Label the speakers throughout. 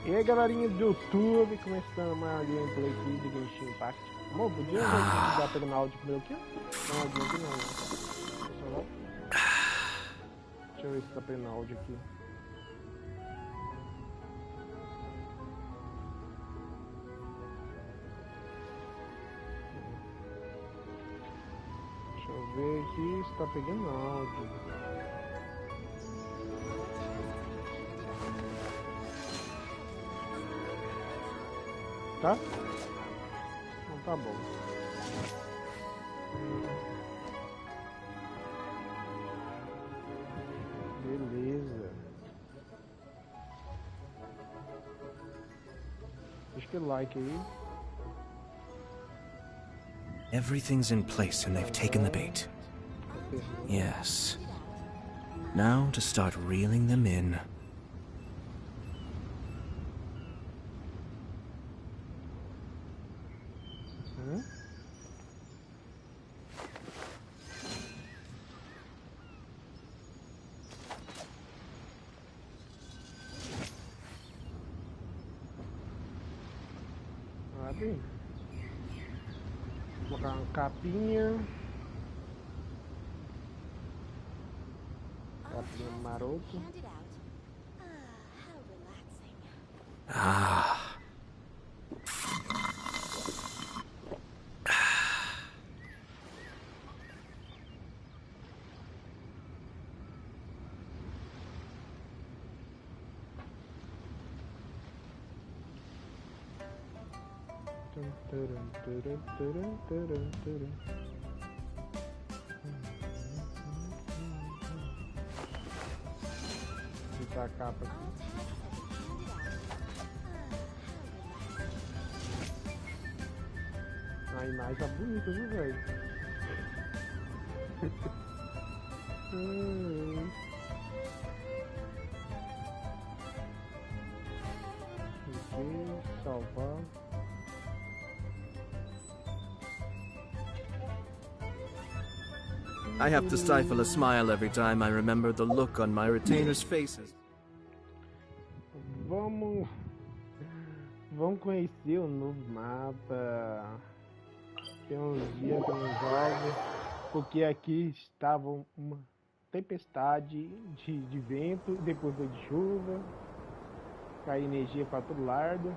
Speaker 1: E aí galerinha do YouTube, começando uma gameplay aqui de Genshin Impact. Amor, podia dar pegando áudio primeiro aqui? Não, áudio aqui não. Deixa eu ver se tá pegando áudio aqui. Deixa eu ver aqui se tá pegando áudio. Tá? Então tá bom. Beleza. Deixa aquele like aí.
Speaker 2: Everything's in place and they've taken the bait. Yes. Now to start reeling them in.
Speaker 1: Vou colocar uma capinha. Capinha maroto.
Speaker 2: Ah.
Speaker 1: Botar a capa aqui. A imagem tá bonita, viu, velho? Aqui, salvar.
Speaker 2: I have to stifle a smile every time I remember the look on my retainers' faces.
Speaker 1: Vamos conhecer o novo mapa. Tem uns dias que eu não jogo, porque aqui estava uma tempestade de vento, depois foi de chuva, caiu energia para todo lado.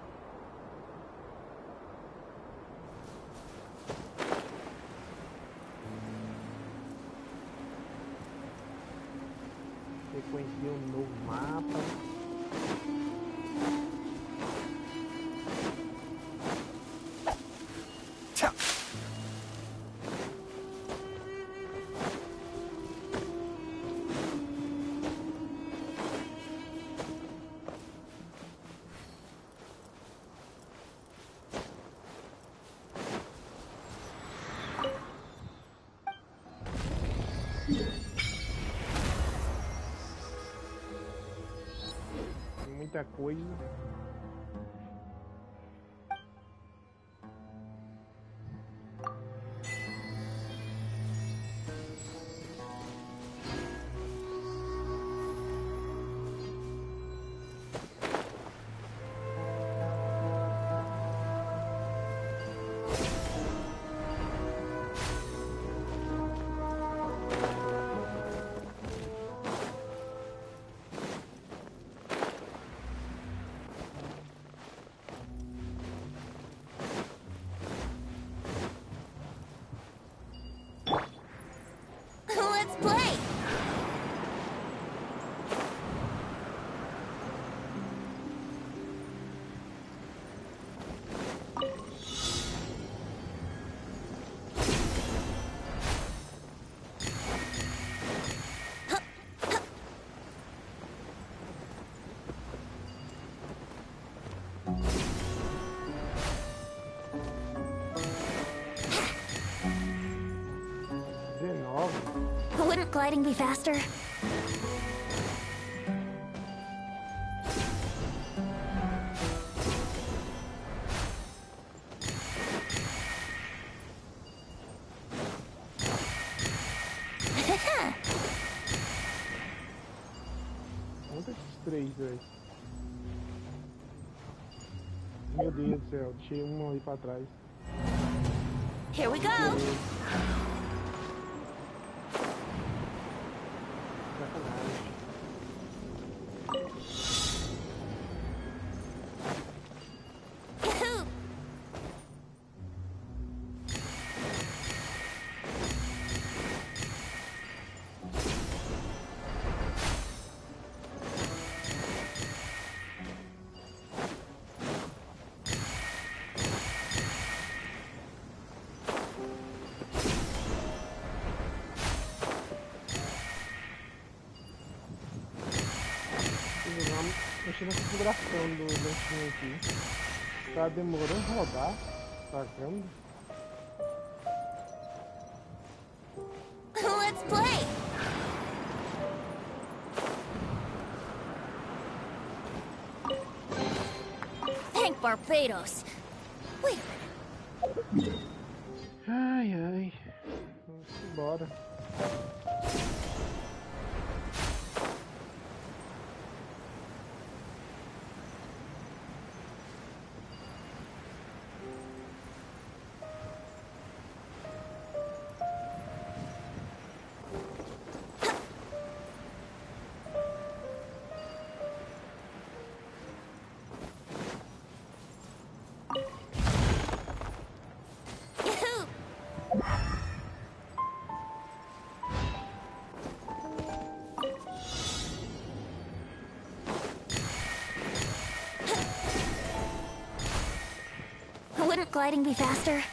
Speaker 1: Conhecer um novo mapa. Muita coisa.
Speaker 3: Wouldn't gliding be faster?
Speaker 1: Onde é esses três, velho? Meu Deus do céu, deixei um ali pra trás.
Speaker 3: Here we go.
Speaker 1: Sacanagem.
Speaker 3: Yahoo!
Speaker 1: Vamos mexer na configuração do Genshin aqui. Tá demorando a rodar. Caramba.
Speaker 3: Let's play. Thank Barbados. Wait a minute.
Speaker 1: Ai, ai. Vamos embora.
Speaker 3: Yahoo! Wouldn't gliding be faster?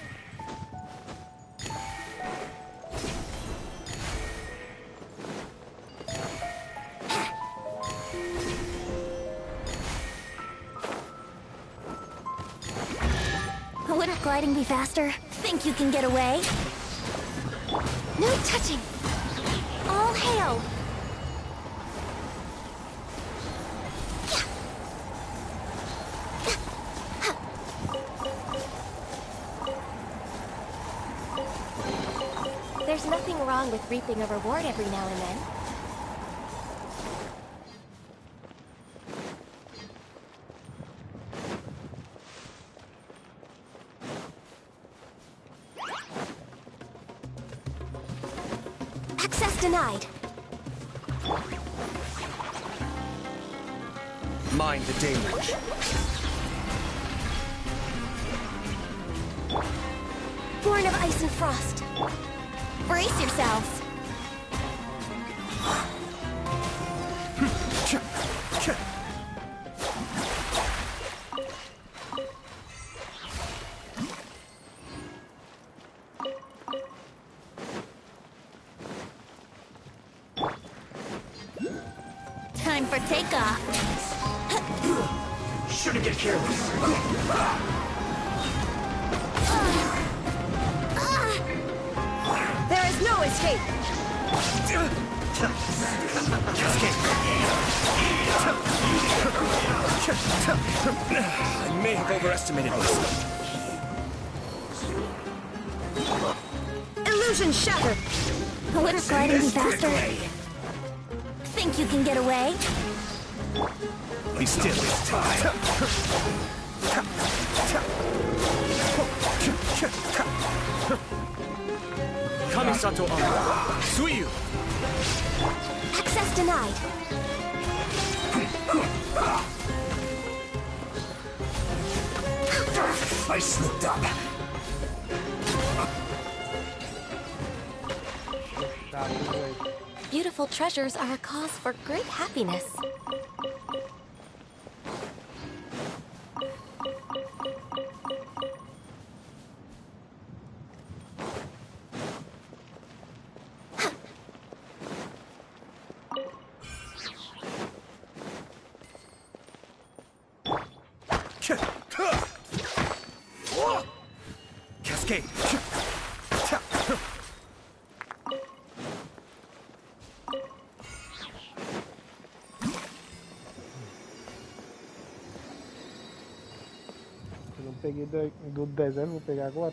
Speaker 3: Wouldn't gliding be faster? Think you can get away? No touching! All hail! There's nothing wrong with reaping a reward every now and then. Access denied.
Speaker 2: Mind the deluge.
Speaker 3: Born of ice and frost. Brace yourselves. Time for takeoff.
Speaker 2: Shouldn't get careless.
Speaker 3: There is no escape.
Speaker 2: I may have overestimated myself.
Speaker 3: Illusion shattered. Wouldn't gliding be faster? Think you can get away?
Speaker 2: Be still this time. Kamisato Ama. Suiyu.
Speaker 3: Access denied.
Speaker 2: I slipped up.
Speaker 1: Tá, tudo bem.
Speaker 3: Beautiful treasures are a cause for great happiness.
Speaker 2: Cascade.
Speaker 1: Eu não peguei do deserto, vou pegar agora.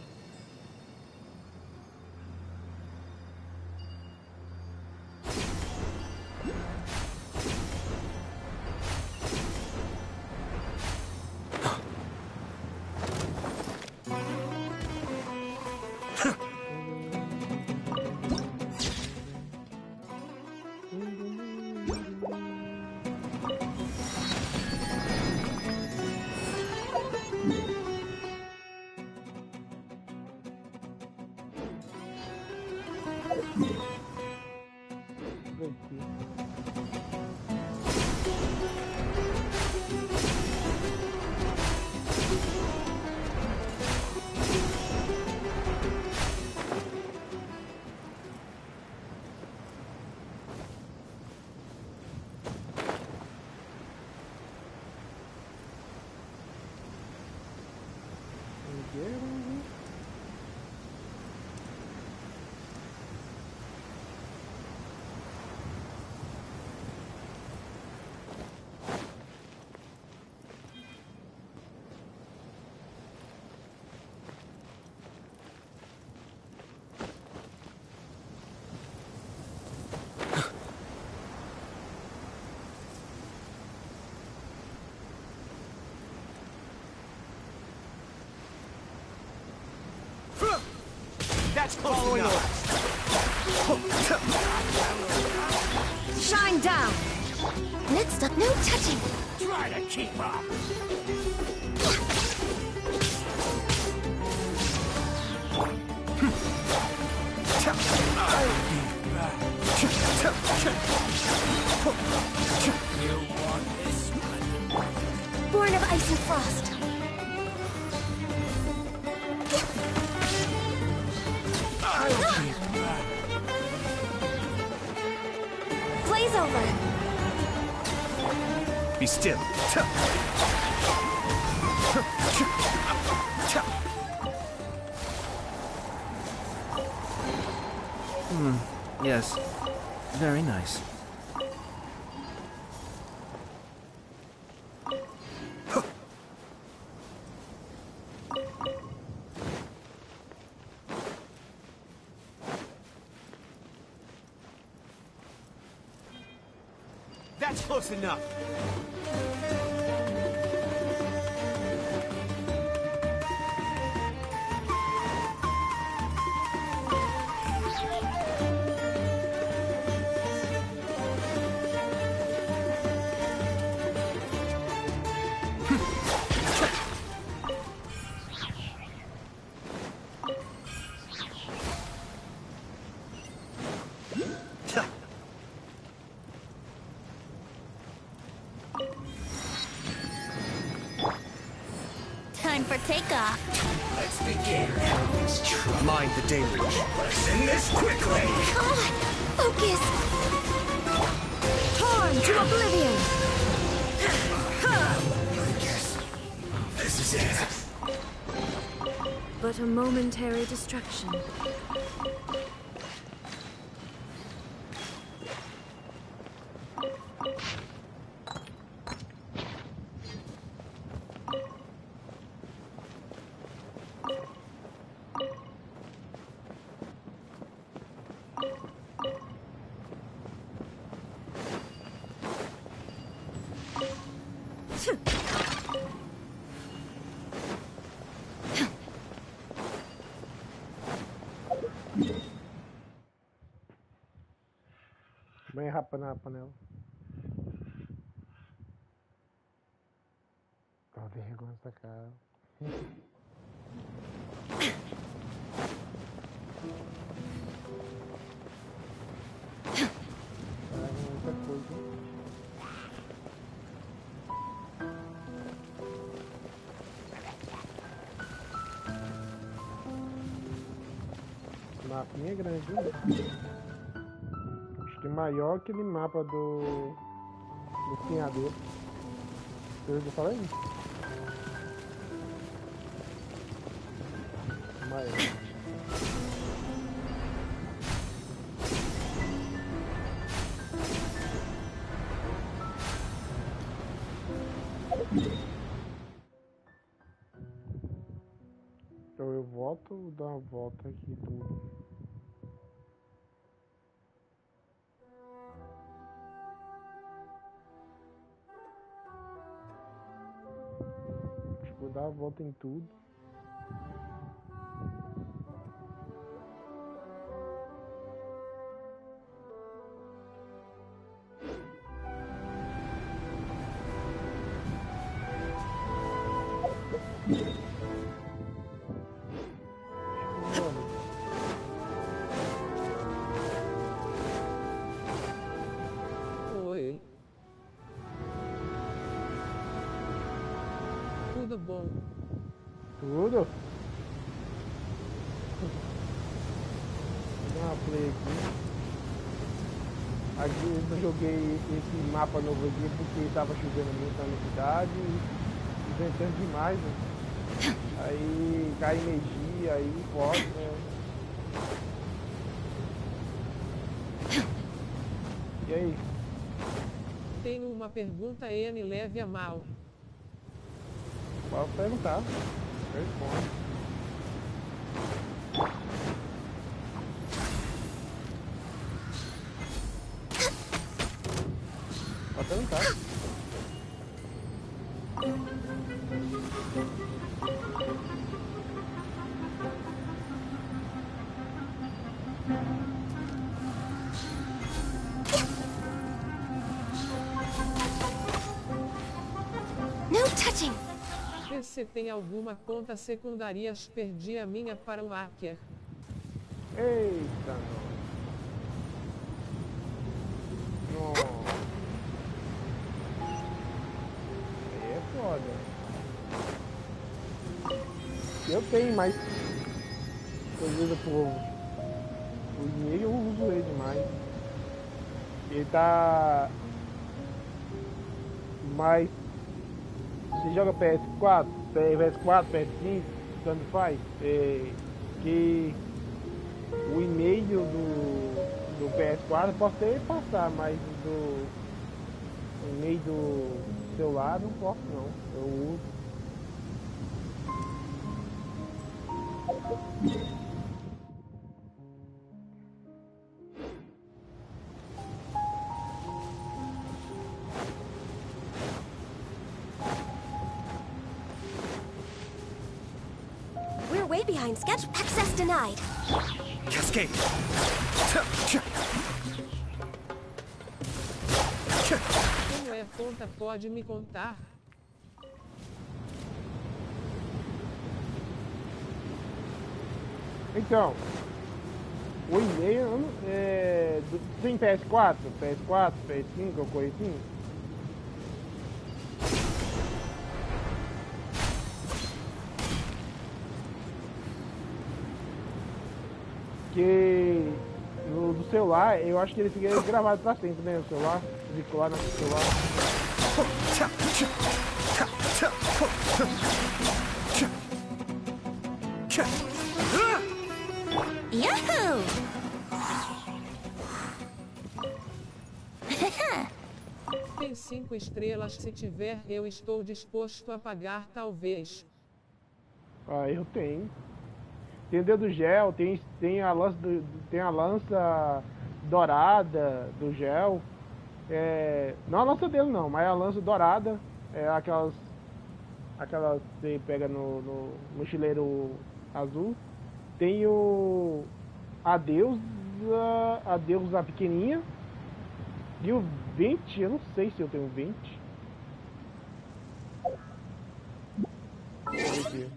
Speaker 1: aqui é grande.
Speaker 2: That's following orders.
Speaker 3: Shine down! Next up, no touching!
Speaker 2: Try to keep up. You want this one?
Speaker 3: Born of ice and frost. Blaze over.
Speaker 2: Be still. Yes. Very nice. That's close enough.
Speaker 3: Time for takeoff.
Speaker 2: Let's begin. Mind the deluge. Let's end this quickly.
Speaker 3: Come on, focus. Torn to oblivion.
Speaker 2: I guess this is it.
Speaker 4: But a momentary distraction.
Speaker 1: Bem rapa na panela. Tá vergonha essa cara. Muita coisa. O mapinha é grande, né? Acho que é maior que aquele mapa do pinhadeiro. Eu falei isso? Maior. Então eu volto ou dou uma volta aqui tudo? Vou dar a volta em tudo.
Speaker 5: Oi. Tudo bom?
Speaker 1: Tudo? Vou dar uma play aqui. Aqui eu não joguei esse mapa novo aqui porque estava chovendo muito na cidade e ventando demais, né? Aí cai energia, aí pode, né? E aí?
Speaker 5: Tenho uma pergunta N leve a mal.
Speaker 1: Pode perguntar. Responde. Pode perguntar.
Speaker 3: No touching.
Speaker 5: Se tem alguma conta secundária, perdi a minha para o hacker.
Speaker 1: Eita, nossa. Aí é foda. Eu tenho, mas coisa por o dinheiro eu uso ele demais. Ele tá mais. Você joga PS4, PS4, PS5, tanto faz. Que o e-mail do PS4 eu posso até passar, mas do e-mail do celular não posso não. Eu uso.
Speaker 3: We're way behind schedule. Access denied.
Speaker 2: Cascade!
Speaker 5: Como é a conta, pode me contar?
Speaker 1: Então, o e-mail tem PS4, PS5, ou coisa assim. Que do celular, eu acho que ele fica gravado pra sempre, né? O celular, vincular no celular.
Speaker 3: Yahoo!
Speaker 5: Tem 5 estrelas, se tiver eu estou disposto a pagar talvez.
Speaker 1: Ah, eu tenho. Tem o dedo gel, tem a lança tem a lança dourada do gel. Não a lança dele não, mas a lança dourada. Aquelas que você pega no mochileiro azul. Tem a deusa pequenininha. E o 20, eu não sei se eu tenho 20. Deixa eu ver aqui.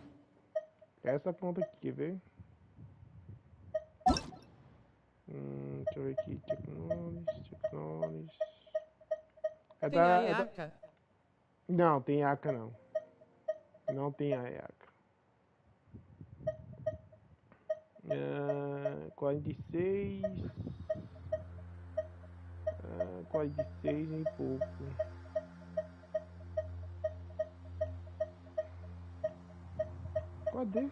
Speaker 1: Essa conta aqui, quer ver? Deixa eu ver aqui. Technologies.
Speaker 5: Tem a Yaka?
Speaker 1: Não, tem Yaka não. Não tem a Yaka. 46. 46 em pouco. Cadê?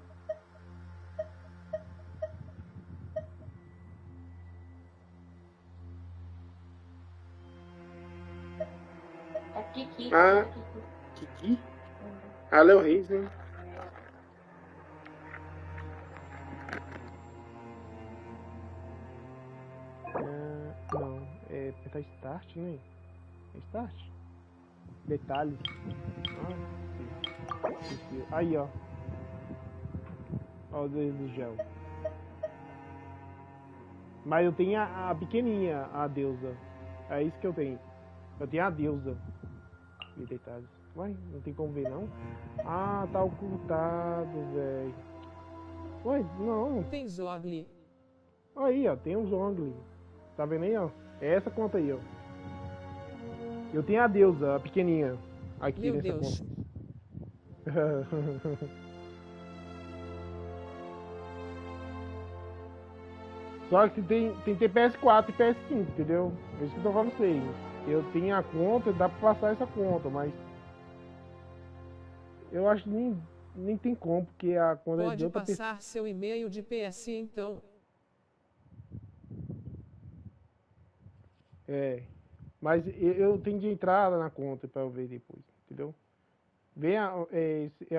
Speaker 6: É Kiki.
Speaker 1: Ah, Kiki? Ah, Léo Reis, né? Não, apertar Start, né? É Start? Detalhes. Sim. Aí, ó. Ó o dedo do gel. Mas eu tenho a pequenininha, a deusa. É isso que eu tenho. Eu tenho a deusa. E detalhes. Uai, não tem como ver não? Ah, tá ocultado, velho. Ué, não.
Speaker 5: Tem Zogli.
Speaker 1: Aí, ó, tem um Zongli. Tá vendo aí, ó? É essa conta aí, ó. Eu tenho a deusa, a pequenininha. Aqui
Speaker 5: Meu
Speaker 1: nessa
Speaker 5: Deus.
Speaker 1: conta. Só que tem PS4 e PS5, entendeu? É isso que eu tô falando pra vocês. Eu tenho a conta, dá pra passar essa conta, mas... Eu acho que nem... nem tem como, porque a conta é de
Speaker 5: Pode
Speaker 1: outra pessoa.
Speaker 5: passar seu e-mail de PS então.
Speaker 1: É. Mas eu tenho de entrar na conta pra eu ver depois, entendeu?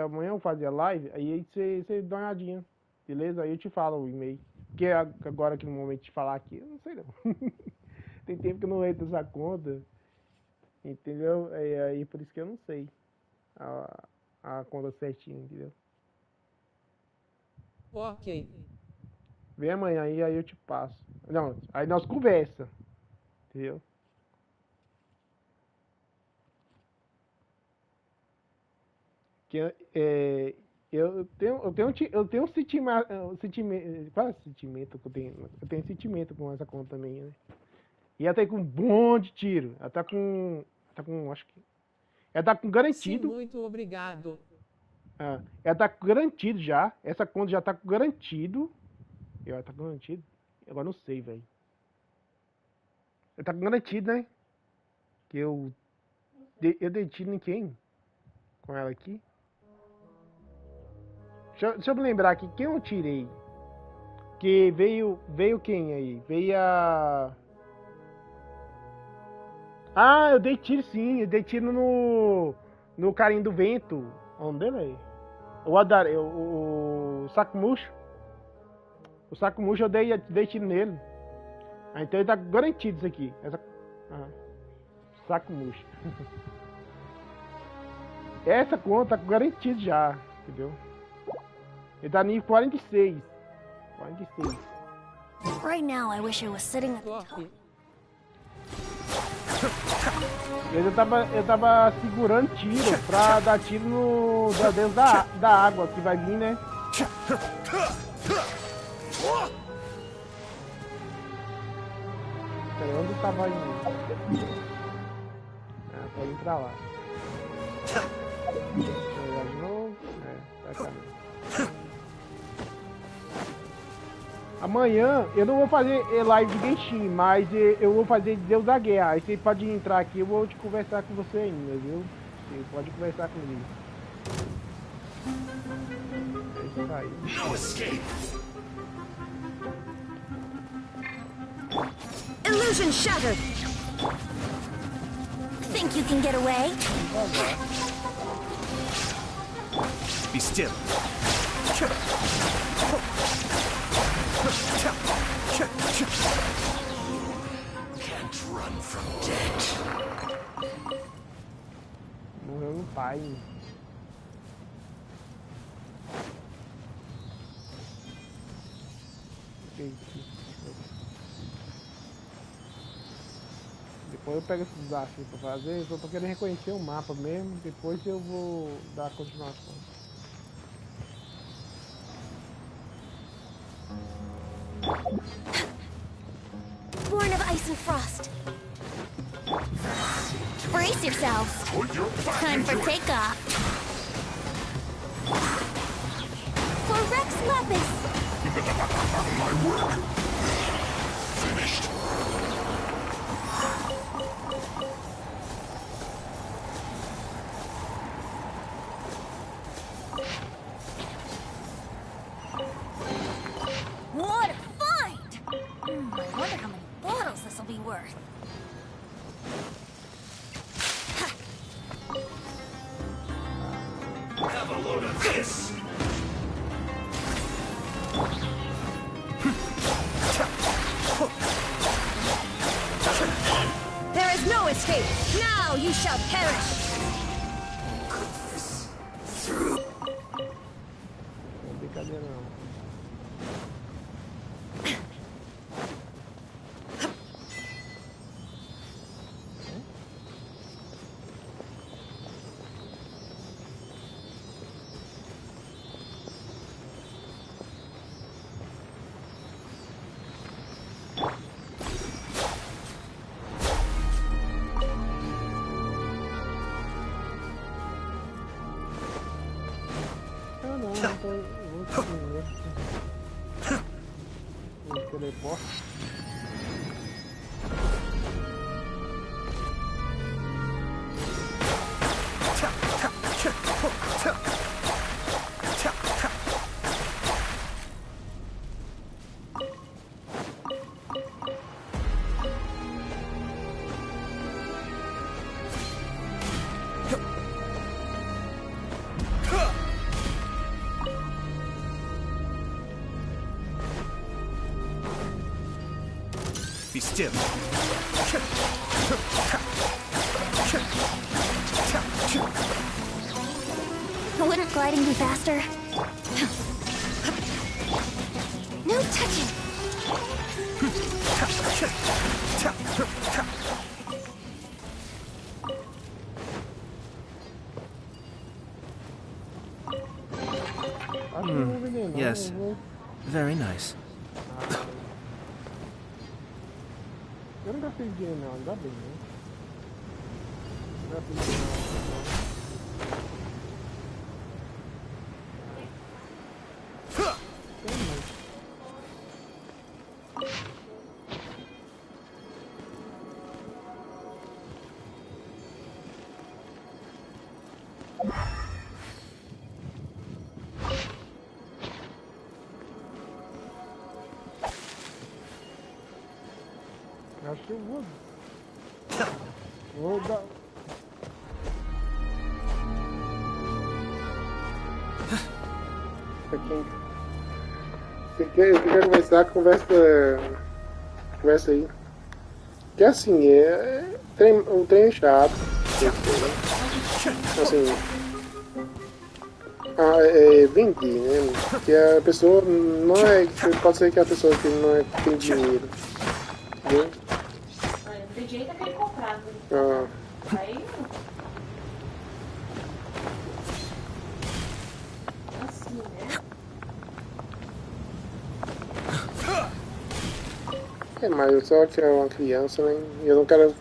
Speaker 1: Amanhã eu fazer a live, aí você dá uma olhadinha, beleza? Aí eu te falo o e-mail. Porque agora aqui no momento de falar aqui, eu não sei não. Tem tempo que eu não entro nessa conta, entendeu? Aí por isso que eu não sei a conta certinha, entendeu?
Speaker 5: Ok.
Speaker 1: Vem amanhã aí eu te passo. Não, aí nós conversa, entendeu? Que eu tenho um sentimento, qual é o sentimento que eu tenho? Eu tenho sentimento com essa conta também, né? E ela tá aí com um monte de tiro. Acho que, ela tá com
Speaker 5: Sim,
Speaker 1: garantido.
Speaker 5: muito obrigado.
Speaker 1: Ela tá com garantido já. Essa conta já tá com garantido. Ela tá com garantido. Agora não sei, velho. Ela tá com garantido, né? Que eu dei tiro em quem? Com ela aqui. Deixa eu me lembrar aqui, quem eu tirei? Que veio quem aí? Veio a... Ah, eu dei tiro sim, eu dei tiro no carinho do vento. Onde é, velho? O saco murcho. O saco murcho eu dei tiro nele. Então ele tá garantido isso aqui. Saco murcho. Essa conta tá garantida já, entendeu? Ele tá nível 46. 46.
Speaker 3: Right now, I wish I was sitting at the top.
Speaker 5: Top.
Speaker 1: Eu tava segurando tiro pra dar tiro no deus da água que vai vir, né? Peraí, onde tava indo? Tá indo pra lá. Deixa eu olhar de novo. Pra cá mesmo. Amanhã eu não vou fazer live de Genshin, mas eu vou fazer de Deus da Guerra. Aí você pode entrar aqui, eu vou te conversar com você ainda, viu? Você pode conversar comigo. É isso aí.
Speaker 2: No escape.
Speaker 3: Illusion shattered! Think you can get away?
Speaker 2: Be still. Can't run from death.
Speaker 1: Morreu no pai. Depois eu pego esses desafios pra fazer, eu só tô querendo reconhecer o mapa mesmo, depois eu vou dar a continuação.
Speaker 3: Born of ice and frost. Brace yourselves. Time for takeoff. For Rex Lapis.
Speaker 2: My work. Finished.
Speaker 3: What a find! I wonder how many bottles this will be worth.
Speaker 2: Have a load of this.
Speaker 3: There is no escape. Now you shall perish.
Speaker 1: Não é brincadeira não. O teleporte.
Speaker 2: Be still.
Speaker 3: Wouldn't gliding be faster? No touching!
Speaker 2: Yes, very nice.
Speaker 1: Eu não gastei dinheiro não, ainda bem, né? Não gastei dinheiro não. Acho que eu vou dar...
Speaker 7: Se quer conversar, conversa aí. Que assim, o trem é chato. Assim, vender, né? Que a pessoa não é. Pode ser que a pessoa que não tem dinheiro. Entendeu?
Speaker 6: Não tem direito a querer comprar. Aí. Assim, né?
Speaker 7: Mas eu só que é uma criança, né? Eu não quero,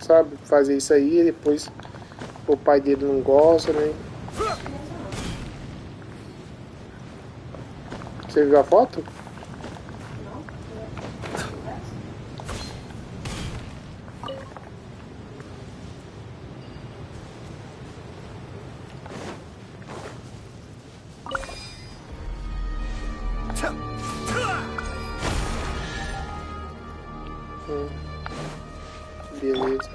Speaker 7: sabe, fazer isso aí e depois o pai dele não gosta, né? Você viu a foto? Beleza.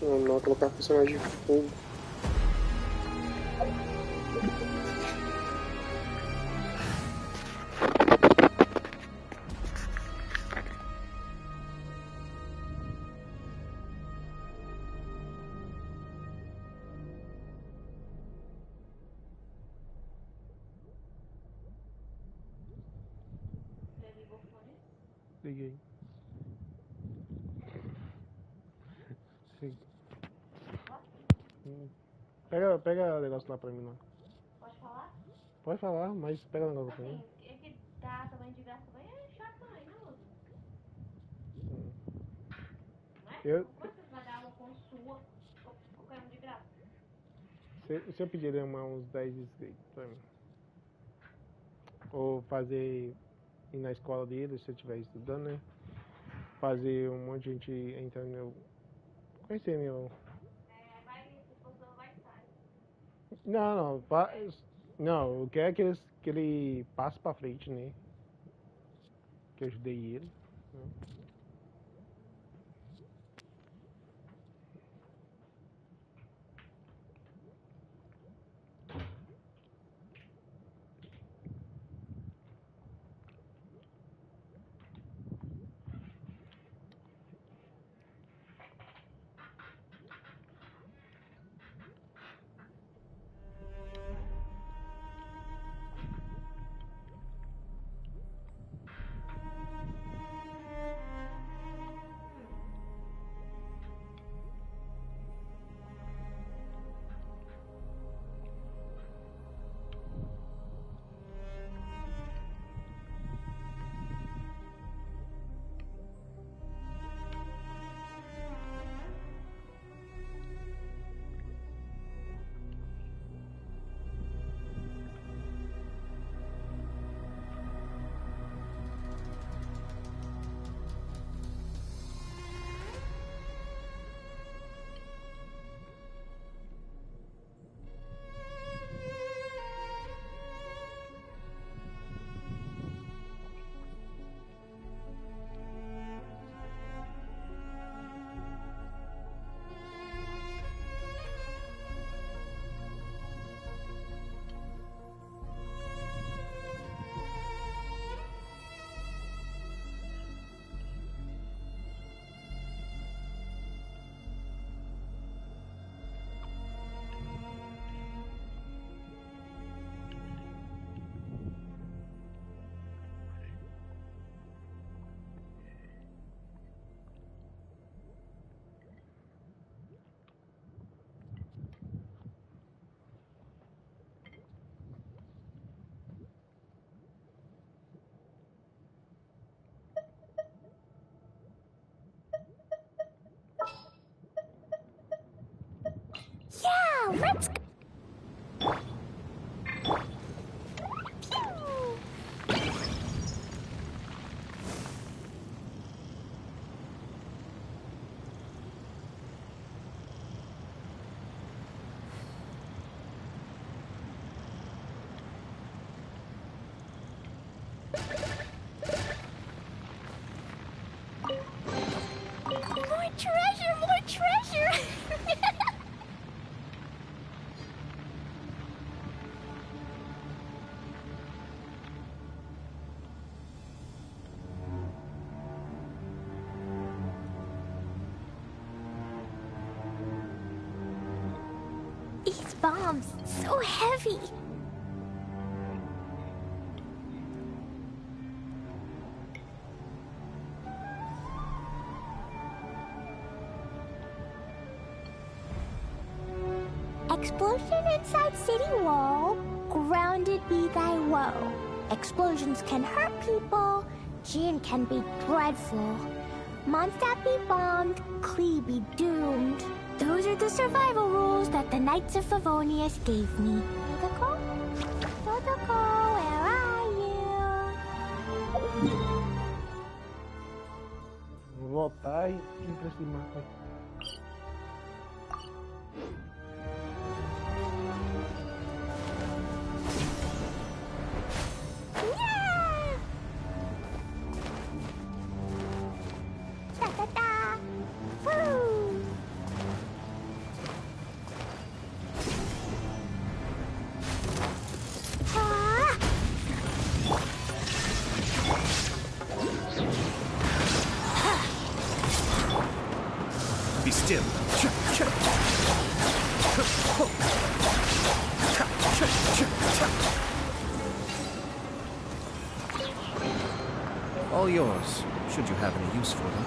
Speaker 7: Vamos colocar personagem de fogo.
Speaker 1: Liguei. Sim. Pega o negócio lá pra mim, não.
Speaker 6: Pode falar?
Speaker 1: Pode falar, mas pega o negócio pra mim.
Speaker 6: Assim, é que dá também de graça também é chato também, né, Ludo? Não é?
Speaker 1: Eu,
Speaker 6: Como é que você vai dar uma com sua, qualquer um de graça?
Speaker 1: se eu pedir uns 10 inscritos pra mim. Ou fazer ir na escola dele, se eu estiver estudando, né? Fazer um monte de gente entrar no meu. Conhecer meu.
Speaker 6: Vai estar.
Speaker 1: Não, não, eu quero que ele passe pra frente, né? Que eu ajudei ele. Né?
Speaker 3: let's go. More treasure, more treasure. These bombs, so heavy. Explosion inside city wall, grounded be thy woe. Explosions can hurt people, Jin can be dreadful. Mondstadt be bombed, Klee be doomed. Those are the survival rules that the Knights of Favonius gave me. Dodoko? Dodoko, where are you?
Speaker 1: Vou voltar e ir pra esse mapa.
Speaker 3: Yeah! Da da da! Woo! Ah!
Speaker 2: Be still. All yours, should you have any use for them.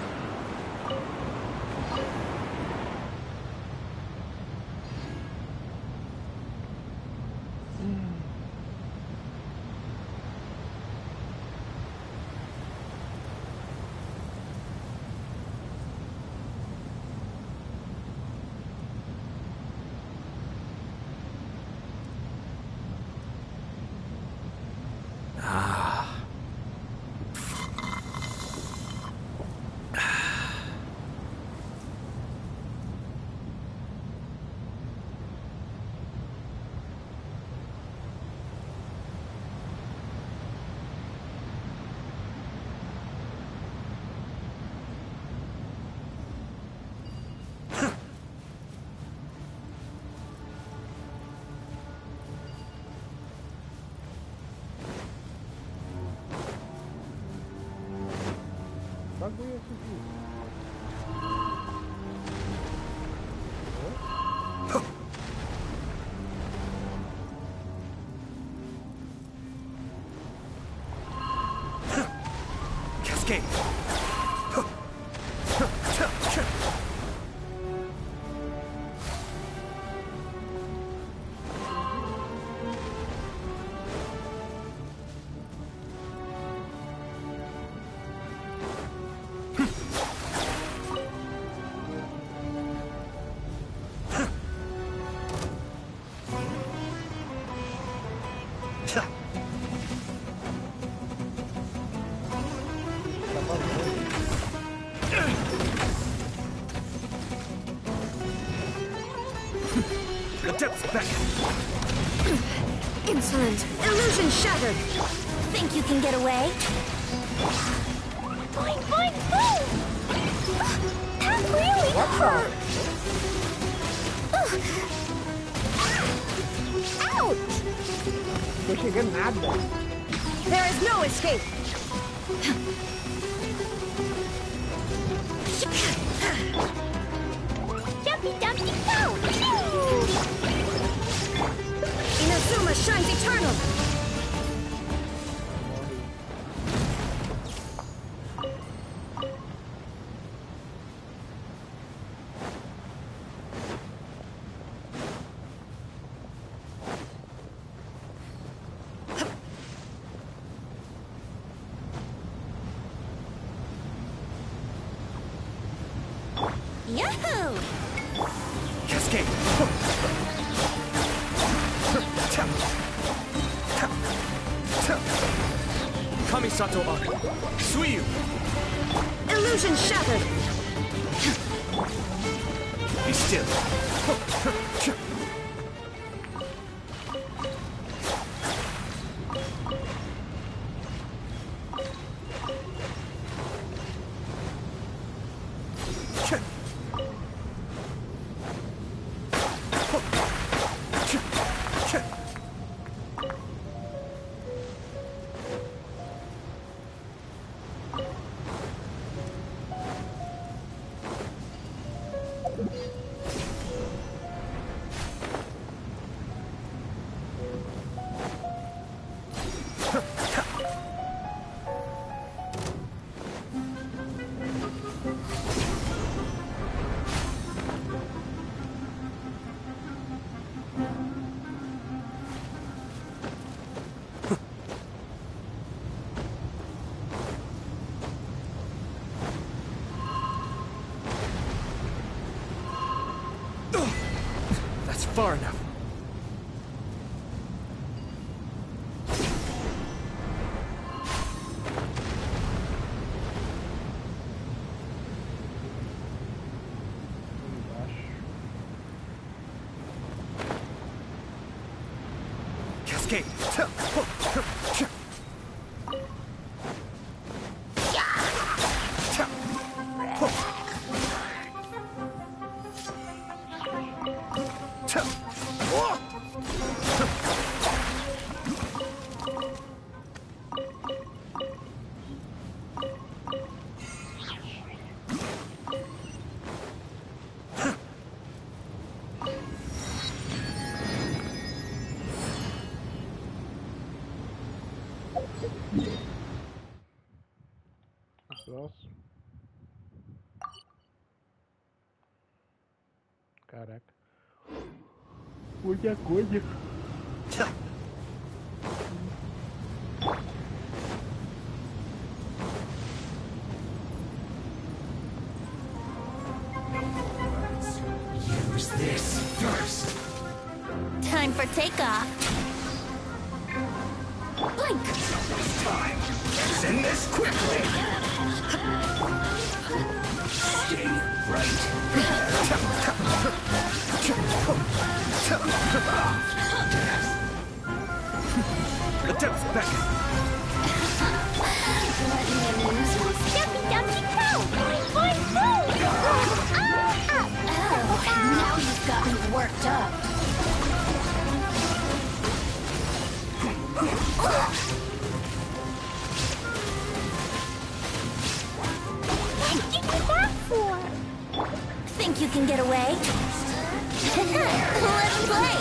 Speaker 1: Bagulho aqui.
Speaker 2: Cascade. The depths back.
Speaker 3: Insolent! Illusion shattered! Think you can get away? Boing, boing, boom! That really hurt! Ouch!
Speaker 1: Tô chegando nada.
Speaker 3: There is no escape! Jumpy, jumpy, go! Inazuma shines eternal! Yahoo!
Speaker 2: Cascade. Kamisato Arc. Suiyu.
Speaker 4: Illusion shattered.
Speaker 2: Be still. That's far enough. Cascade.
Speaker 1: Próximo. Caraca. Muita coisa.
Speaker 2: Use this first.
Speaker 3: Time for takeoff. Blink!
Speaker 2: Time. Send this quickly. Stay right. The depths beckon.
Speaker 3: Jumpy, jumpy, go! Boy, move!
Speaker 8: Now you've got me worked up.
Speaker 3: What did you do that for?
Speaker 8: Think you can get away? Let's play!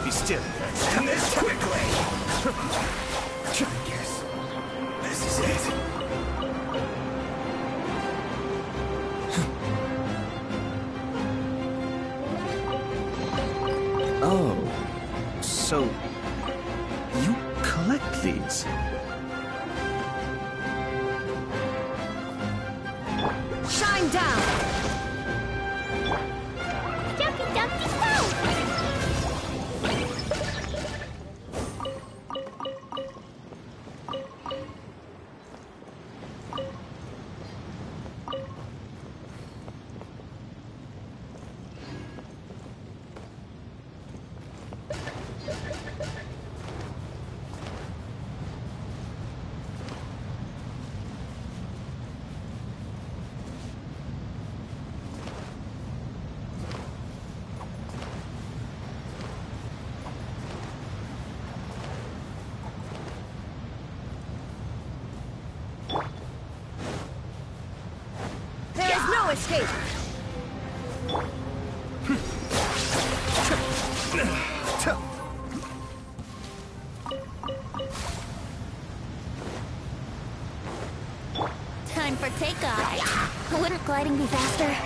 Speaker 2: Be still. Send this quickly. I guess this is it. Oh, so you collect these?
Speaker 4: Shine down.
Speaker 3: Jumpy, jumpy, go!
Speaker 4: There is no escape.
Speaker 8: Time for takeoff. Wouldn't gliding be faster?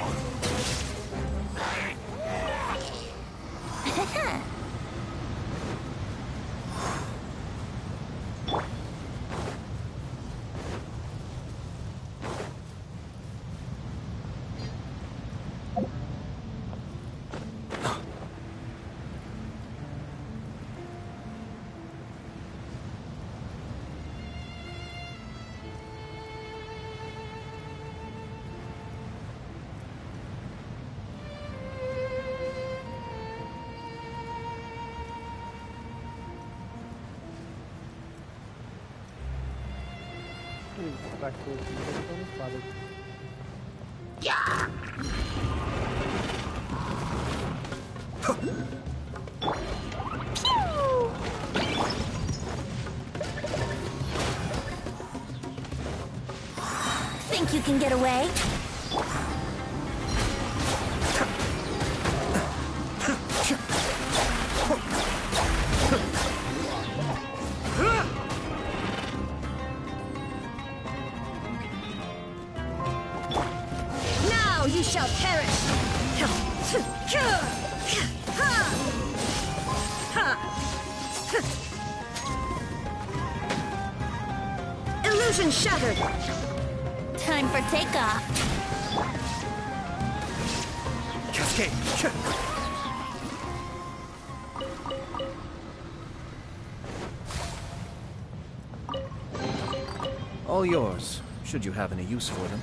Speaker 1: atacou aqui, eu tô no espada aqui.
Speaker 8: Think you can get away?
Speaker 4: Now you shall perish! Illusion shattered!
Speaker 8: Time for takeoff.
Speaker 2: Cascade! All yours, should you have any use for them.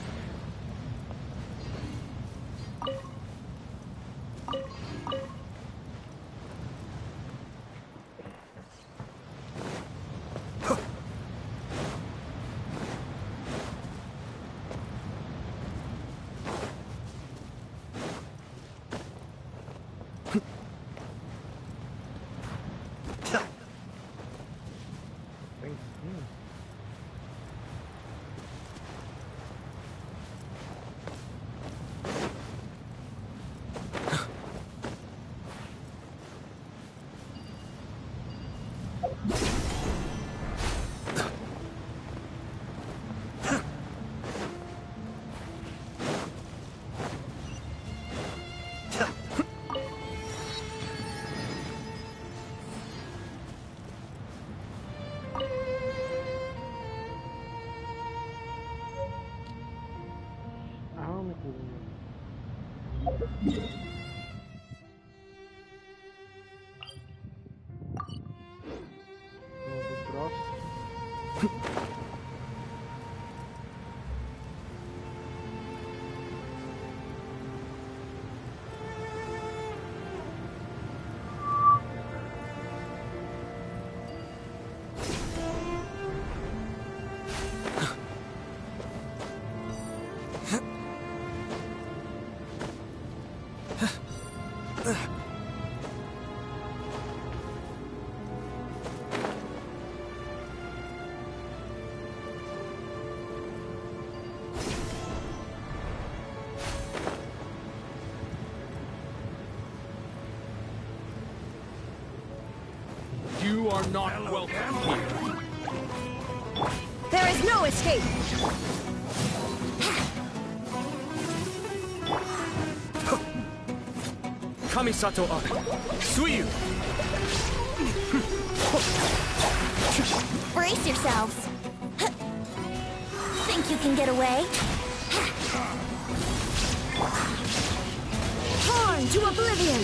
Speaker 9: You are not welcome here.
Speaker 4: There is no escape!
Speaker 9: Kamisato up. Suiyu!
Speaker 8: Brace yourselves. Think you can get away?
Speaker 4: Torn to oblivion!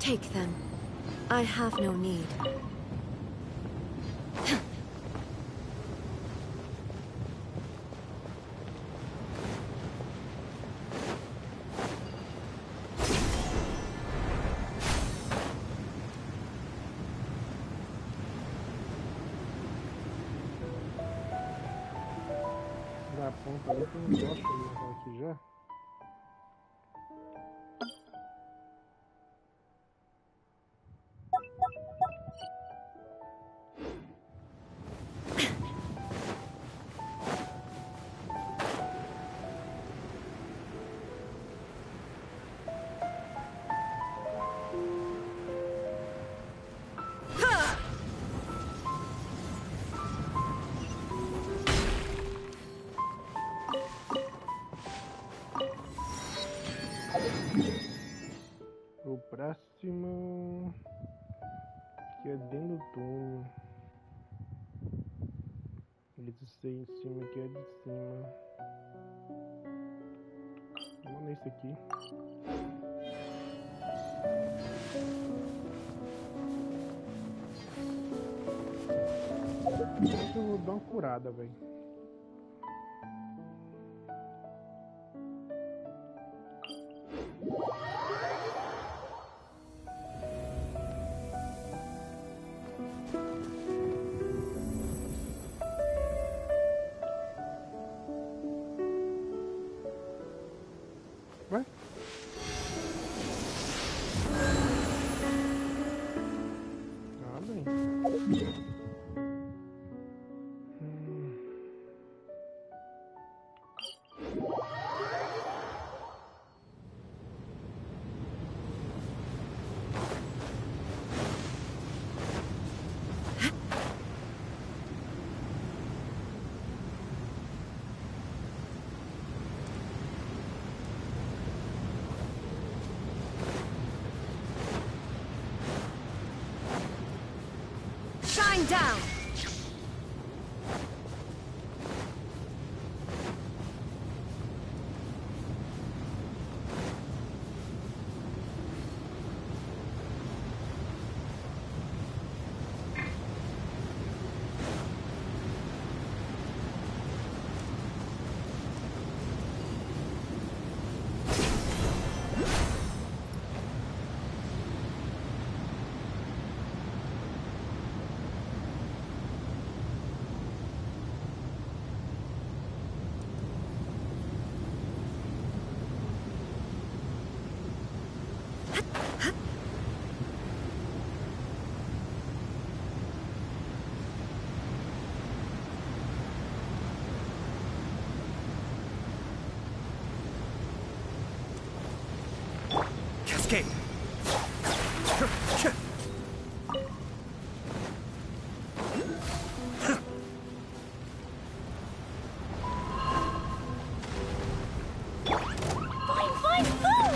Speaker 4: Take them. I have no need.
Speaker 1: Da ponta ali tem um negócio ali aqui já. O próximo que é dentro do túnel. Ele está em cima, aqui é de cima. Vamos nesse aqui. Acho que eu vou dar uma curada, velho. Ué? Ah, bem.
Speaker 4: Shine down!
Speaker 2: Cascade!
Speaker 3: Fine, food!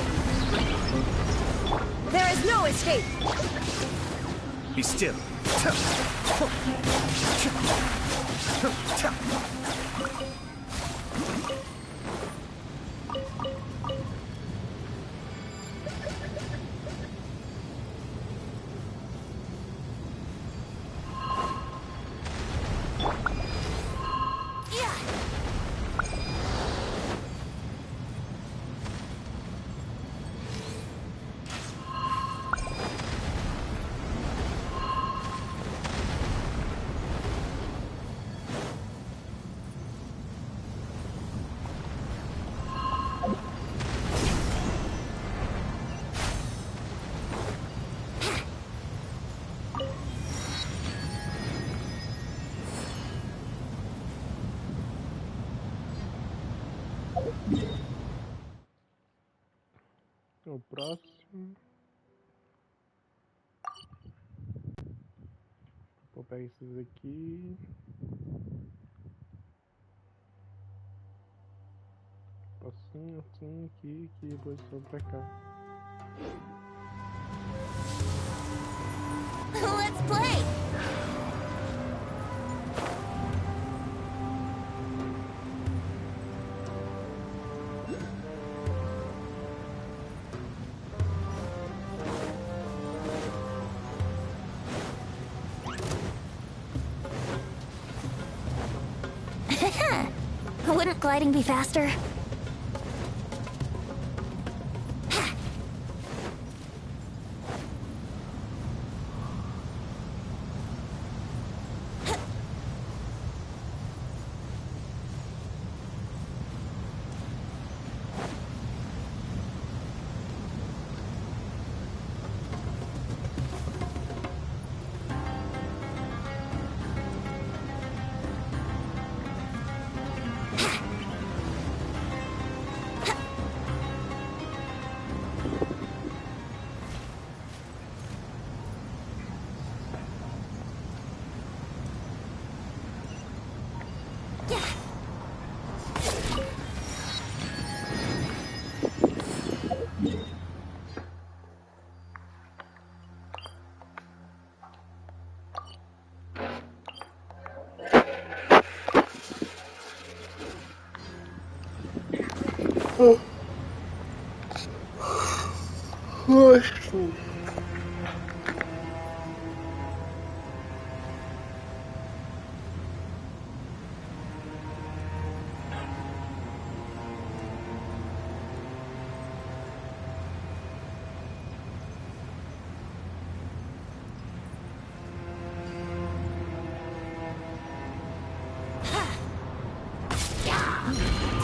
Speaker 4: There is no escape!
Speaker 2: Be still.
Speaker 1: O próximo. Vou pegar esses aqui. Assim, assim, aqui, que depois vou pra cá.
Speaker 8: Let's play! Wouldn't gliding be faster?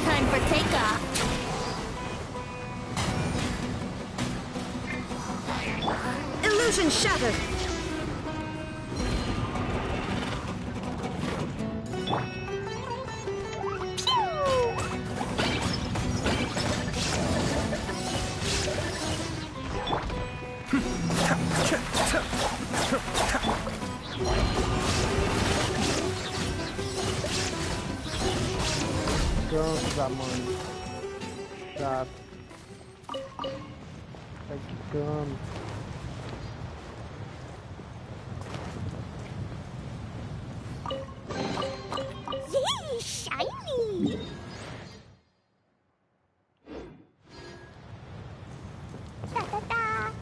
Speaker 8: Time for takeoff.
Speaker 4: Illusion shattered.
Speaker 1: Canso da mãe. Chato. Tá quicando.
Speaker 3: Yay, shiny! Da da da!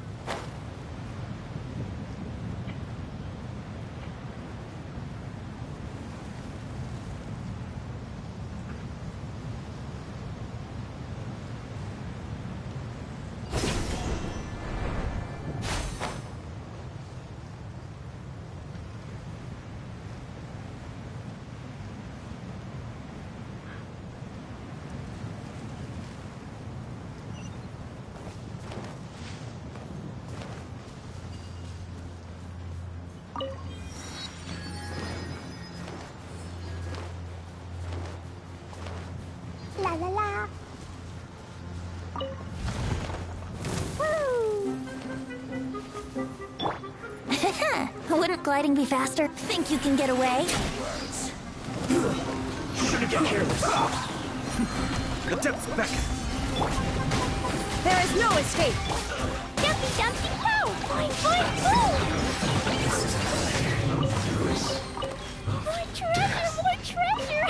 Speaker 3: La la la. Woo!
Speaker 8: Wouldn't gliding be faster? Think you can get away?
Speaker 2: Shouldn't get careless. The depths beckon.
Speaker 4: There is no escape.
Speaker 3: Dumpty dumpty go! Boing boing boom! More treasure! More treasure!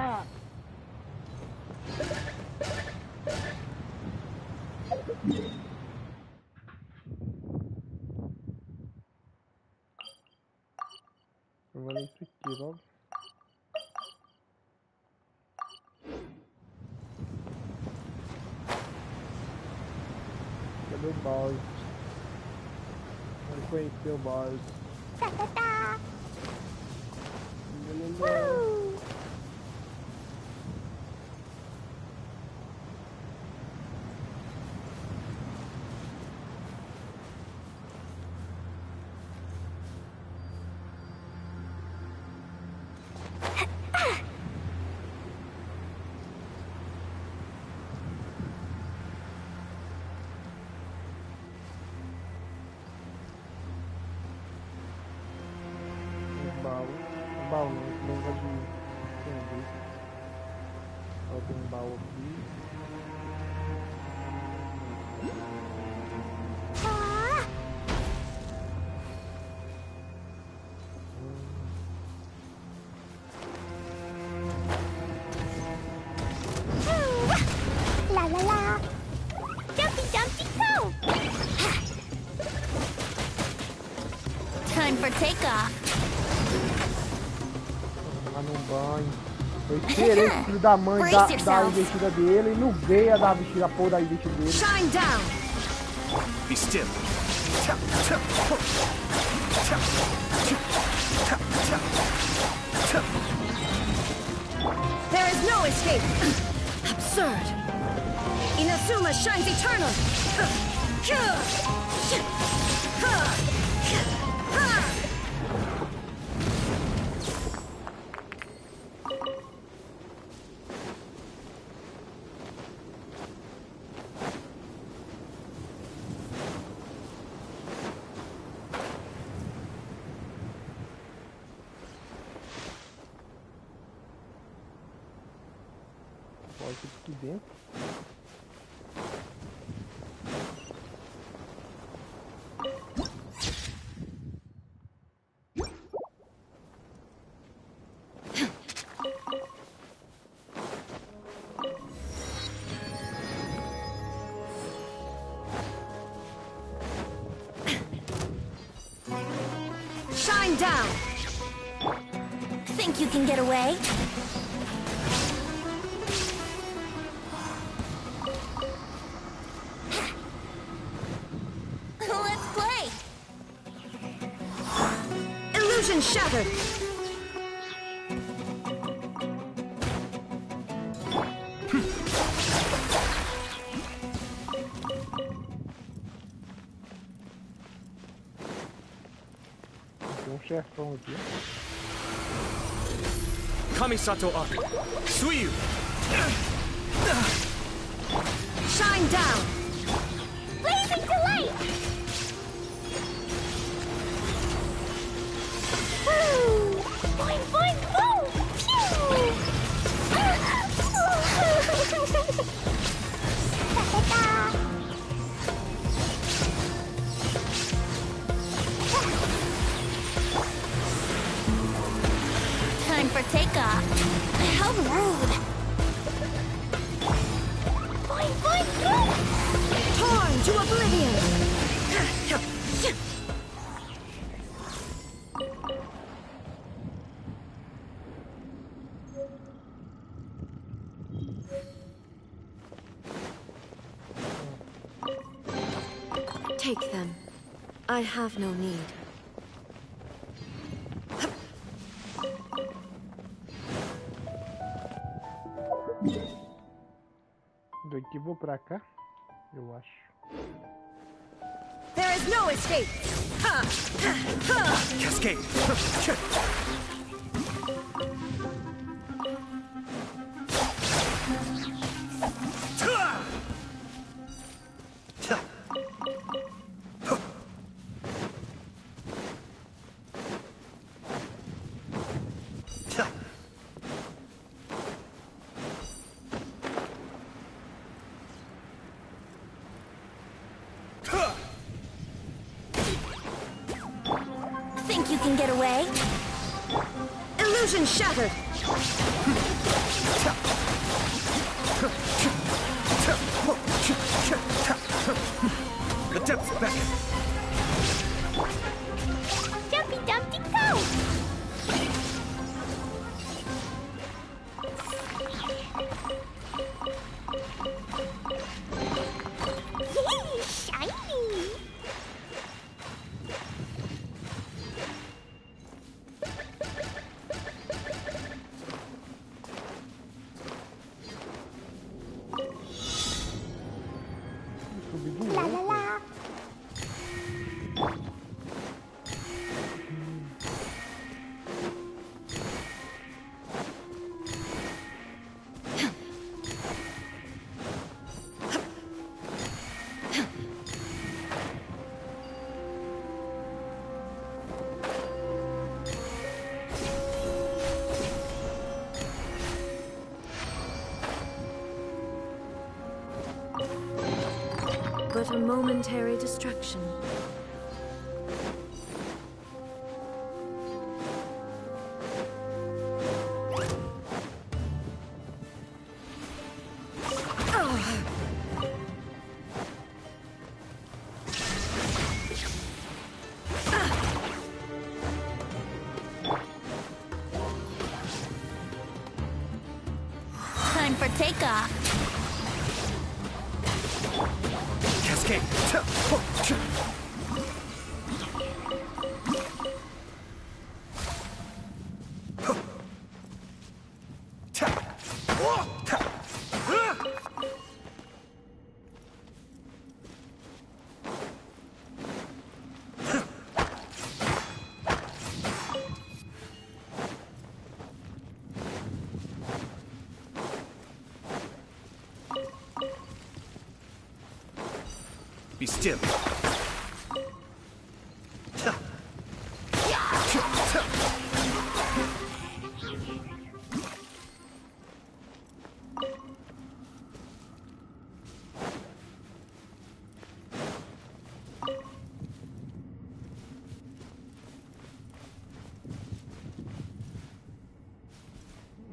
Speaker 3: Ah.
Speaker 1: Eu vou ler isso aqui logo. Cadê o boss? Vamos conhecer o boss.
Speaker 3: Da da da!
Speaker 1: Beleza.
Speaker 3: Woo!
Speaker 1: Baú não, esse negócio de sanduíche. Ó, tem um baú aqui.
Speaker 3: Ah! La la la! Dumpty dumpty go!
Speaker 8: Time for takeoff.
Speaker 1: Lá no banho. Eu esperei esse filho da mãe
Speaker 8: Brace
Speaker 1: dar a
Speaker 8: yourself.
Speaker 1: investida dele e não veio a dar a porra da investida dele.
Speaker 4: Shine down.
Speaker 2: Be still.
Speaker 4: There is no escape. Absurd. Inazuma shines eternal.
Speaker 1: Pode ir aqui dentro.
Speaker 4: Shine down.
Speaker 8: Think you can get away? Let's play!
Speaker 4: Illusion shattered.
Speaker 1: chefão aqui.
Speaker 2: Kamisato up. Suiyu.
Speaker 4: Shine down!
Speaker 3: Blazing delight! Woo! Boing, boing, boom! Pew!
Speaker 8: Time for takeoff. How rude.
Speaker 3: Boing, boing, boom!
Speaker 4: Torn to oblivion! Take them. I have no need.
Speaker 1: Daqui vou pra cá, eu acho.
Speaker 4: There is no escape! Ha! Ha!
Speaker 2: Cascade.
Speaker 8: Think you can get away?
Speaker 4: Illusion shattered!
Speaker 2: The depths beckon.
Speaker 3: Jumpy Dumpty go! Yay, shiny!
Speaker 1: Subir de
Speaker 3: La
Speaker 1: novo.
Speaker 3: la la!
Speaker 4: But a momentary distraction.
Speaker 8: Time for takeoff.
Speaker 2: Cascade. Be still.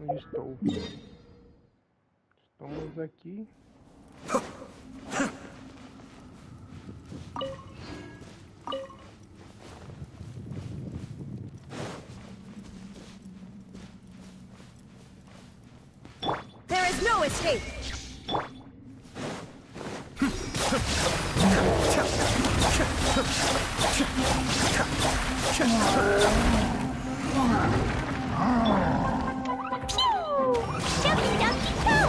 Speaker 1: Onde estou? Estamos aqui.
Speaker 4: There is no escape!
Speaker 3: Pew! Jumpy Dumpty go!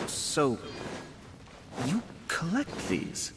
Speaker 2: So, you collect these?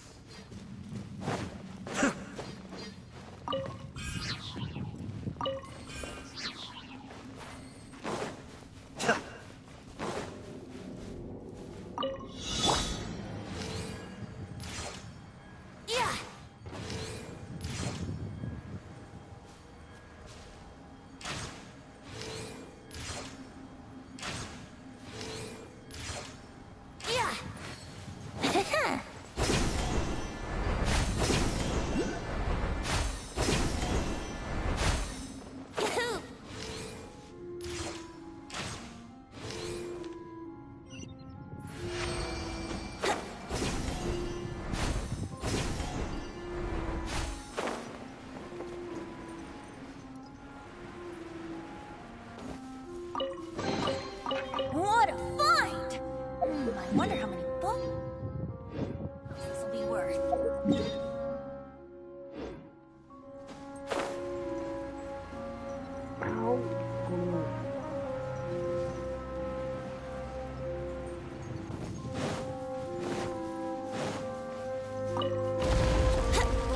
Speaker 8: What a find! I wonder how many bucks this will be worth.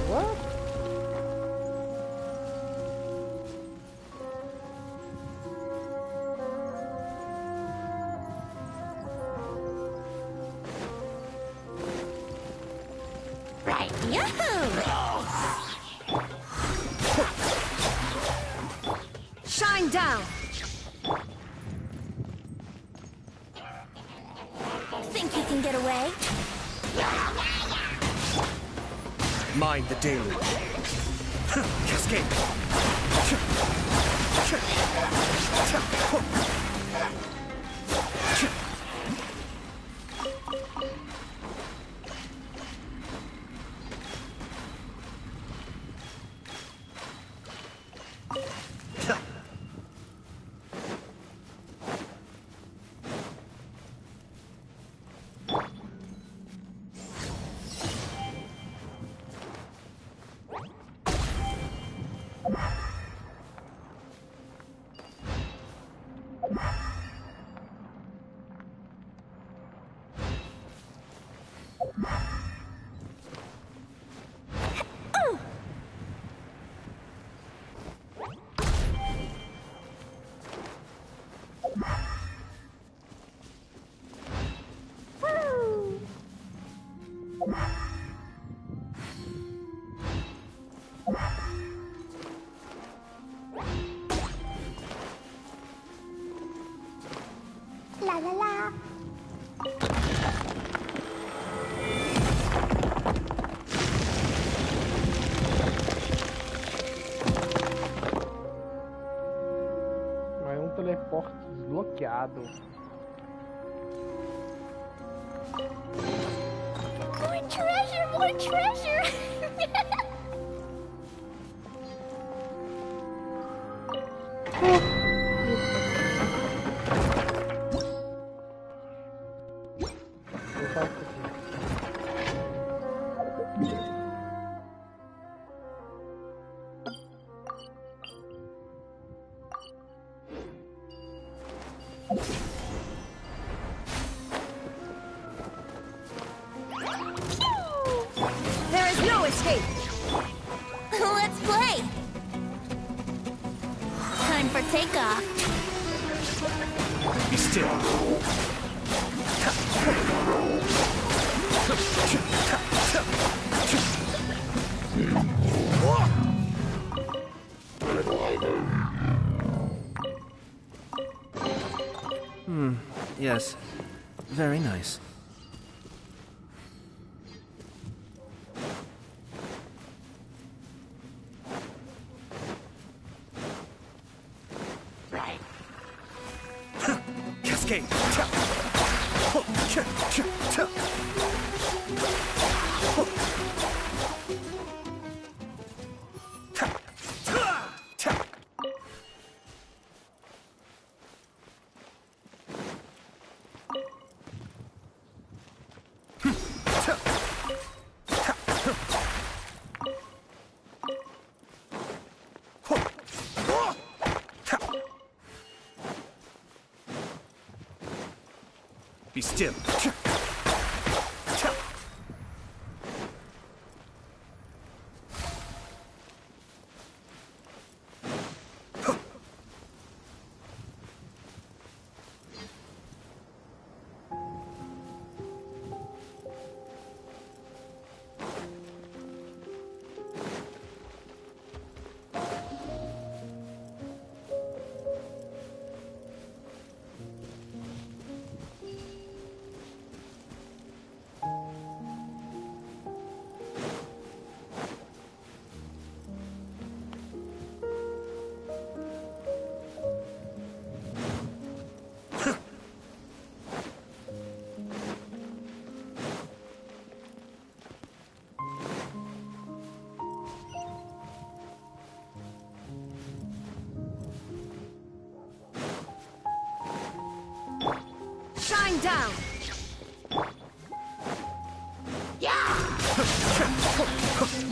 Speaker 1: What?
Speaker 8: Right, yahoo!
Speaker 4: Shine down!
Speaker 8: Think you can get away?
Speaker 2: Mind the deluge. Cascade.
Speaker 3: La la la.
Speaker 1: Mas é um teleporte desbloqueado.
Speaker 3: More treasure, more treasure.
Speaker 1: Vou fazer isso aqui.
Speaker 4: There is no escape!
Speaker 8: Let's play! Time for takeoff.
Speaker 2: Be still. Yes. Very nice. Cascade. Be still.
Speaker 4: Shine down!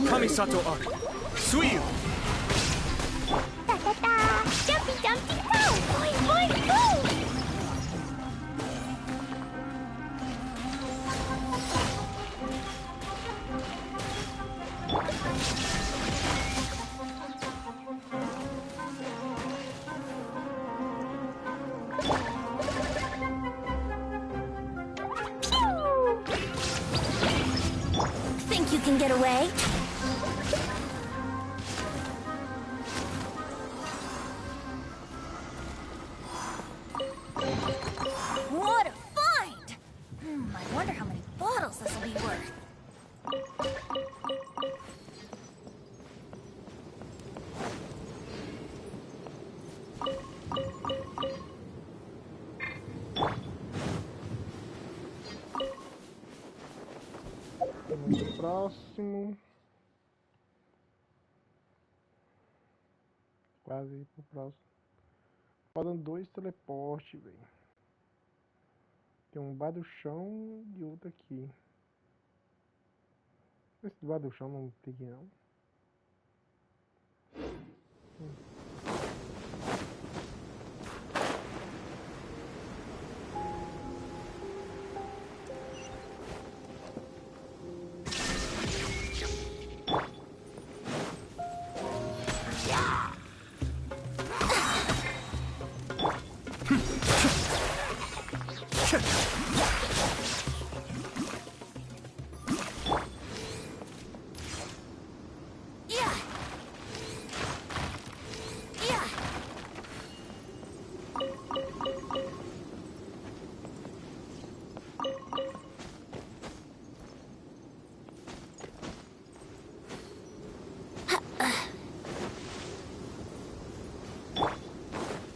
Speaker 2: Kamisato Arc. Suiyu!
Speaker 3: Ta ta ta! Jumpy dumpty go! Boing boing boom!
Speaker 8: Think you can get away? What a find! I wonder how many bottles this will be worth.
Speaker 1: Vamos pro próximo. Quase ir pro próximo. Faltam 2 teleportes, velho. Tem um bar do chão e outro aqui. Esse bar do chão não tem que não.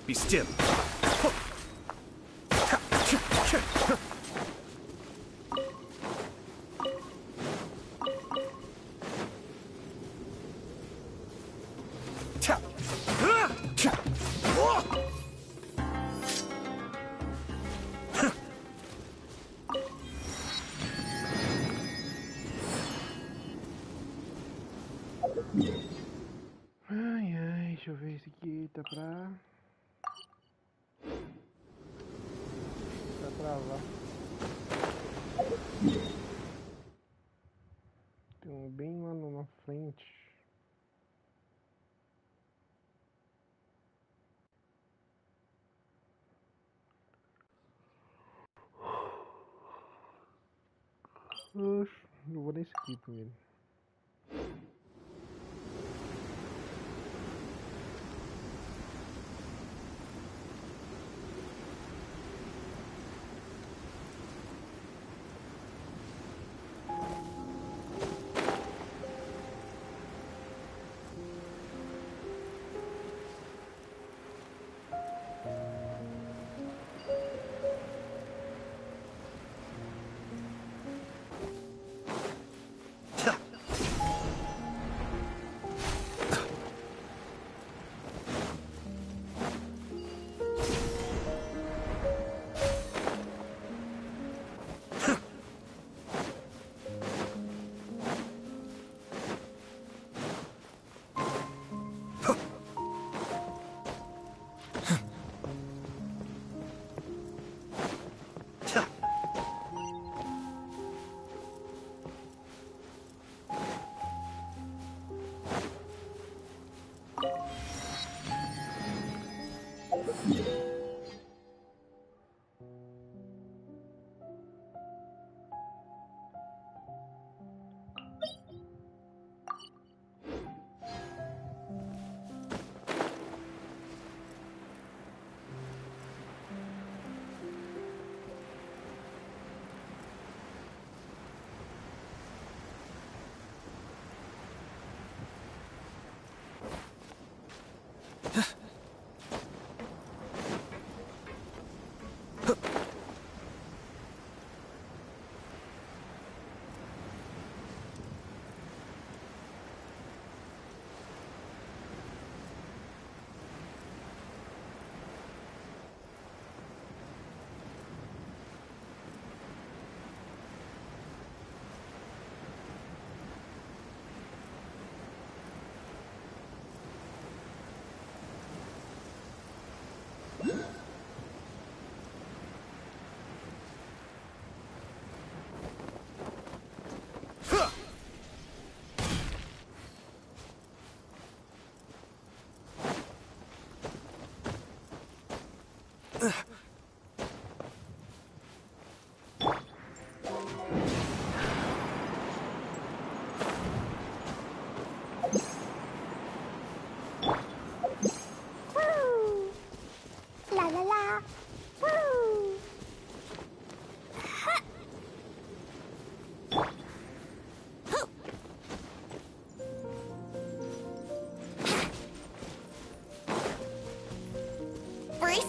Speaker 2: Be still.
Speaker 1: Ai, ai, deixa eu ver esse aqui, tá pra travar. Tem um bem lá na frente. Oxe, eu vou nesse aqui primeiro.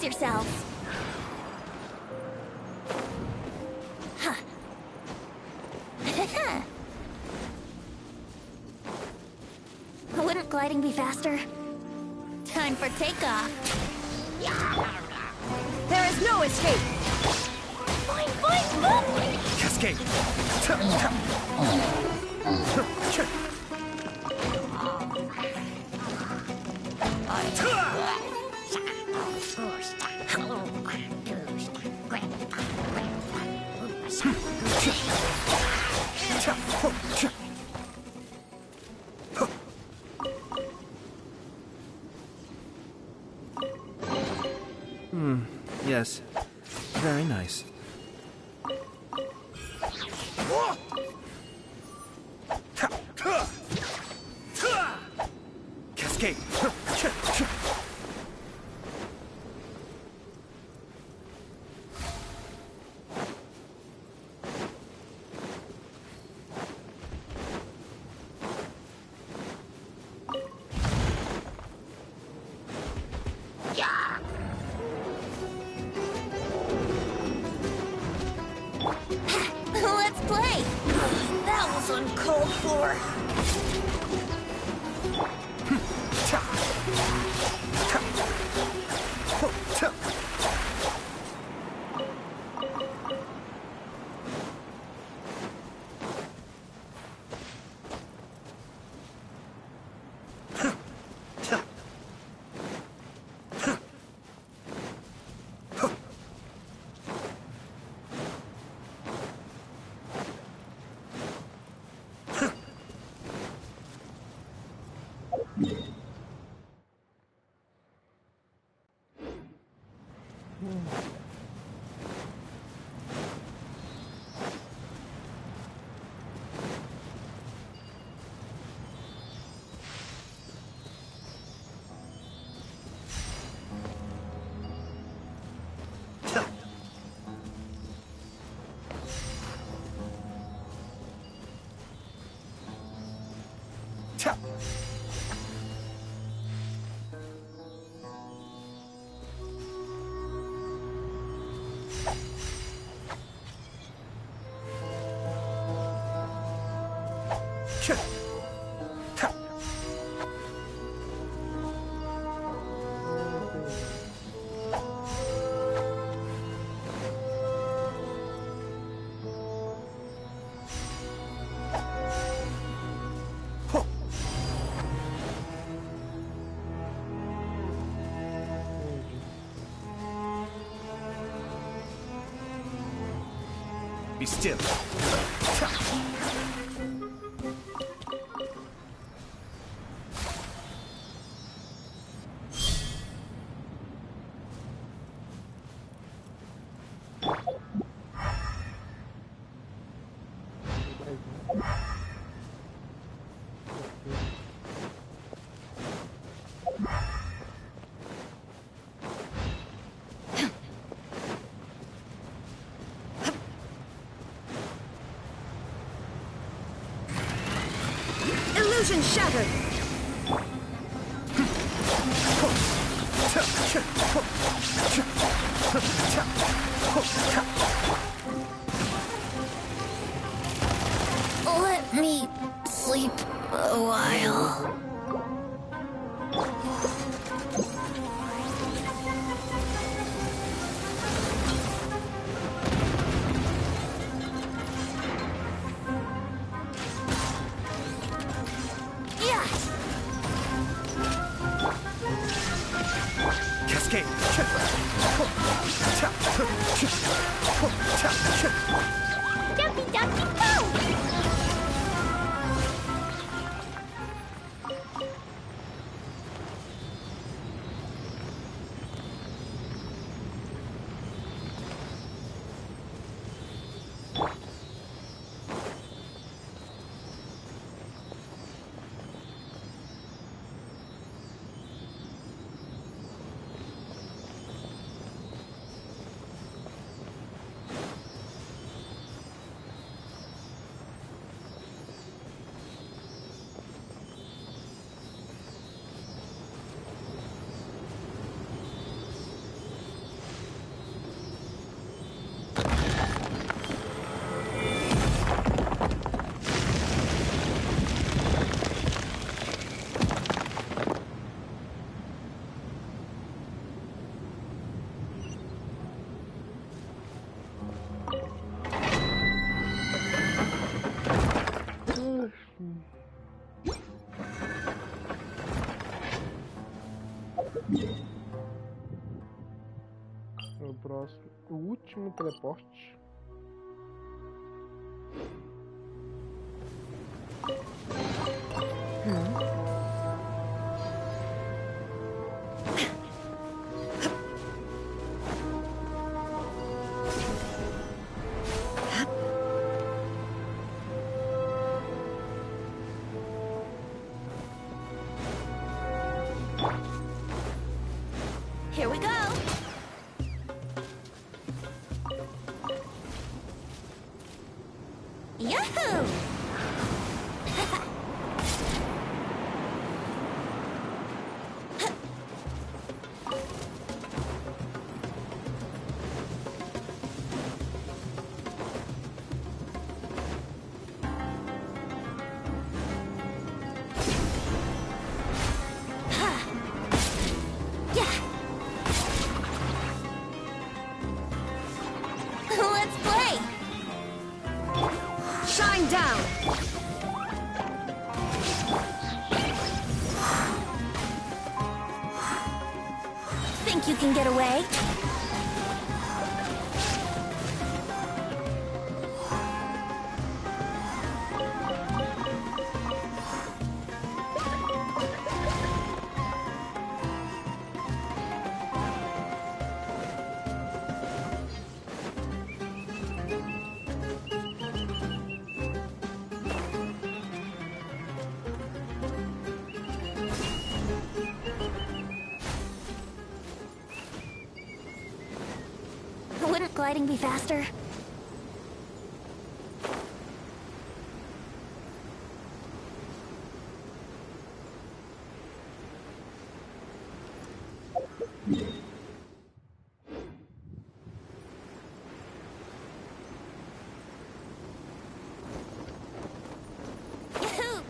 Speaker 8: yourselves. Huh. Wouldn't gliding be faster? Time for takeoff.
Speaker 4: There is no escape!
Speaker 8: Boing, boing, boing!
Speaker 2: Cascade! Yes. Very nice. Cascade!
Speaker 8: Let's play! That was uncalled for. Be still.
Speaker 4: Illusion shattered!
Speaker 8: Let me sleep a while.
Speaker 2: Cascade!
Speaker 3: Dumpy, dumpy, go!
Speaker 1: O próximo, o último teleporte.
Speaker 8: Here we go. Yahoo! Let's play.
Speaker 4: Shine down!
Speaker 8: Think you can get away? Wouldn't gliding be faster? Yahoo!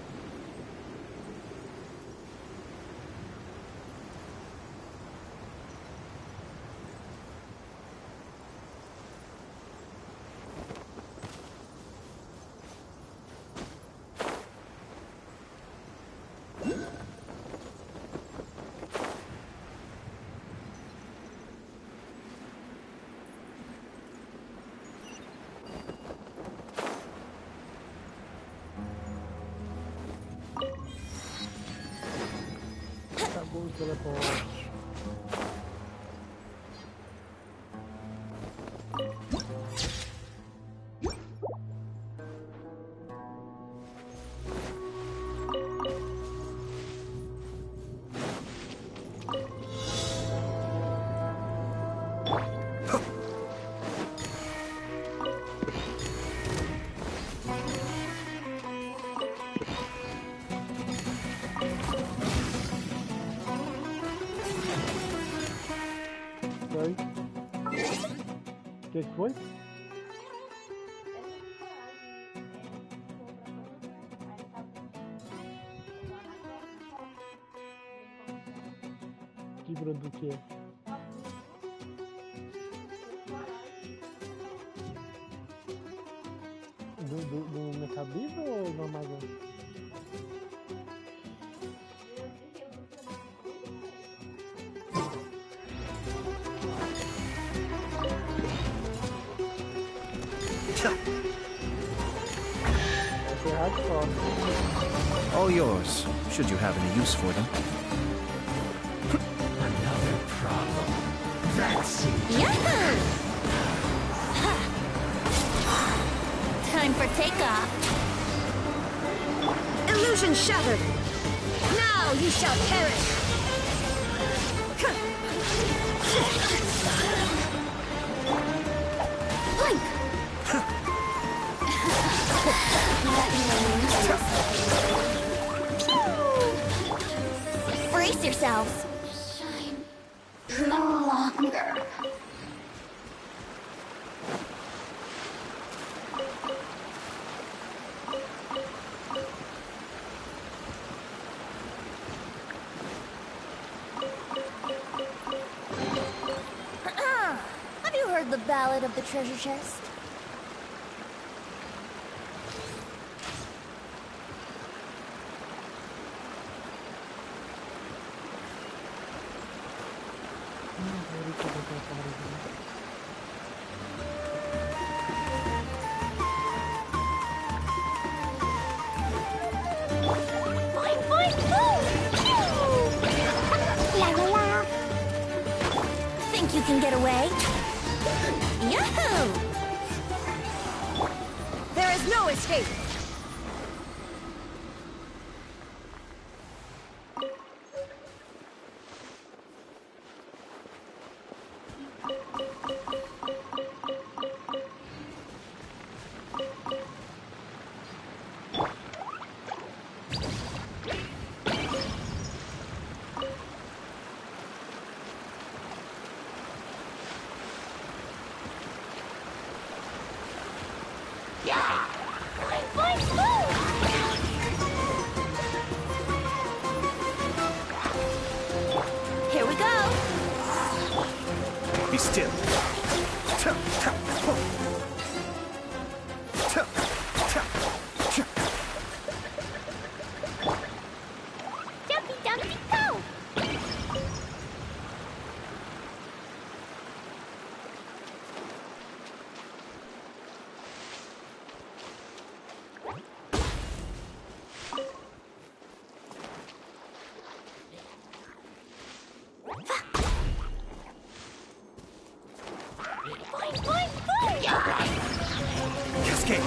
Speaker 1: Acabou o teleporte. Foi? O que foi? Que produto que é? Do Mercado Livre ou do Amazon?
Speaker 2: All yours, should you have any use for them.
Speaker 9: Another problem. That's it.
Speaker 8: Yahoo! Ha! Time for takeoff.
Speaker 4: Illusion shattered! Now you shall perish! Blink!
Speaker 8: Brace yourselves.
Speaker 3: Shine no longer.
Speaker 8: Have you heard the ballad of the treasure chest?
Speaker 3: Boing, boing, boom! La la la!
Speaker 4: Think you can get away? Yahoo! There is no escape!
Speaker 3: Boing, boing, boom!
Speaker 4: Here we go!
Speaker 2: Be still.
Speaker 3: Dumpy, dumpty, go! Boing, boing, boing!
Speaker 2: Cascade.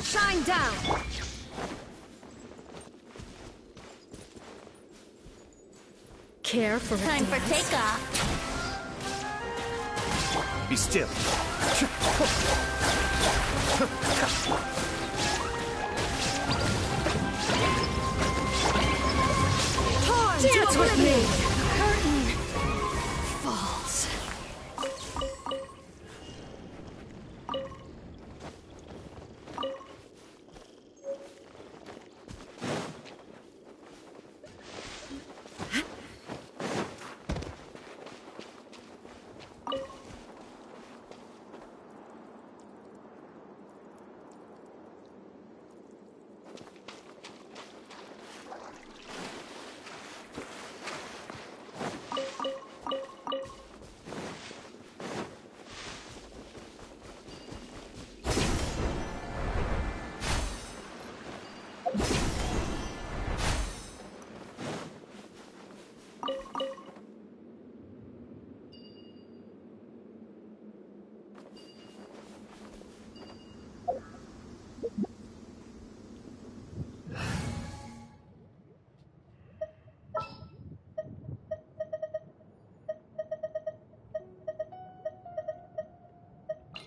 Speaker 4: Shine down! Care for
Speaker 3: Time for takeoff.
Speaker 2: Be still.
Speaker 4: Dance with me! Curtain falls.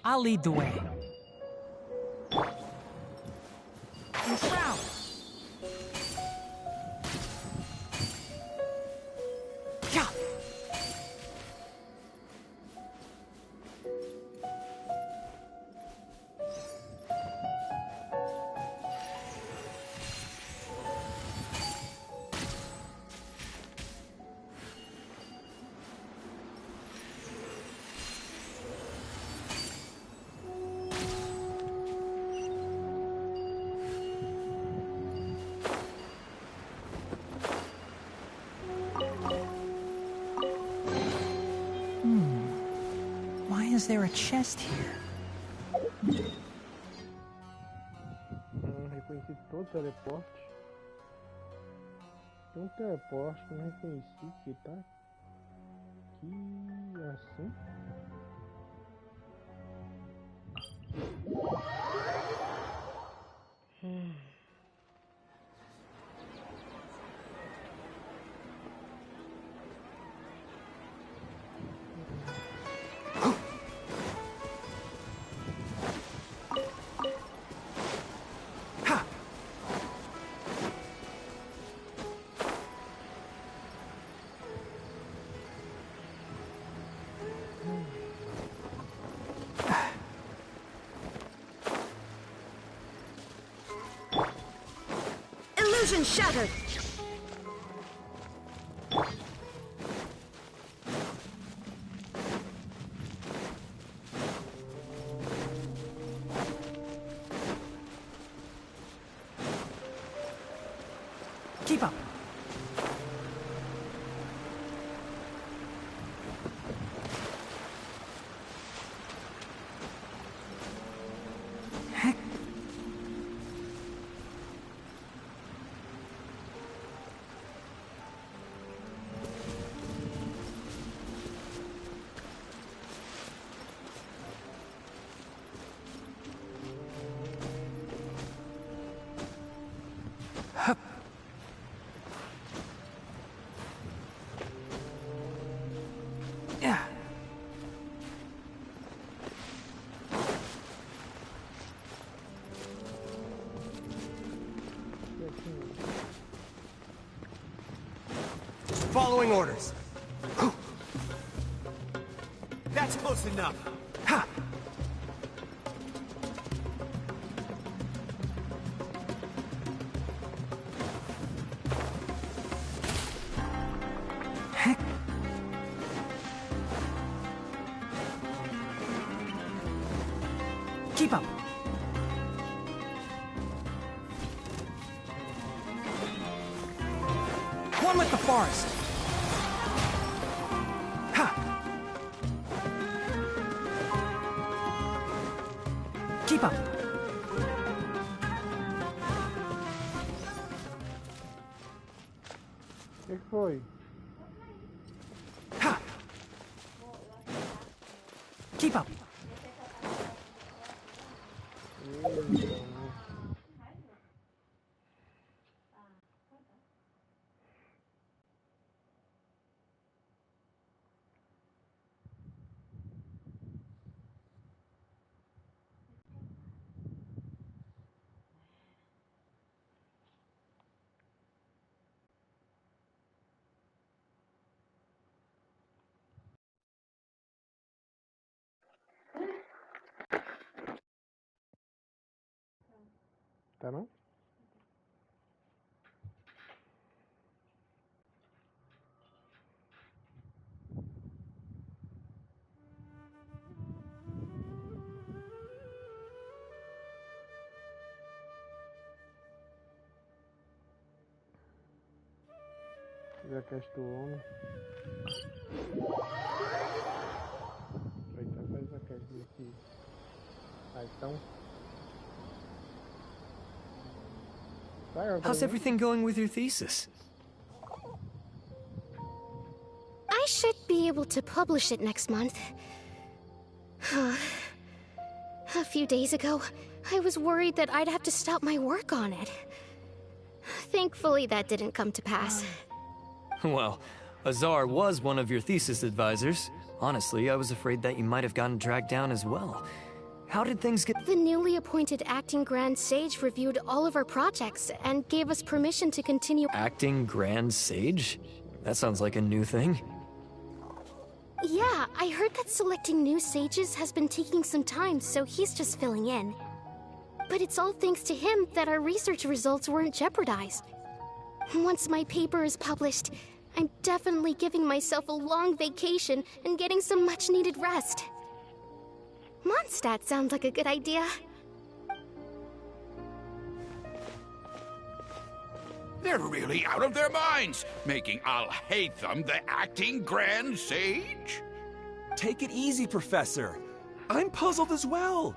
Speaker 10: I'll lead the way. Shroud. Yeah. Why is there a chest here?
Speaker 1: Reconheci todo o teleporte. Tem um teleporte que eu não reconheci que tá aqui assim.
Speaker 4: Vision shattered!
Speaker 10: Keep up. Heck. Hup. Yeah.
Speaker 11: Following orders. That's close enough.
Speaker 10: Ha. Heck. Keep up. One with the forest. Ha. Keep up.
Speaker 1: O que foi?
Speaker 10: Ha. Keep up.
Speaker 1: Tá não? Já que és tu homem. Aproveitar e faz a questão aqui. Ah, então.
Speaker 2: How's everything going with your thesis?
Speaker 3: I should be able to publish it next month. A few days ago, I was worried that I'd have to stop my work on it. Thankfully, that didn't come to pass.
Speaker 2: Well, Azar was one of your thesis advisors. Honestly, I was afraid that you might have gotten dragged down as well. How did things get—
Speaker 3: The newly appointed acting Grand Sage reviewed all of our projects and gave us permission to continue—
Speaker 2: Acting Grand Sage? That sounds like a new thing.
Speaker 3: Yeah, I heard that selecting new sages has been taking some time, so he's just filling in. But it's all thanks to him that our research results weren't jeopardized. Once my paper is published, I'm definitely giving myself a long vacation and getting some much-needed rest. Mondstadt sounds like a good idea.
Speaker 12: They're really out of their minds, making Al-Haytham the acting Grand Sage?
Speaker 11: Take it easy, Professor. I'm puzzled as well.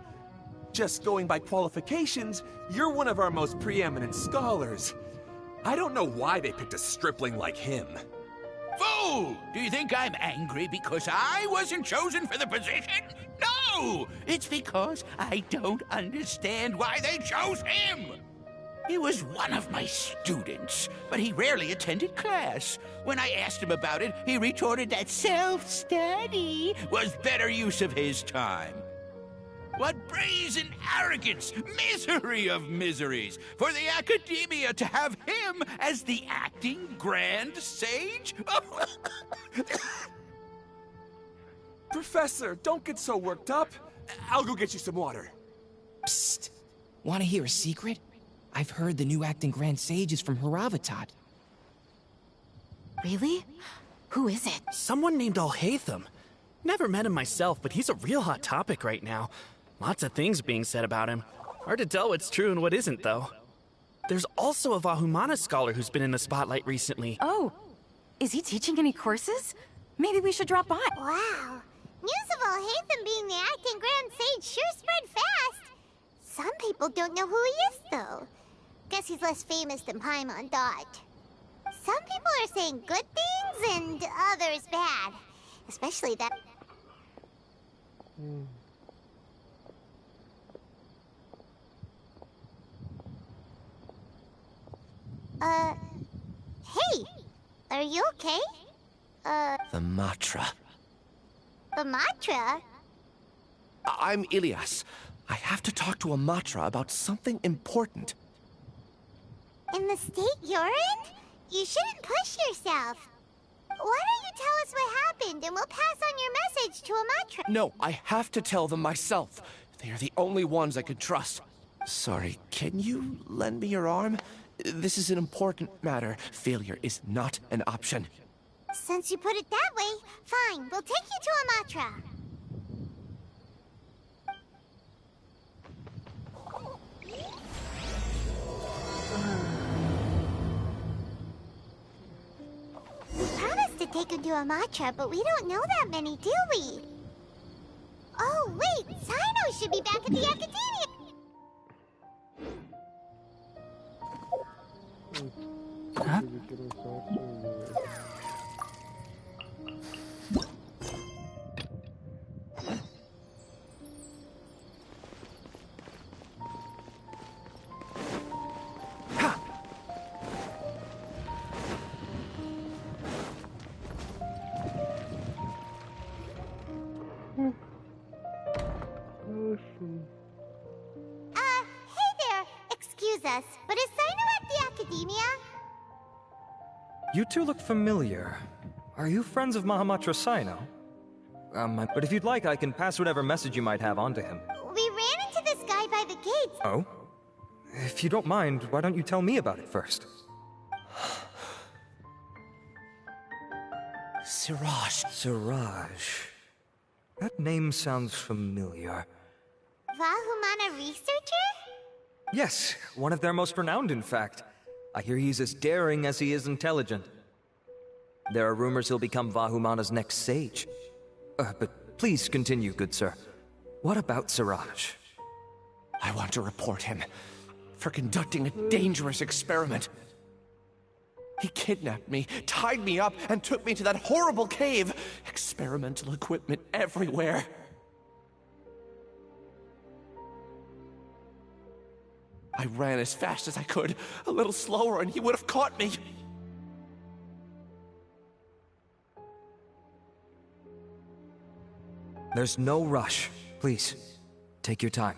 Speaker 11: Just going by qualifications, you're one of our most preeminent scholars. I don't know why they picked a stripling like him.
Speaker 12: Fool! Do you think I'm angry because I wasn't chosen for the position? No! It's because I don't understand why they chose him! He was one of my students, but he rarely attended class. When I asked him about it, he retorted that self-study was better use of his time. What brazen arrogance, misery of miseries, for the academia to have him as the acting Grand Sage?
Speaker 11: Professor, don't get so worked up. I'll go get you some water.
Speaker 13: Psst. Want to hear a secret? I've heard the new acting Grand Sage is from Haravatat.
Speaker 4: Really? Who is it?
Speaker 14: Someone named Alhaitham. Never met him myself, but he's a real hot topic right now. Lots of things being said about him. Hard to tell what's true and what isn't, though. There's also a Vahumana scholar who's been in the spotlight recently.
Speaker 4: Oh, is he teaching any courses? Maybe we should drop by.
Speaker 3: Wow. News of Alhaitham being the acting Grand Sage sure spread fast. Some people don't know who he is, though. Guess he's less famous than Paimon Dot. Some people are saying good things and others bad. Especially that... Hey! Are you okay?
Speaker 15: The Matra.
Speaker 3: The Matra?
Speaker 15: I'm Ilias. I have to talk to a Matra about something important.
Speaker 3: In the state you're in? You shouldn't push yourself. Why don't you tell us what happened and we'll pass on your message to a Matra?
Speaker 15: No, I have to tell them myself. They are the only ones I could trust. Sorry, can you lend me your arm? This is an important matter. Failure is not an option.
Speaker 3: Since you put it that way, fine. We'll take you to a Matra. We promised to take him to a Matra, but we don't know that many, do we? Oh, wait! Sino should be back at the Academia!
Speaker 10: Huh?
Speaker 3: Hey there! Excuse us, but is Sino at the Academia?
Speaker 16: You two look familiar. Are you friends of Mahamatra Sino? But if you'd like, I can pass whatever message you might have on to him.
Speaker 3: We ran into this guy by the gates.
Speaker 16: Oh? If you don't mind, why don't you tell me about it first?
Speaker 15: Siraj.
Speaker 16: Siraj. That name sounds familiar.
Speaker 3: Vahumana researcher?
Speaker 16: Yes, one of their most renowned, in fact. I hear he's as daring as he is intelligent. There are rumors he'll become Vahumana's next sage. But please continue, good sir. What about Siraj?
Speaker 15: I want to report him for conducting a dangerous experiment. He kidnapped me, tied me up, and took me to that horrible cave. Experimental equipment everywhere. I ran as fast as I could, a little slower, and he would have caught me.
Speaker 16: There's no rush. Please, take your time.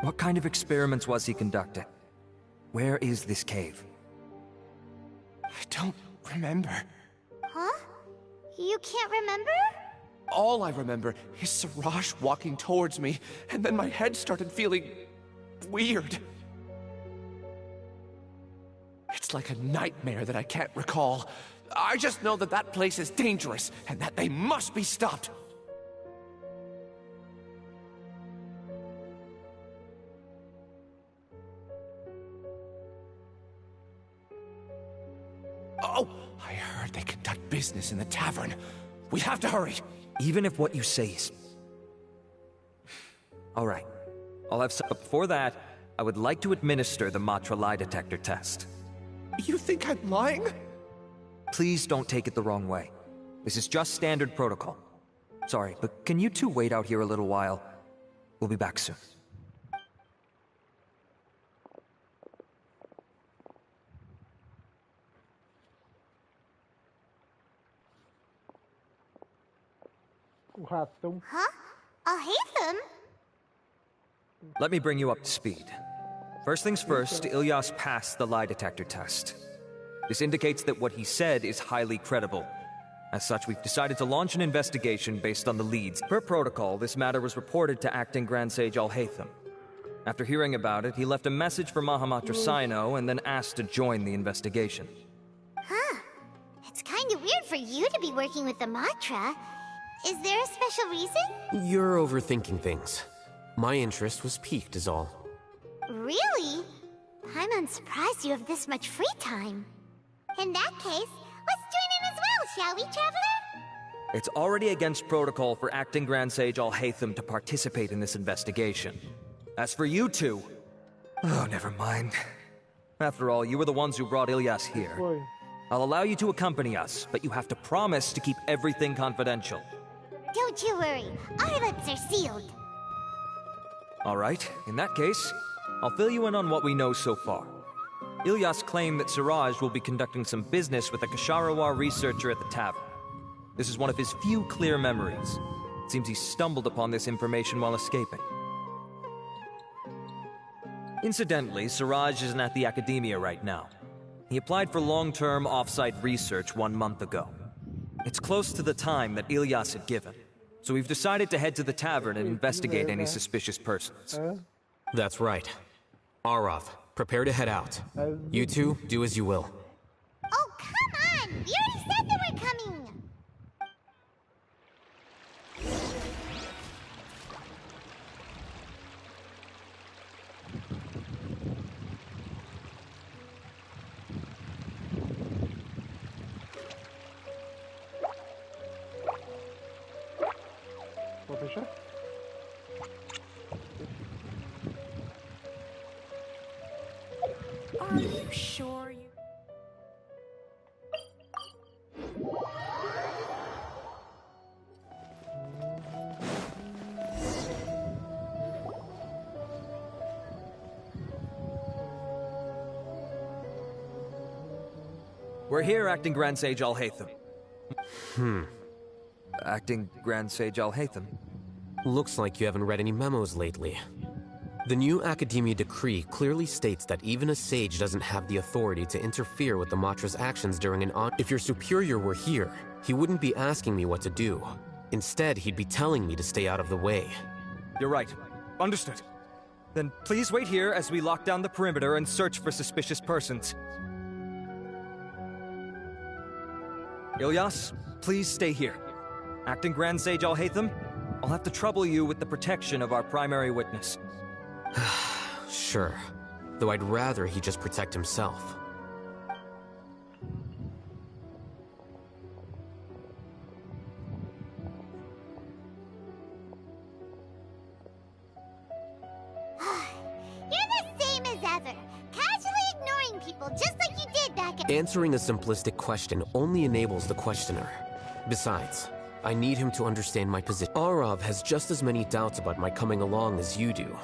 Speaker 16: What kind of experiments was he conducting? Where is this cave?
Speaker 15: I don't remember.
Speaker 3: Huh? You can't remember?
Speaker 15: All I remember is Siraj walking towards me, and then my head started feeling weird. It's like a nightmare that I can't recall. I just know that that place is dangerous, and that they must be stopped. Oh, I heard they conduct business in the tavern. We have to hurry.
Speaker 16: Even if what you say is... All right. I'll have some... But before that, I would like to administer the Matra lie detector test.
Speaker 15: You think I'm lying?
Speaker 16: Please don't take it the wrong way. This is just standard protocol. Sorry, but can you two wait out here a little while? We'll be back soon.
Speaker 3: Huh? Alhaitham?
Speaker 16: Let me bring you up to speed. First things first, Ilyas passed the lie detector test. This indicates that what he said is highly credible. As such, we've decided to launch an investigation based on the leads. Per protocol, this matter was reported to Acting Grand Sage Al-Haytham. After hearing about it, he left a message for Mahamatra Sino and then asked to join the investigation.
Speaker 3: Huh. It's kind of weird for you to be working with the Matra. Is there a special reason?
Speaker 17: You're overthinking things. My interest was piqued is all.
Speaker 3: Really? I'm unsurprised you have this much free time. In that case, let's join in as well, shall we, Traveler?
Speaker 16: It's already against protocol for Acting Grand Sage Al-Haytham to participate in this investigation. As for you two... Oh, never mind. After all, you were the ones who brought Ilyas here. I'll allow you to accompany us, but you have to promise to keep everything confidential.
Speaker 3: Don't you worry. Our lips are sealed.
Speaker 16: Alright, in that case, I'll fill you in on what we know so far. Ilyas claimed that Siraj will be conducting some business with a Kasharawar researcher at the tavern. This is one of his few clear memories. It seems he stumbled upon this information while escaping. Incidentally, Siraj isn't at the academia right now. He applied for long-term off-site research 1 month ago. It's close to the time that Ilyas had given, so we've decided to head to the tavern and investigate any suspicious persons.
Speaker 17: That's right. Arav, prepare to head out. You two, do as you will.
Speaker 3: Oh, come on! We already said that we're coming!
Speaker 1: Vou fechar?
Speaker 4: Are you sure you...
Speaker 16: We're here, Acting Grand Sage Al-Haytham. Acting Grand Sage Al-Haytham?
Speaker 17: Looks like you haven't read any memos lately. The new Academia decree clearly states that even a sage doesn't have the authority to interfere with the Matra's actions during an If your superior were here, he wouldn't be asking me what to do. Instead, he'd be telling me to stay out of the way.
Speaker 16: You're right. Understood. Then please wait here as we lock down the perimeter and search for suspicious persons. Ilyas, please stay here. Acting Grand Sage Al-Haytham, I'll have to trouble you with the protection of our primary witness.
Speaker 17: Sure. Though I'd rather he just protect himself.
Speaker 3: You're the same as ever. Casually ignoring people just like you did back at...
Speaker 17: Answering a simplistic question only enables the questioner. Besides, I need him to understand my position. Arav has just as many doubts about my coming along as you do.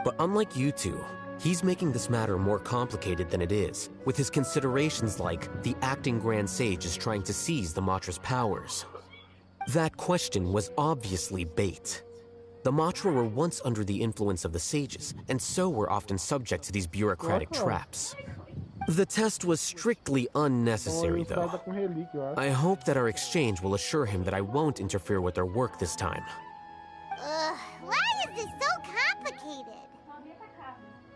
Speaker 17: But unlike you two, he's making this matter more complicated than it is, with his considerations like the Acting Grand Sage is trying to seize the Matra's powers. That question was obviously bait. The Matra were once under the influence of the sages, and so were often subject to these bureaucratic traps. The test was strictly unnecessary, though. I hope that our exchange will assure him that I won't interfere with their work this time.
Speaker 3: Why is this so complicated?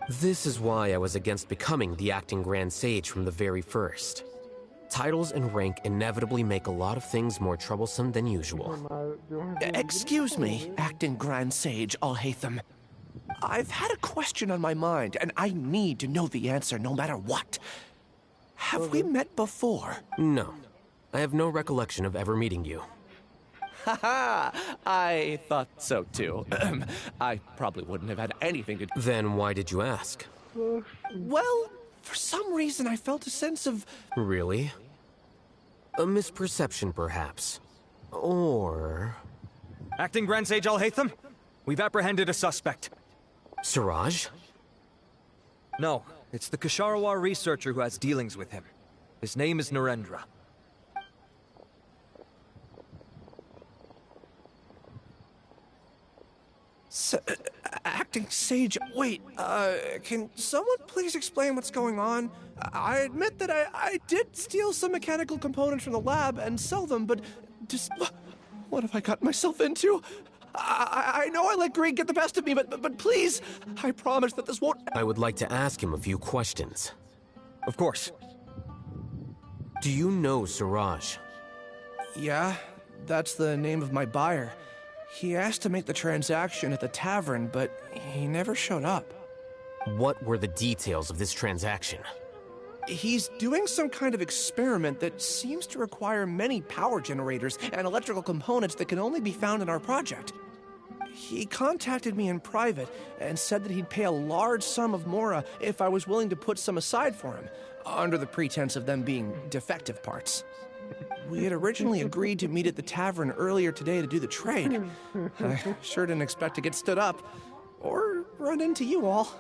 Speaker 17: This is why I was against becoming the Acting Grand Sage from the very first. Titles and rank inevitably make a lot of things more troublesome than usual.
Speaker 15: Excuse me, Acting Grand Sage Al-Haytham. I've had a question on my mind, and I need to know the answer no matter what. Have we met before?
Speaker 17: No. I have no recollection of ever meeting you.
Speaker 15: Haha! I thought so too. I probably wouldn't have had anything to do.
Speaker 17: Then why did you ask?
Speaker 15: Well, for some reason I felt a sense of...
Speaker 17: Really? A misperception, perhaps. Or...
Speaker 16: Acting Grand Sage Al-Haytham, we've apprehended a suspect.
Speaker 17: Siraj?
Speaker 16: No, it's the Kasharawar researcher who has dealings with him. His name is Narendra.
Speaker 15: acting sage. Wait, can someone please explain what's going on? I admit that I did steal some mechanical components from the lab and sell them, but just what have I gotten myself into? I know I let greed get the best of me, but please, I promise that this won't.
Speaker 17: I would like to ask him a few questions.
Speaker 16: Of course.
Speaker 17: Do you know Suraj?
Speaker 15: Yeah, that's the name of my buyer. He asked to make the transaction at the tavern, but he never showed up.
Speaker 17: What were the details of this transaction?
Speaker 15: He's doing some kind of experiment that seems to require many power generators and electrical components that can only be found in our project. He contacted me in private and said that he'd pay a large sum of mora if I was willing to put some aside for him, under the pretense of them being defective parts. We had originally agreed to meet at the tavern earlier today to do the trade. I sure didn't expect to get stood up, or run into you all.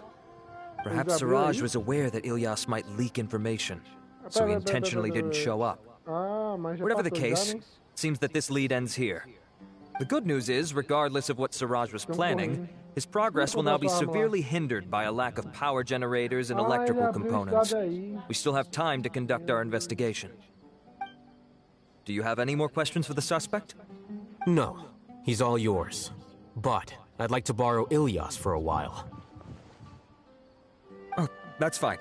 Speaker 16: Perhaps Suraj was aware that Ilyas might leak information, so he intentionally didn't show up. Whatever the case, it seems that this lead ends here. The good news is, regardless of what Suraj was planning, his progress will now be severely hindered by a lack of power generators and electrical components. We still have time to conduct our investigation. Do you have any more questions for the suspect?
Speaker 17: No, he's all yours. But I'd like to borrow Ilyas for a while.
Speaker 16: Oh, that's fine.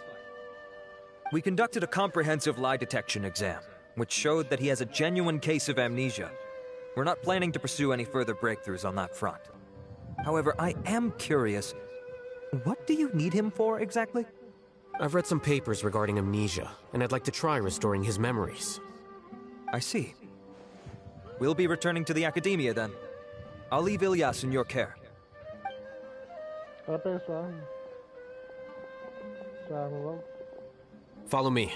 Speaker 16: We conducted a comprehensive lie detection exam, which showed that he has a genuine case of amnesia. We're not planning to pursue any further breakthroughs on that front. However, I am curious, what do you need him for exactly?
Speaker 17: I've read some papers regarding amnesia, and I'd like to try restoring his memories.
Speaker 16: I see. We'll be returning to the academia then. I'll leave Ilyas in your care.
Speaker 17: Follow me.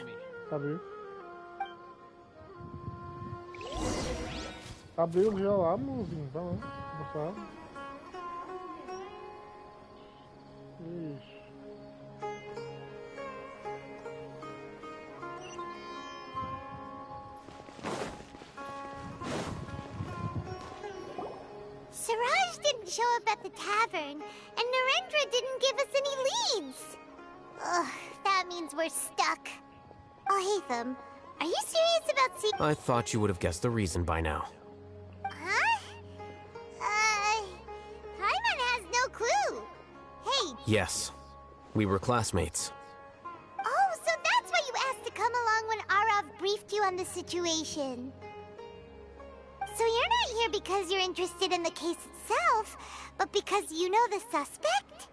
Speaker 1: Abriu já lá, mozinho. Vai lá. Passar. Ixi.
Speaker 3: Siraj didn't show up at the tavern, and Narendra didn't give us any leads. Ugh, that means we're stuck. Oh, Hatham, are you serious about seeing—
Speaker 17: I thought you would have guessed the reason by now.
Speaker 3: Huh? Paimon has no clue. Hey.
Speaker 17: Yes, we were classmates.
Speaker 3: Oh, so that's why you asked to come along when Arav briefed you on the situation. So you're not here because you're interested in the case itself, but because you know the suspect?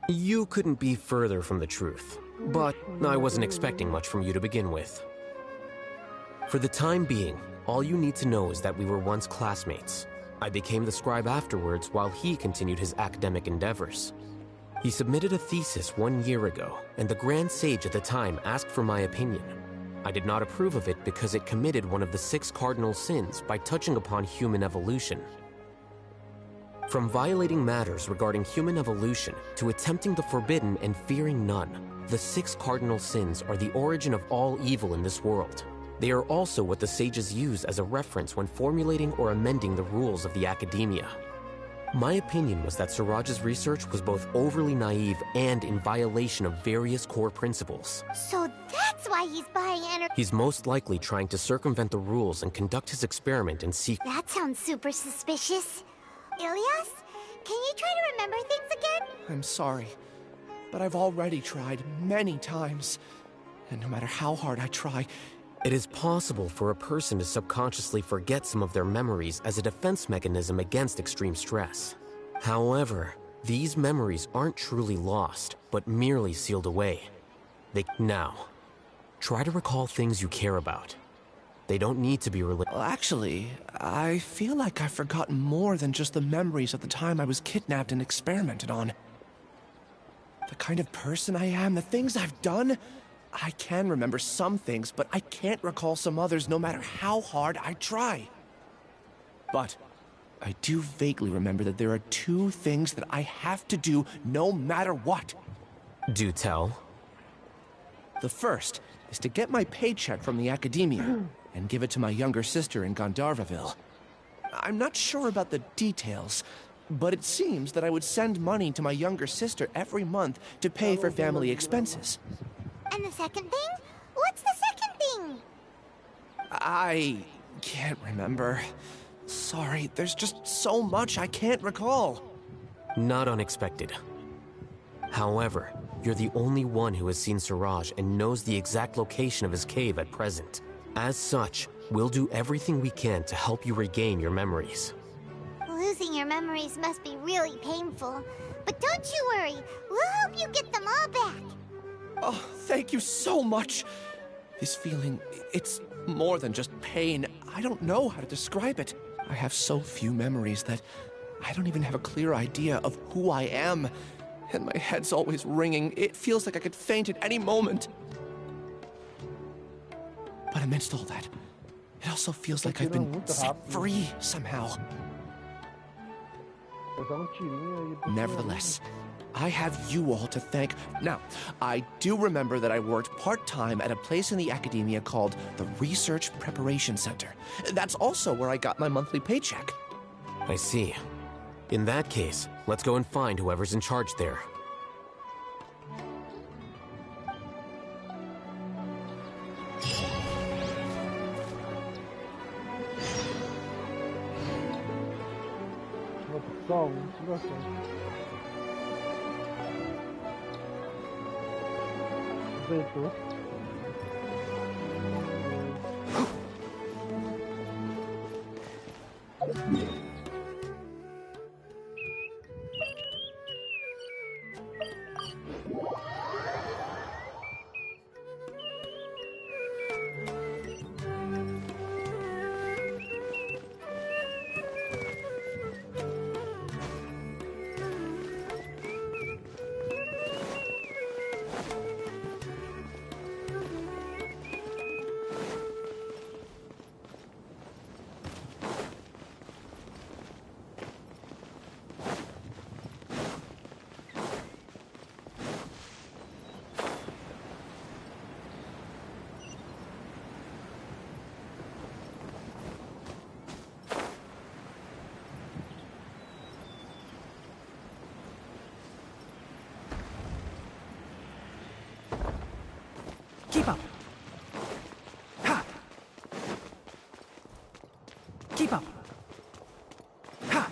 Speaker 17: You couldn't be further from the truth, but I wasn't expecting much from you to begin with. For the time being, all you need to know is that we were once classmates. I became the scribe afterwards while he continued his academic endeavors. He submitted a thesis 1 year ago, and the Grand Sage at the time asked for my opinion. I did not approve of it because it committed one of the 6 cardinal sins by touching upon human evolution. From violating matters regarding human evolution to attempting the forbidden and fearing none, the 6 cardinal sins are the origin of all evil in this world. They are also what the sages use as a reference when formulating or amending the rules of the academia. My opinion was that Suraj's research was both overly naive and in violation of various core principles.
Speaker 3: So that's why he's buying energy.
Speaker 17: He's most likely trying to circumvent the rules and conduct his experiment in secret.
Speaker 3: That sounds super suspicious. Ilyas, can you try to remember things again?
Speaker 15: I'm sorry, but I've already tried many times. And no matter how hard I try,
Speaker 17: it is possible for a person to subconsciously forget some of their memories as a defense mechanism against extreme stress. However, these memories aren't truly lost, but merely sealed away. Now, try to recall things you care about. They don't need to be related.
Speaker 15: Well, actually, I feel like I've forgotten more than just the memories of the time I was kidnapped and experimented on. The kind of person I am, the things I've done, I can remember some things, but I can't recall some others no matter how hard I try. But I do vaguely remember that there are 2 things that I have to do no matter what.
Speaker 17: Do tell.
Speaker 15: The first is to get my paycheck from the academia and give it to my younger sister in Gandharvaville. I'm not sure about the details, But it seems that I would send money to my younger sister every month to pay for family expenses.
Speaker 3: And the second thing? What's the second thing?
Speaker 15: I can't remember. Sorry, there's just so much I can't recall.
Speaker 17: Not unexpected. However, you're the only one who has seen Siraj and knows the exact location of his cave at present. As such, we'll do everything we can to help you regain your memories.
Speaker 3: Losing your memories must be really painful. But don't you worry, we'll help you get them all back.
Speaker 15: Oh, thank you so much. This feeling, it's more than just pain. I don't know how to describe it. I have so few memories that I don't even have a clear idea of who I am. And my head's always ringing. It feels like I could faint at any moment. But amidst all that, it also feels like I've been set free somehow. Nevertheless, I have you all to thank. Now, I do remember that I worked part-time at a place in the academia called the Research Preparation Center. That's also where I got my monthly paycheck.
Speaker 17: I see. In that case, let's go and find whoever's in charge there.
Speaker 10: Keep up. Ha! Keep up. Ha!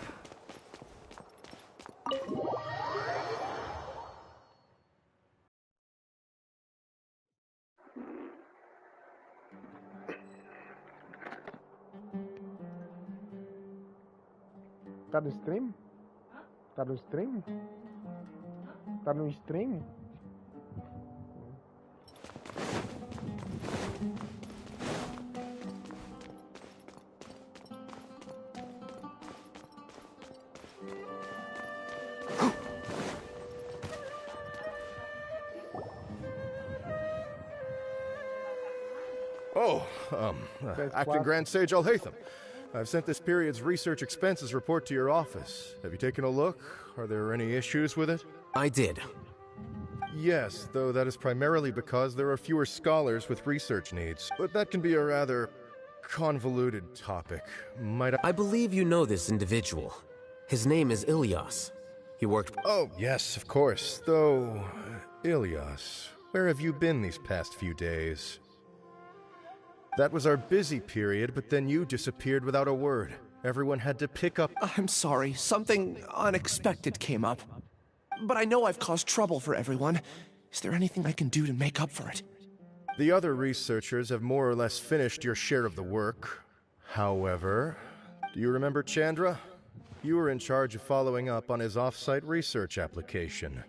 Speaker 1: Tá no stream? Tá no stream? Tá no stream?
Speaker 18: Oh, Acting Grand Sage Al-Haytham. I've sent this period's research expenses report to your office. Have you taken a look? Are there any issues with it?
Speaker 17: I did.
Speaker 18: Yes, though that is primarily because there are fewer scholars with research needs. But that can be a rather convoluted topic.
Speaker 17: I believe you know this individual. His name is Ilyas. He worked...
Speaker 18: Oh, yes, of course. Though, Ilyas, where have you been these past few days? That was our busy period, but then you disappeared without a word. Everyone had to pick up...
Speaker 15: I'm sorry, something unexpected came up. But I know I've caused trouble for everyone. Is there anything I can do to make up for it?
Speaker 18: The other researchers have more or less finished your share of the work. However, do you remember Chandra? You were in charge of following up on his off-site research application.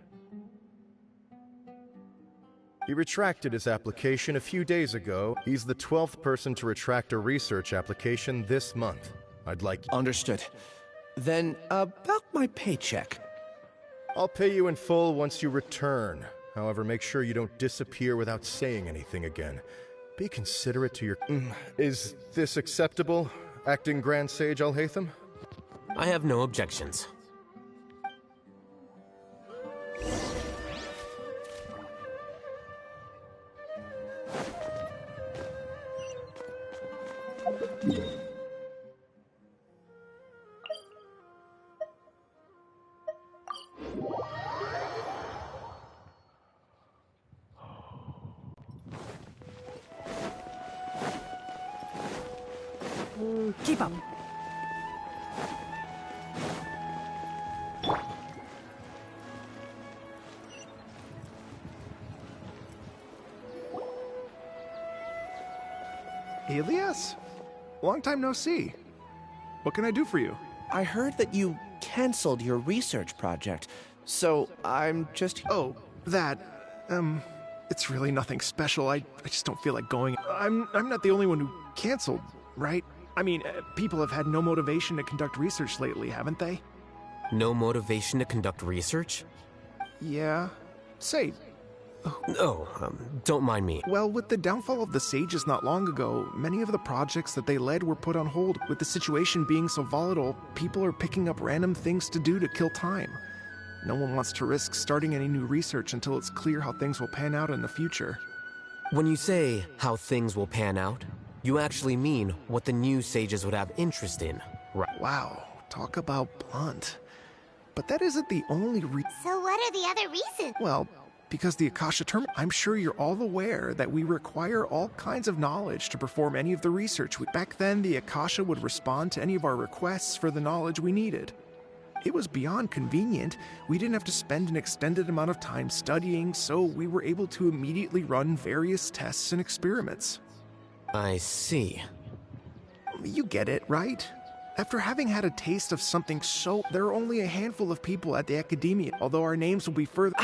Speaker 18: He retracted his application a few days ago. He's the 12th person to retract a research application this month. I'd like...
Speaker 15: Understood. Then, about my paycheck.
Speaker 18: I'll pay you in full once you return. However, make sure you don't disappear without saying anything again. Be considerate to your... Is this acceptable, Acting Grand Sage Al-Haytham?
Speaker 17: I have no objections.
Speaker 10: Keep up.
Speaker 19: Elias? Long time no see. What can I do for you?
Speaker 15: I heard that you canceled your research project, so I'm just...
Speaker 19: Oh, that... it's really nothing special. I just don't feel like going. I'm not the only one who canceled, right? I mean, people have had no motivation to conduct research lately, haven't they?
Speaker 17: No motivation to conduct research?
Speaker 19: Yeah. Say...
Speaker 17: don't mind me.
Speaker 19: Well, with the downfall of the Sages not long ago, many of the projects that they led were put on hold. With the situation being so volatile, people are picking up random things to do to kill time. No one wants to risk starting any new research until it's clear how things will pan out in the future.
Speaker 17: When you say how things will pan out, you actually mean what the new Sages would have interest in, right?
Speaker 19: Wow, talk about blunt. But that isn't the only
Speaker 3: So what are the other reasons?
Speaker 19: Well, because the Akasha term, I'm sure you're all aware that we require all kinds of knowledge to perform any of the research. Back then, the Akasha would respond to any of our requests for the knowledge we needed. It was beyond convenient. We didn't have to spend an extended amount of time studying, so we were able to immediately run various tests and experiments.
Speaker 17: I see.
Speaker 19: You get it, right? After having had a taste of something so... There are only a handful of people at the Academia, although our names will be further...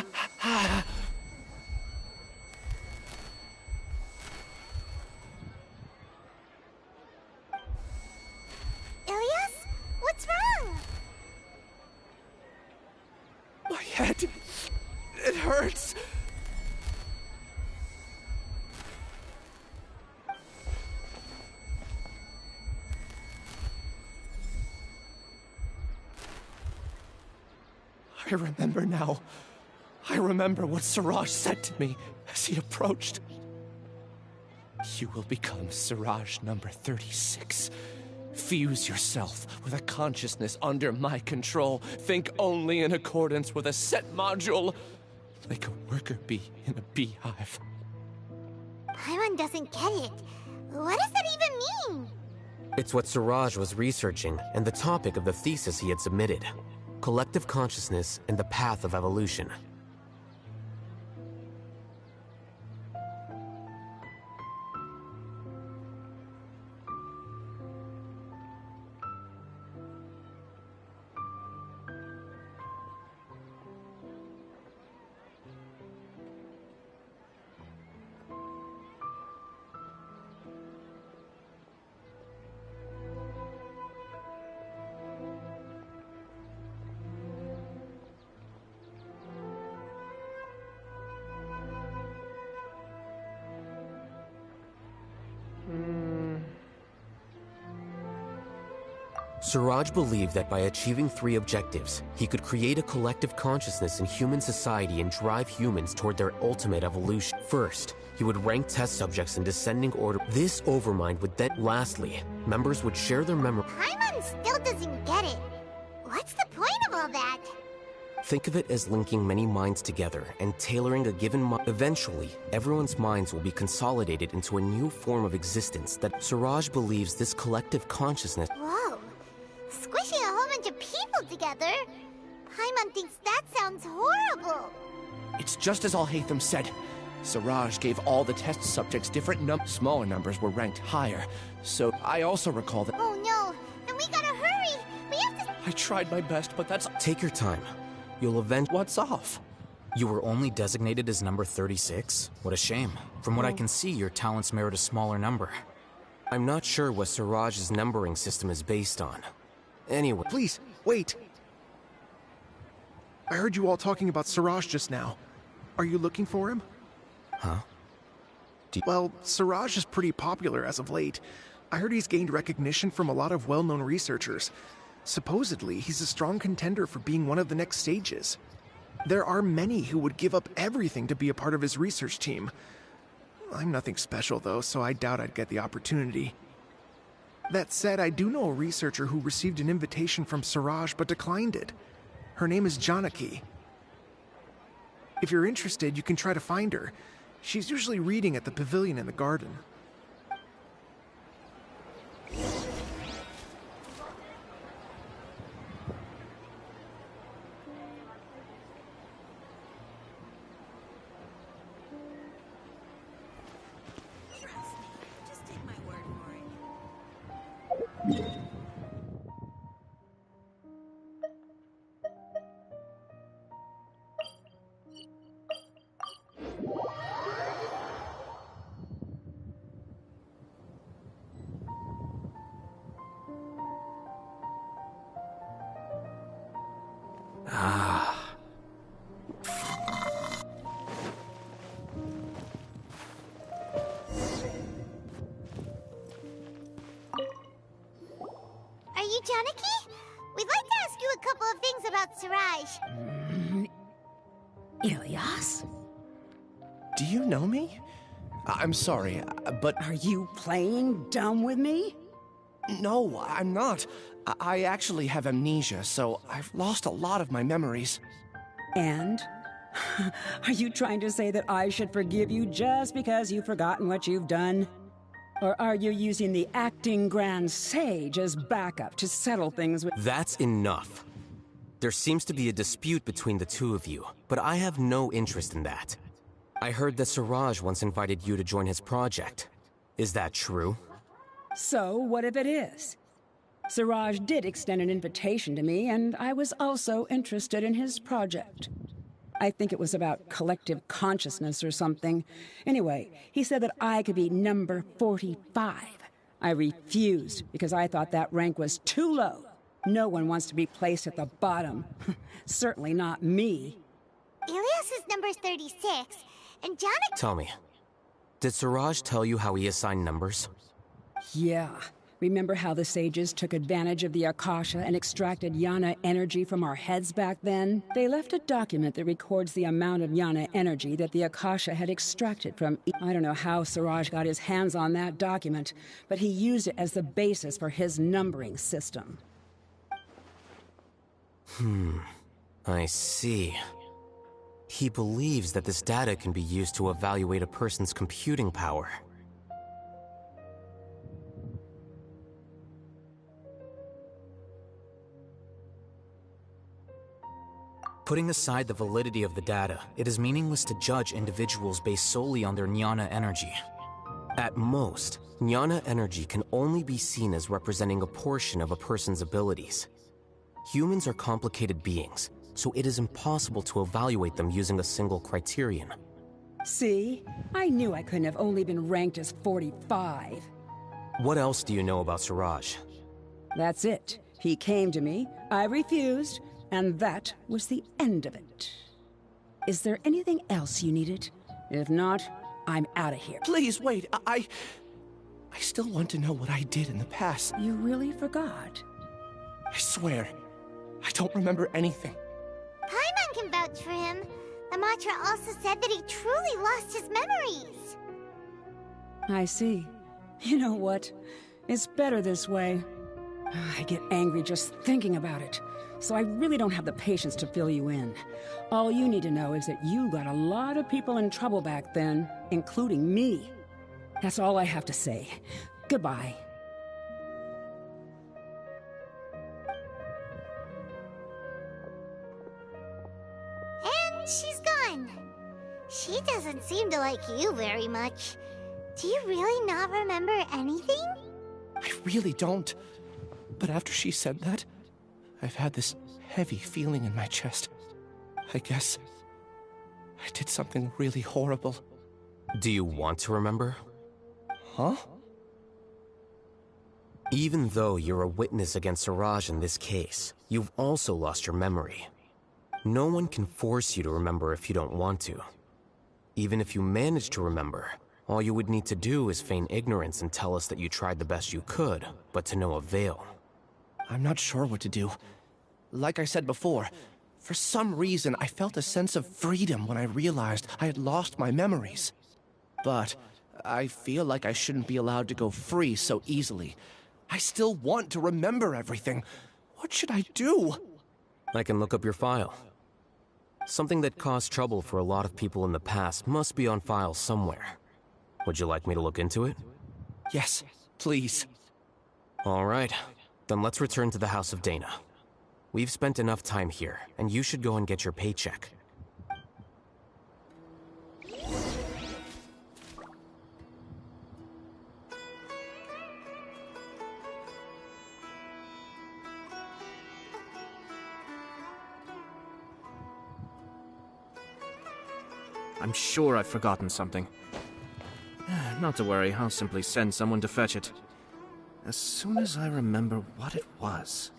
Speaker 3: Ilias? What's wrong?
Speaker 15: My head... it hurts. I remember now. I remember what Siraj said to me as he approached. You will become Siraj number 36. Fuse yourself with a consciousness under my control. Think only in accordance with a set module. Like a worker bee in a beehive.
Speaker 3: Paimon doesn't get it. What does that even mean?
Speaker 17: It's what Siraj was researching and the topic of the thesis he had submitted. Collective consciousness and the path of evolution. Siraj believed that by achieving 3 objectives, he could create a collective consciousness in human society and drive humans toward their ultimate evolution. First, he would rank test subjects in descending order. This overmind would then... Lastly, members would share their memory.
Speaker 3: Paimon still doesn't get it. What's the point of all that?
Speaker 17: Think of it as linking many minds together and tailoring a given mind. Eventually, everyone's minds will be consolidated into a new form of existence that Siraj believes this collective consciousness...
Speaker 3: Whoa. Squishing a whole bunch of people together? Paimon thinks that sounds horrible.
Speaker 15: It's just as Al-Haytham said. Siraj gave all the test subjects different smaller numbers were ranked higher. So I also recall that...
Speaker 3: Oh no, and we gotta hurry. We have to...
Speaker 15: I tried my best, but that's...
Speaker 17: Take your time. You'll eventually...
Speaker 15: What's off?
Speaker 20: You were only designated as number 36? What a shame. From what I can see, your talents merit a smaller number.
Speaker 17: I'm not sure what Siraj's numbering system is based on. Anyway...
Speaker 19: Please, wait. I heard you all talking about Siraj just now. Are you looking for him?
Speaker 20: Huh?
Speaker 19: Well, Siraj is pretty popular as of late. I heard he's gained recognition from a lot of well-known researchers. Supposedly, he's a strong contender for being one of the next Sages. There are many who would give up everything to be a part of his research team. I'm nothing special, though, so I doubt I'd get the opportunity. That said, I do know a researcher who received an invitation from Siraj but declined it. Her name is Janaki. If you're interested, you can try to find her. She's usually reading at the pavilion in the garden.
Speaker 3: Janaki? We'd like to ask you a couple of things about Siraj.
Speaker 21: Ilias?
Speaker 19: Do you know me? I'm sorry, but...
Speaker 21: Are you playing dumb with me?
Speaker 19: No, I'm not. I actually have amnesia, so I've lost a lot of my memories.
Speaker 21: And? Are you trying to say that I should forgive you just because you've forgotten what you've done? Or are you using the acting Grand Sage as backup to settle things with—
Speaker 17: That's enough. There seems to be a dispute between the two of you, but I have no interest in that. I heard that Siraj once invited you to join his project. Is that true?
Speaker 21: So, what if it is? Siraj did extend an invitation to me, and I was also interested in his project. I think it was about collective consciousness or something. Anyway, he said that I could be number 45. I refused because I thought that rank was too low. No one wants to be placed at the bottom. Certainly not me.
Speaker 3: Ilias is number 36, and Janaki—
Speaker 17: Tell me, did Siraj tell you how he assigned numbers?
Speaker 21: Yeah. Remember how the sages took advantage of the Akasha and extracted Yana energy from our heads back then? They left a document that records the amount of Yana energy that the Akasha had extracted from I don't know how Siraj got his hands on that document, but he used it as the basis for his numbering system.
Speaker 17: I see. He believes that this data can be used to evaluate a person's computing power.
Speaker 20: Putting aside the validity of the data, it is meaningless to judge individuals based solely on their Jnana energy.
Speaker 17: At most, Jnana energy can only be seen as representing a portion of a person's abilities. Humans are complicated beings, so it is impossible to evaluate them using a single criterion.
Speaker 21: See? I knew I couldn't have only been ranked as 45.
Speaker 17: What else do you know about Siraj?
Speaker 21: That's it. He came to me, I refused, and that was the end of it. Is there anything else you needed? If not, I'm out of here.
Speaker 19: Please, wait. I still want to know what I did in the past.
Speaker 21: You really forgot?
Speaker 19: I swear, I don't remember anything.
Speaker 3: Paimon can vouch for him. The mantra also said that he truly lost his memories.
Speaker 21: I see. You know what? It's better this way. I get angry just thinking about it. So I really don't have the patience to fill you in. All you need to know is that you got a lot of people in trouble back then, including me. That's all I have to say. Goodbye.
Speaker 3: And she's gone. She doesn't seem to like you very much. Do you really not remember anything?
Speaker 19: I really don't. But after she said that, I've had this heavy feeling in my chest. I guess I did something really horrible.
Speaker 17: Do you want to remember?
Speaker 19: Huh?
Speaker 17: Even though you're a witness against Siraj in this case, you've also lost your memory. No one can force you to remember if you don't want to. Even if you manage to remember, all you would need to do is feign ignorance and tell us that you tried the best you could, but to no avail.
Speaker 19: I'm not sure what to do. Like I said before, for some reason I felt a sense of freedom when I realized I had lost my memories. But I feel like I shouldn't be allowed to go free so easily. I still want to remember everything. What should I do?
Speaker 17: I can look up your file. Something that caused trouble for a lot of people in the past must be on file somewhere. Would you like me to look into it?
Speaker 19: Yes, please.
Speaker 17: All right. Then let's return to the House of Dana. We've spent enough time here, and you should go and get your paycheck.
Speaker 2: I'm sure I've forgotten something. Not to worry, I'll simply send someone to fetch it. As soon as I remember what it was.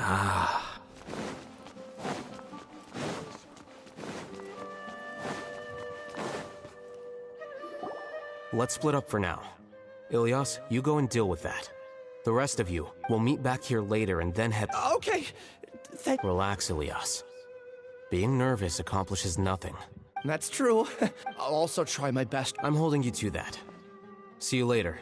Speaker 17: Ah. Let's split up for now. Ilias, you go and deal with that. The rest of you, we'll meet back here later and then head—
Speaker 15: Okay.
Speaker 17: Relax, Ilias. Being nervous accomplishes nothing.
Speaker 15: That's true. I'll also try my best.
Speaker 17: I'm holding you to that. See you later.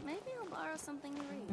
Speaker 8: Maybe I'll borrow something to read.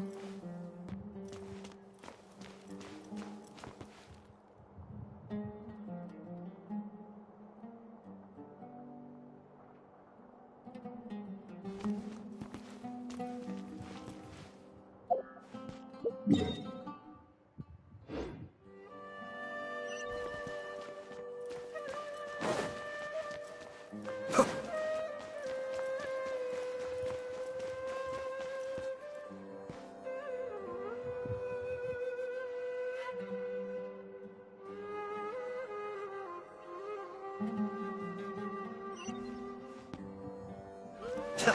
Speaker 1: Tá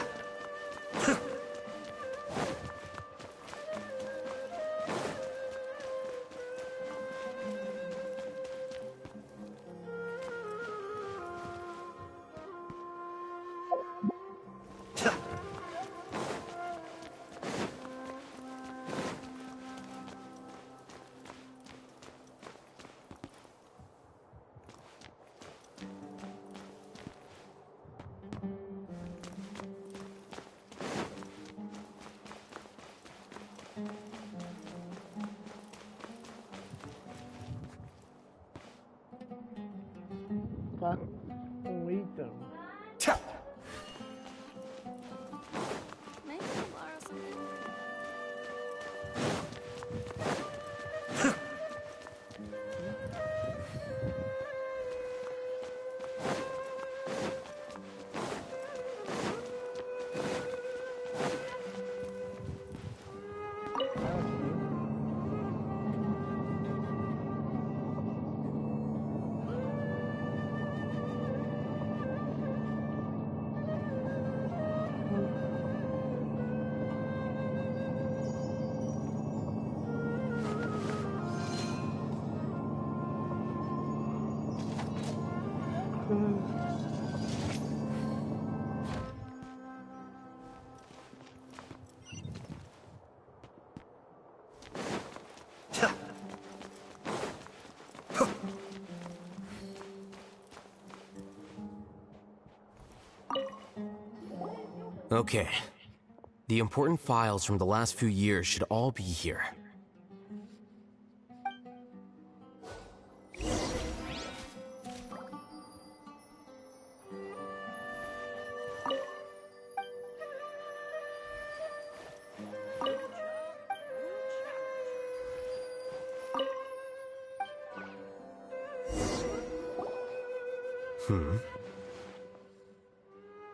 Speaker 1: com Ethan.
Speaker 8: Maybe I'll borrow something to read.
Speaker 17: Okay. The important files from the last few years should all be here.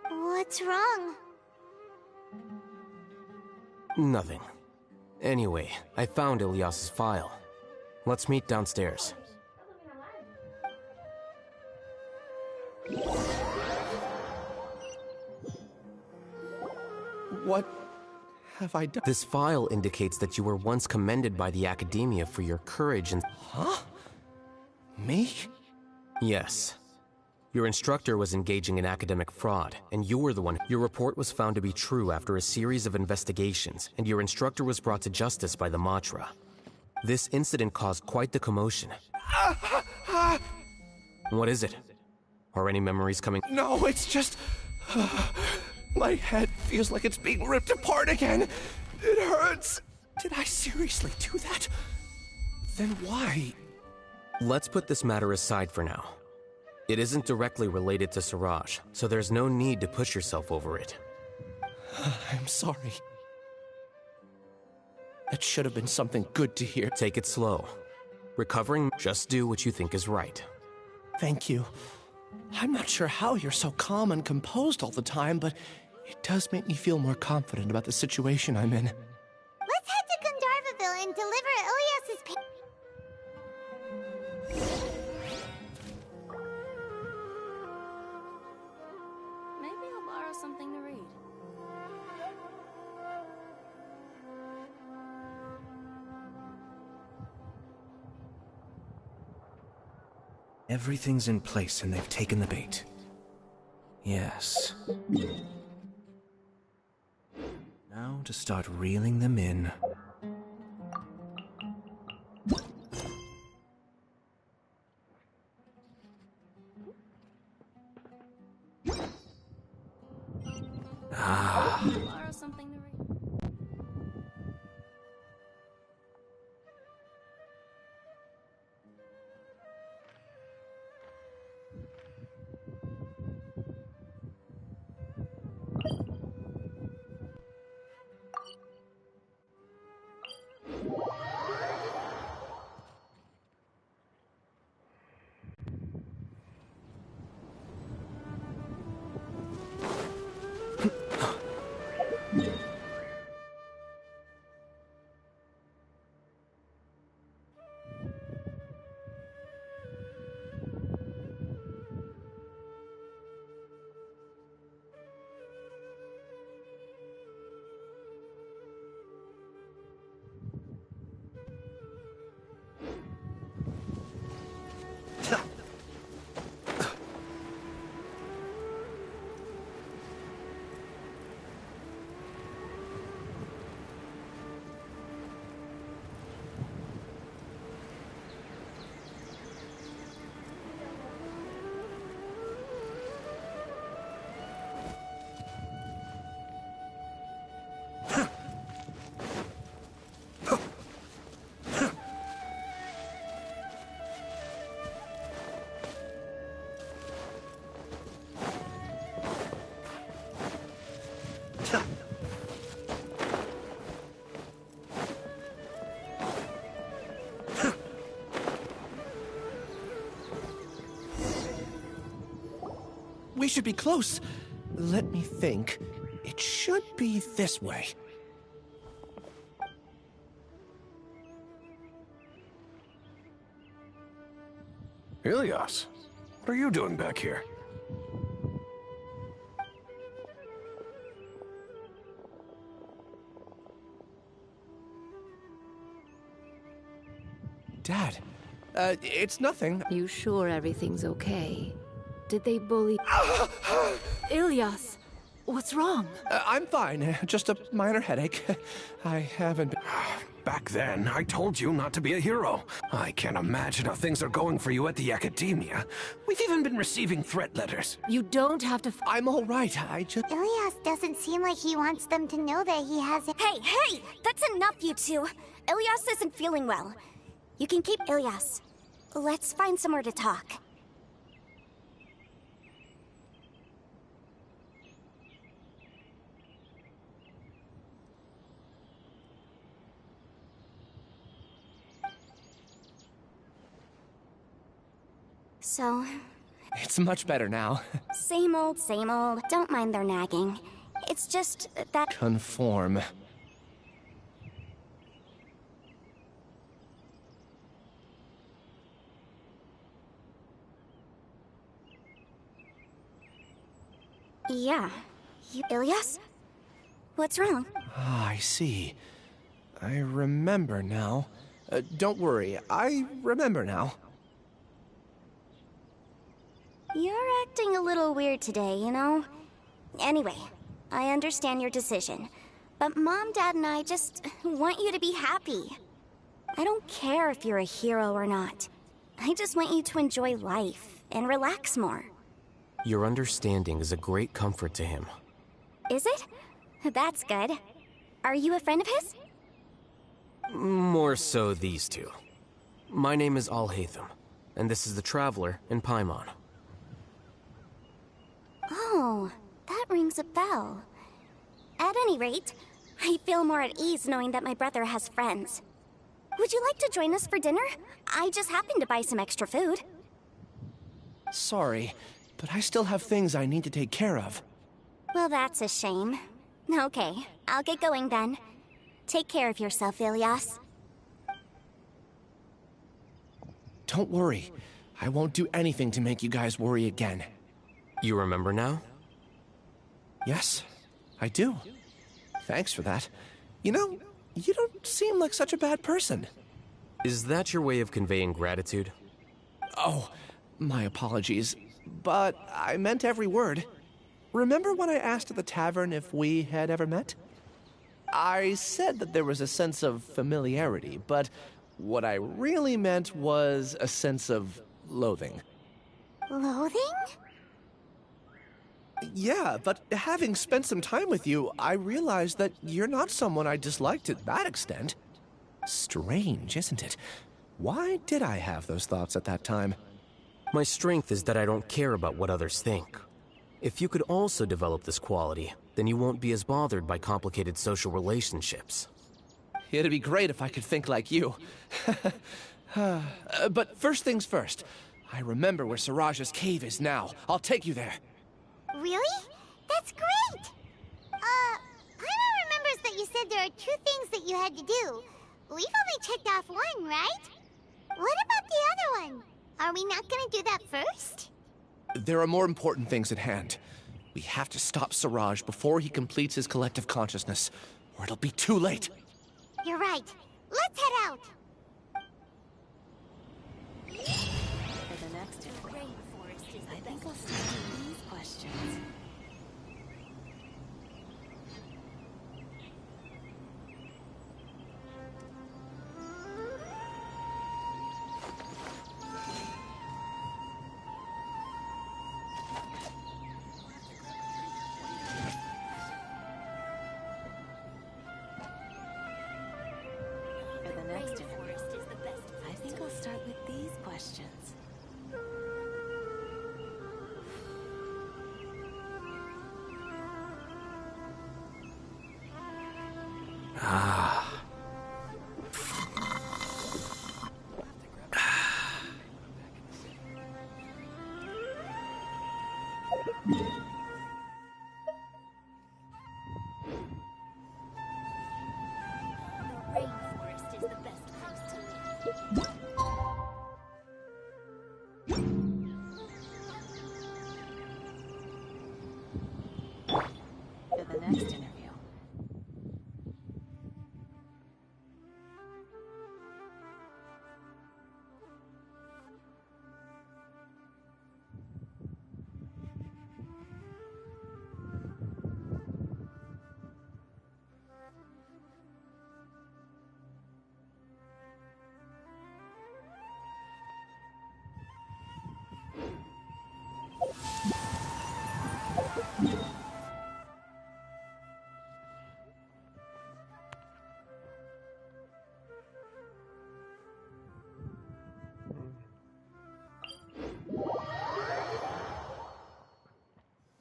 Speaker 3: What's wrong?
Speaker 17: Nothing. Anyway, I found Ilias's file. Let's meet downstairs.
Speaker 15: What have I done?
Speaker 17: This file indicates that you were once commended by the Academia for your courage and—
Speaker 15: Huh? Me?
Speaker 17: Yes. Your instructor was engaging in academic fraud, and you were the one— Your report was found to be true after a series of investigations, and your instructor was brought to justice by the Matra. This incident caused quite the commotion. What is it? Are any memories coming—
Speaker 15: No, it's just— my head feels like it's being ripped apart again. It hurts. Did I seriously do that? Then why?
Speaker 17: Let's put this matter aside for now. It isn't directly related to Siraj, so there's no need to push yourself over it.
Speaker 15: I'm sorry. That should have been something good to hear.
Speaker 17: Take it slow. Recovering, just do what you think is right.
Speaker 15: Thank you. I'm not sure how you're so calm and composed all the time, but it does make me feel more confident about the situation I'm in.
Speaker 3: Let's head to Gandharvaville and deliver Ilias's
Speaker 4: Maybe I'll borrow something to read.
Speaker 2: Everything's in place and they've taken the bait. Yes. Now to start reeling them in. Ah.
Speaker 4: Borrow something to read.
Speaker 15: We should be close. Let me think. It should be this way.
Speaker 5: Ilias, what are you doing back here?
Speaker 15: Dad, it's nothing.
Speaker 4: You sure everything's okay? Did they bully... Ilias, what's wrong?
Speaker 15: I'm fine. Just a minor headache. I haven't been...
Speaker 5: Back then, I told you not to be a hero. I can't imagine how things are going for you at the academia. We've even been receiving threat letters.
Speaker 4: You don't have to...
Speaker 15: I'm all right. I just...
Speaker 3: Ilias doesn't seem like he wants them to know that he has it.
Speaker 8: Hey! That's enough, you two. Ilias isn't feeling well. You can keep Ilias. Let's find somewhere to talk. So...
Speaker 15: It's much better now.
Speaker 8: Same old, same old. Don't mind their nagging. It's just that...
Speaker 15: Conform.
Speaker 8: Yeah. Ilias? What's wrong?
Speaker 15: Ah, I see. I remember now. Don't worry, I remember now.
Speaker 8: You're acting a little weird today, you know? Anyway, I understand your decision. But Mom, Dad, and I just want you to be happy. I don't care if you're a hero or not. I just want you to enjoy life and relax more.
Speaker 17: Your understanding is a great comfort to him.
Speaker 8: Is it? That's good. Are you a friend of his?
Speaker 17: More so these two. My name is Alhaitham, and this is the Traveler in Paimon.
Speaker 8: Oh, that rings a bell. At any rate, I feel more at ease knowing that my brother has friends. Would you like to join us for dinner? I just happened to buy some extra food.
Speaker 15: Sorry, but I still have things I need to take care of.
Speaker 8: Well, that's a shame. Okay, I'll get going then. Take care of yourself, Ilias.
Speaker 15: Don't worry. I won't do anything to make you guys worry again.
Speaker 17: You remember now?
Speaker 15: Yes, I do. Thanks for that. You know, you don't seem like such a bad person.
Speaker 17: Is that your way of conveying gratitude?
Speaker 15: Oh, my apologies. But I meant every word. Remember when I asked at the tavern if we had ever met? I said that there was a sense of familiarity, but what I really meant was a sense of loathing.
Speaker 8: Loathing?
Speaker 15: Yeah, but having spent some time with you, I realized that you're not someone I dislike to that extent. Strange, isn't it? Why did I have those thoughts at that time?
Speaker 17: My strength is that I don't care about what others think. If you could also develop this quality, then you won't be as bothered by complicated social relationships.
Speaker 15: It'd be great if I could think like you. But first things first. I remember where Siraj's cave is now. I'll take you there.
Speaker 7: Really? That's great! Paimon remembers that you said there are 2 things that you had to do. We've only checked off 1, right? What about the other one? Are we not gonna do that first?
Speaker 15: There are more important things at hand. We have to stop Siraj before he completes his collective consciousness, or it'll be too late.
Speaker 7: You're right. Let's head out!
Speaker 4: For the next rainforest, I think I'll start with these questions. I think I'll start with these questions. For the next interview.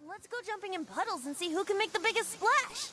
Speaker 22: Let's go jumping in puddles and see who can make the biggest splash.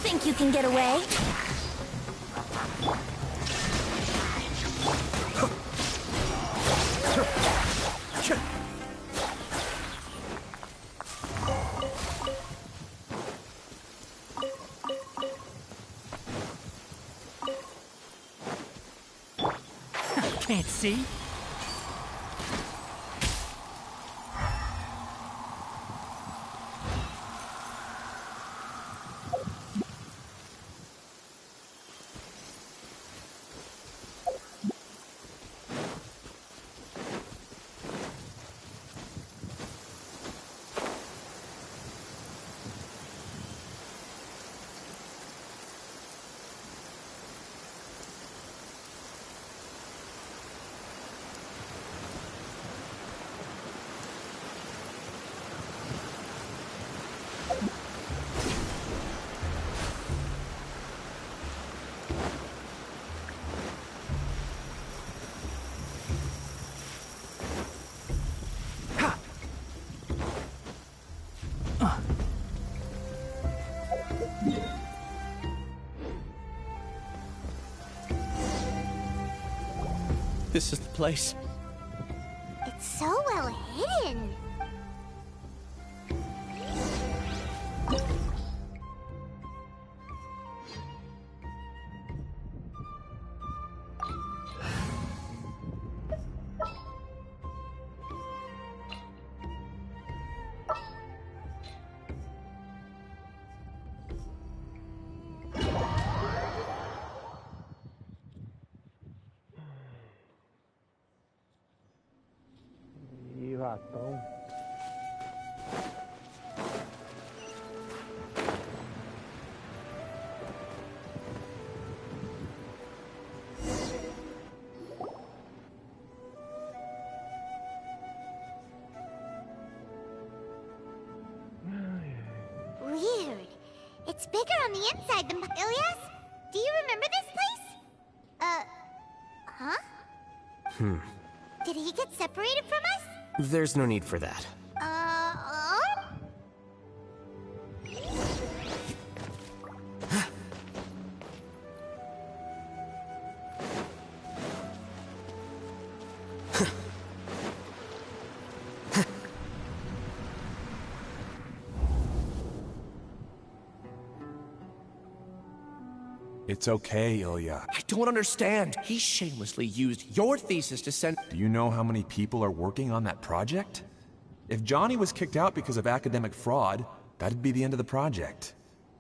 Speaker 22: Think you can get away?
Speaker 10: Can't see?
Speaker 20: This is the place.
Speaker 7: It's so well hidden.
Speaker 1: Ih, ratão.
Speaker 7: Weird. It's bigger on the inside than Ilias? Do you remember this place? Huh? Did he get separated from us?
Speaker 17: There's no need for that.
Speaker 11: It's okay, Ilya.
Speaker 15: I don't understand. He shamelessly used your thesis to send...
Speaker 11: Do you know how many people are working on that project? If Johnny was kicked out because of academic fraud, that'd be the end of the project.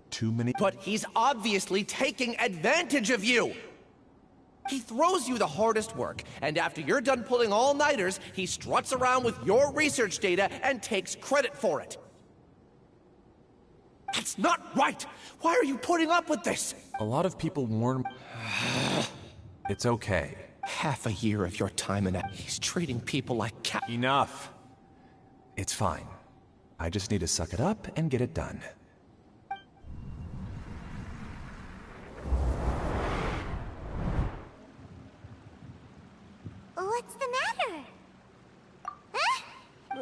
Speaker 11: Too many...
Speaker 15: But he's obviously taking advantage of you! He throws you the hardest work, and after you're done pulling all-nighters, he struts around with your research data and takes credit for it. That's not right! Why are you putting up with this?
Speaker 11: A lot of people warn... It's okay.
Speaker 15: Half a year of your time and he's treating people like cat...
Speaker 11: Enough! It's fine. I just need to suck it up and get it done.
Speaker 7: What's the matter? Huh?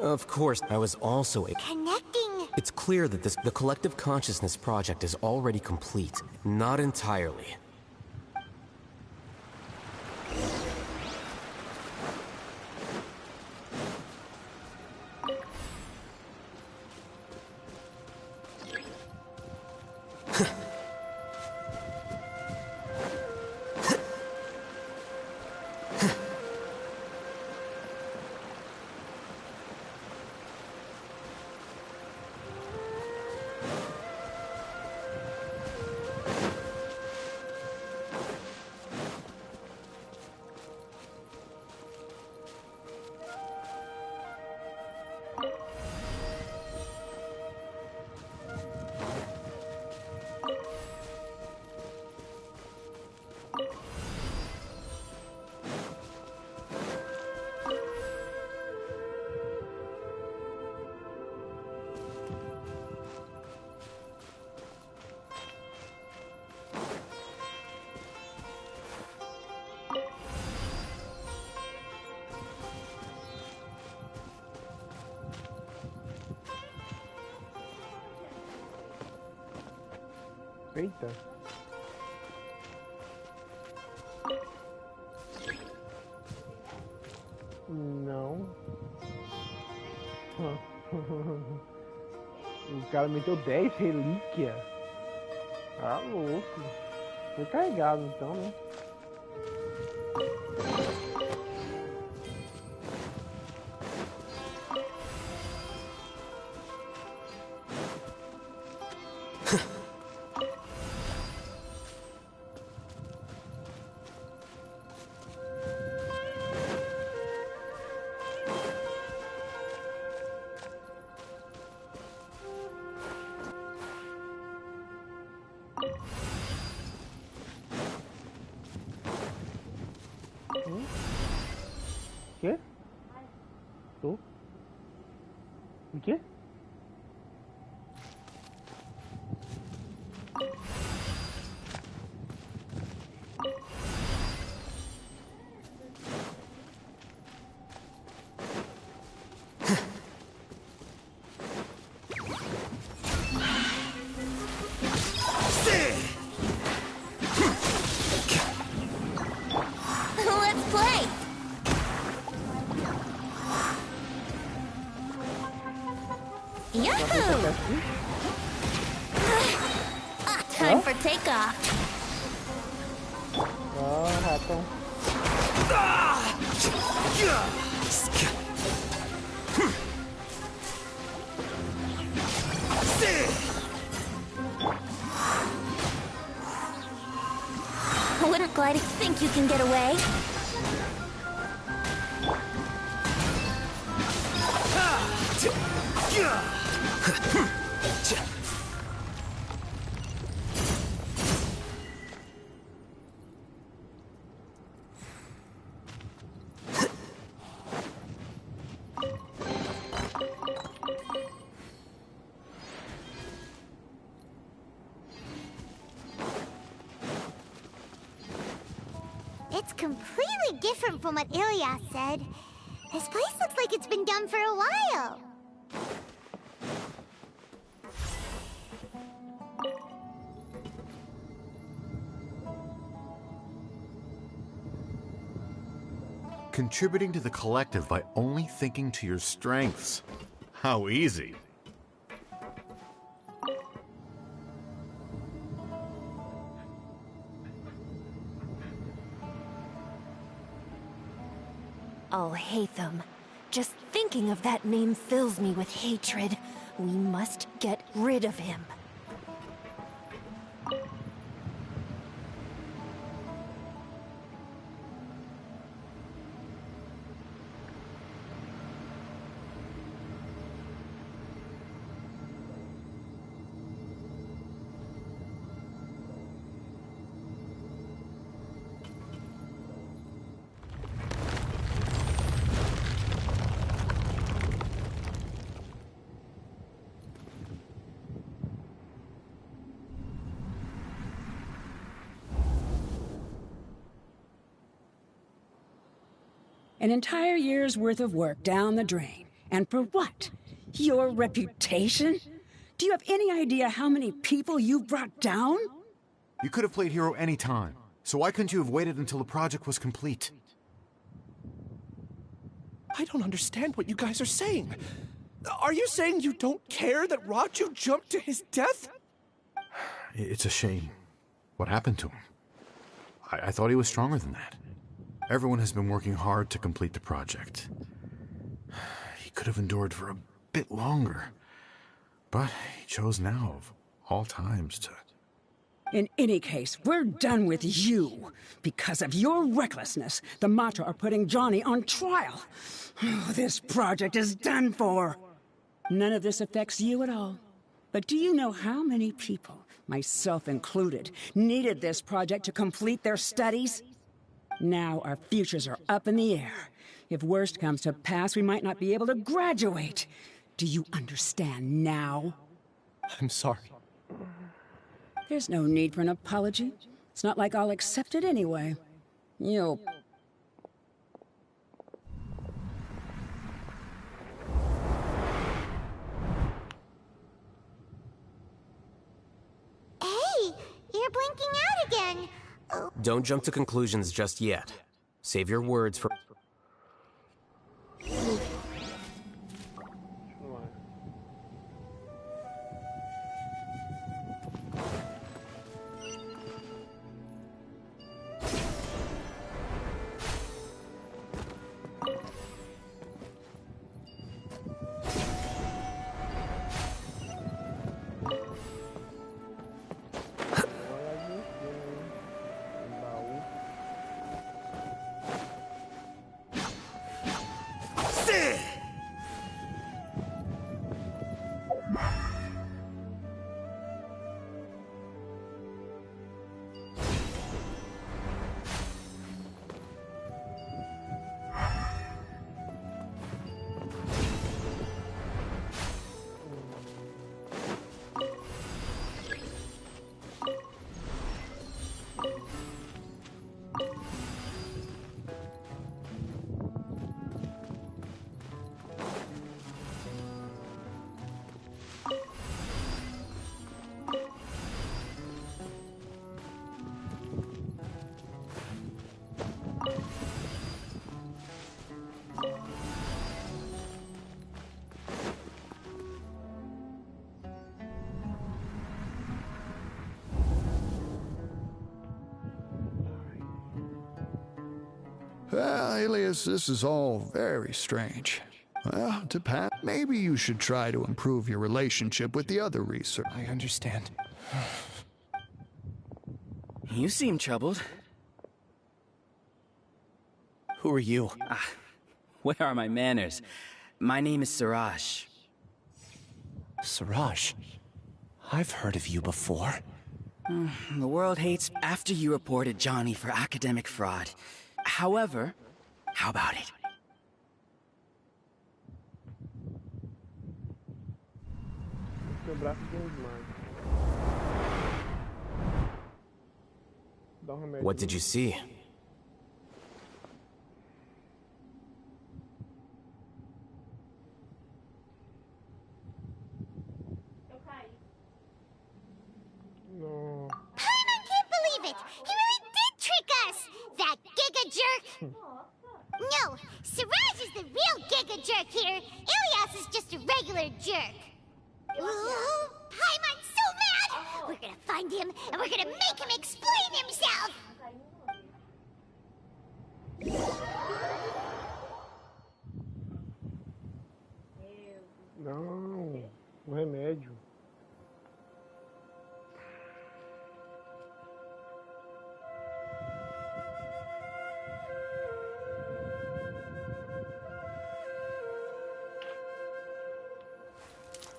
Speaker 17: Of course, I was also
Speaker 7: Connecting.
Speaker 17: It's clear that the Collective Consciousness project is already complete. Not entirely.
Speaker 1: Eita. Não. O cara meteu 10 relíquias. Ah, louco. Foi carregado então, né? Quê? Tô? O quê?
Speaker 22: Let's play! Time for takeoff.
Speaker 1: Oh, ratão.
Speaker 22: Wouldn't gliding think you can get away?
Speaker 7: It's completely different from what Ilias said. This place looks like it's been done for a while.
Speaker 6: Contributing to the collective by only thinking to your strengths. How easy.
Speaker 4: Oh, Hatham. Just thinking of that name fills me with hatred. We must get rid of him.
Speaker 21: An entire year's worth of work down the drain. And for what? Your reputation? Do you have any idea how many people you brought down?
Speaker 6: You could have played hero any time, so why couldn't you have waited until the project was complete?
Speaker 15: I don't understand what you guys are saying. Are you saying you don't care that Raju jumped to his death?
Speaker 6: It's a shame. What happened to him? I thought he was stronger than that. Everyone has been working hard to complete the project. He could have endured for a bit longer. But he chose now, of all times, to...
Speaker 21: In any case, we're done with you. Because of your recklessness, the Mata are putting Johnny on trial. This project is done for. None of this affects you at all. But do you know how many people, myself included, needed this project to complete their studies? Now our futures are up in the air. If worst comes to pass, we might not be able to graduate. Do you understand now?
Speaker 15: I'm sorry.
Speaker 21: There's no need for an apology. It's not like I'll accept it anyway. You'll...
Speaker 7: Hey, you're blinking out again. Oh.
Speaker 17: Don't jump to conclusions just yet. Save your words for...
Speaker 9: Well, Alias, this is all very strange. Well, maybe you should try to improve your relationship with the other researchers.
Speaker 15: I understand.
Speaker 12: You seem troubled.
Speaker 15: Who are you?
Speaker 12: Where are my manners? My name is Siraj.
Speaker 15: Siraj? I've heard of you before.
Speaker 12: The world hates after you reported Johnny for academic fraud. However, how about it?
Speaker 20: What did you see?
Speaker 7: No. Paimon can't believe it! He really did trick us! That giga jerk! No, Siraj is the real giga jerk here. Ilias is just a regular jerk. Paimon's so mad! We're gonna find him, and we're gonna make him explain himself!
Speaker 1: Não, o remédio.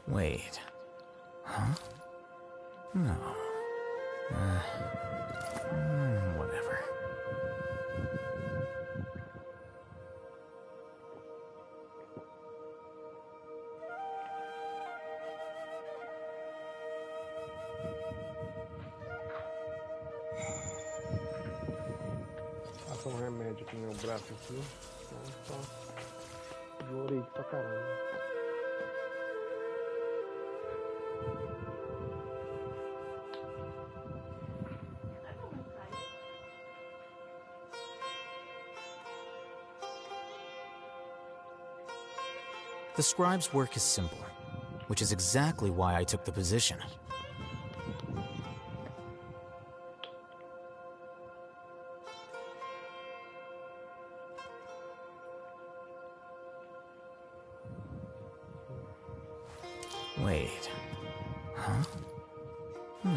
Speaker 20: Wait. Huh? No. Whatever.
Speaker 1: Passa um remédio aqui no meu braço aqui. Então, só chorei pra caramba.
Speaker 20: The scribe's work is simple, which is exactly why I took the position. Wait. Huh? No.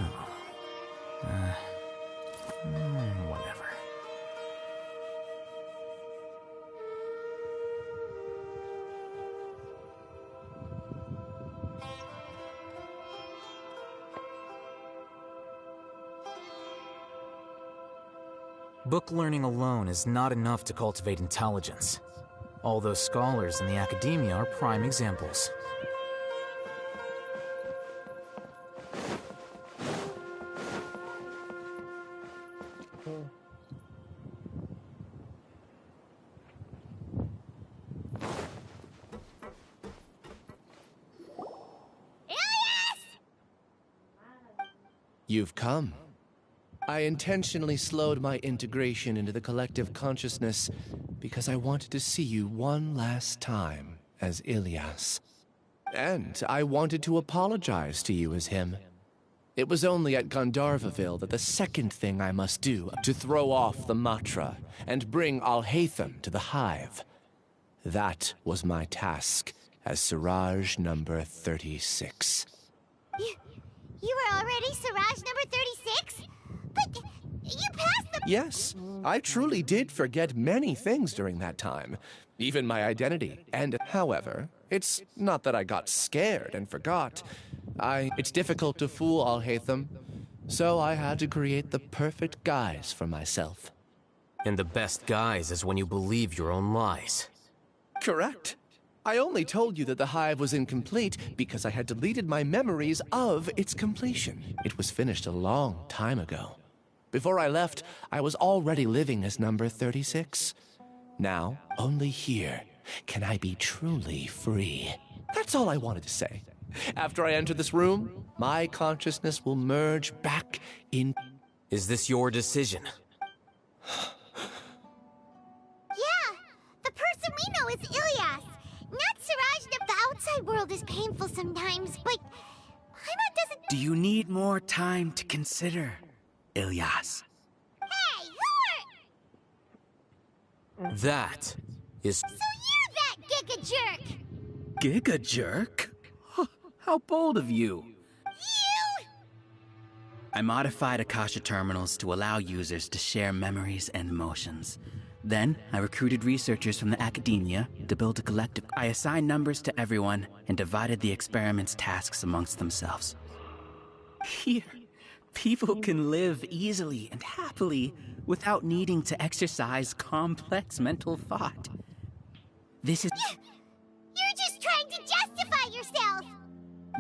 Speaker 20: Whatever. Book learning alone is not enough to cultivate intelligence. All those scholars in the academia are prime examples.
Speaker 15: You've come. I intentionally slowed my integration into the collective consciousness because I wanted to see you one last time as Ilias. And I wanted to apologize to you as him. It was only at Gandharvaville that the second thing I must do to throw off the Matra and bring Alhaitham to the hive. That was my task as Siraj number 36.
Speaker 7: You were already Siraj number 36? But you passed the...
Speaker 15: Yes, I truly did forget many things during that time, even my identity. And, however, it's not that I got scared and forgot. It's difficult to fool Alhaitham, so I had to create the perfect guise for myself.
Speaker 20: And the best guise is when you believe your own lies.
Speaker 15: Correct. I only told you that the hive was incomplete because I had deleted my memories of its completion. It was finished a long time ago. Before I left, I was already living as number 36. Now, only here can I be truly free. That's all I wanted to say. After I enter this room, my consciousness will merge back in...
Speaker 20: Is this your decision?
Speaker 7: Yeah! The person we know is Ilias! Not Siraj. The outside world is painful sometimes, but Paimon doesn't...
Speaker 12: Do you need more time to consider, Ilias?
Speaker 7: Hey,
Speaker 17: That is...
Speaker 7: So you're that Giga Jerk!
Speaker 12: Giga Jerk? How bold of you!
Speaker 7: You!
Speaker 12: I modified Akasha terminals to allow users to share memories and emotions. Then, I recruited researchers from the academia to build a collective. I assigned numbers to everyone and divided the experiment's tasks amongst themselves. Here, people can live easily and happily without needing to exercise complex mental thought. This is...
Speaker 7: You're just trying to justify yourself!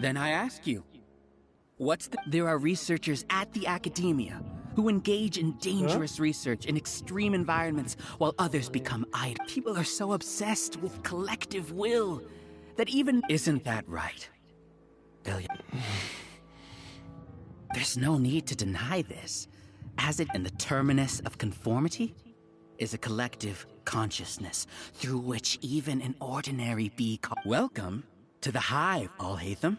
Speaker 12: Then I ask you, There are researchers at the academia who engage in dangerous research in extreme environments while others become idle. People are so obsessed with collective will that even... Isn't that right, Ilya? There's no need to deny this, as it in the terminus of conformity is a collective consciousness through which even an ordinary bee... Welcome to the hive, Alhaitham.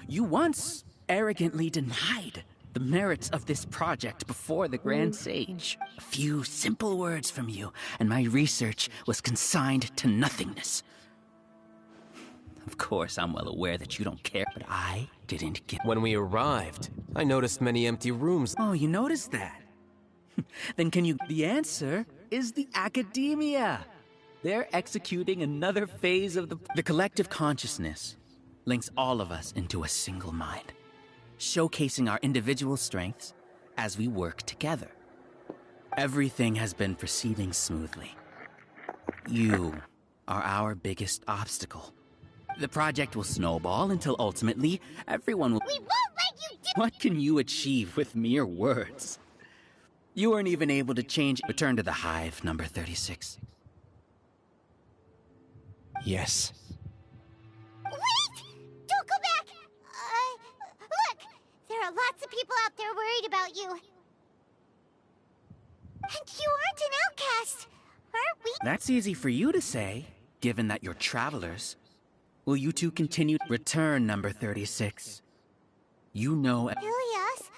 Speaker 12: You once arrogantly denied the merits of this project before the Grand Sage. A few simple words from you, and my research was consigned to nothingness. Of course, I'm well aware that you don't care, but I didn't get...
Speaker 17: When we arrived, I noticed many empty rooms.
Speaker 12: Oh, you noticed that? Then can you... The answer is the academia. They're executing another phase of the collective consciousness links all of us into a single mind, showcasing our individual strengths as we work together. Everything has been proceeding smoothly. You are our biggest obstacle. The project will snowball until ultimately everyone will...
Speaker 7: We won't let you do...
Speaker 12: What can you achieve with mere words? You weren't even able to change... Return to the hive, number 36.
Speaker 15: Yes.
Speaker 7: Wait! Don't go back! Look! There are lots of people out there worried about you. And you aren't an outcast, aren't we?
Speaker 12: That's easy for you to say, given that you're travelers. Will you two continue? Return, number 36. You know...
Speaker 7: Ilias?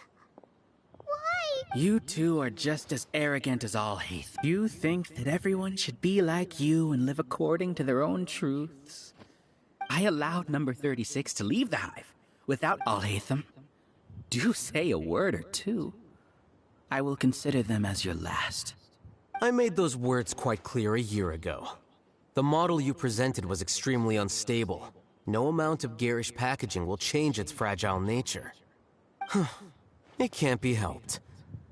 Speaker 7: Why?
Speaker 12: You two are just as arrogant as Alhaith. You think that everyone should be like you and live according to their own truths. I allowed number 36 to leave the hive without Alhaitham. Do say a word or two. I will consider them as your last.
Speaker 17: I made those words quite clear a year ago. The model you presented was extremely unstable. No amount of garish packaging will change its fragile nature. It can't be helped.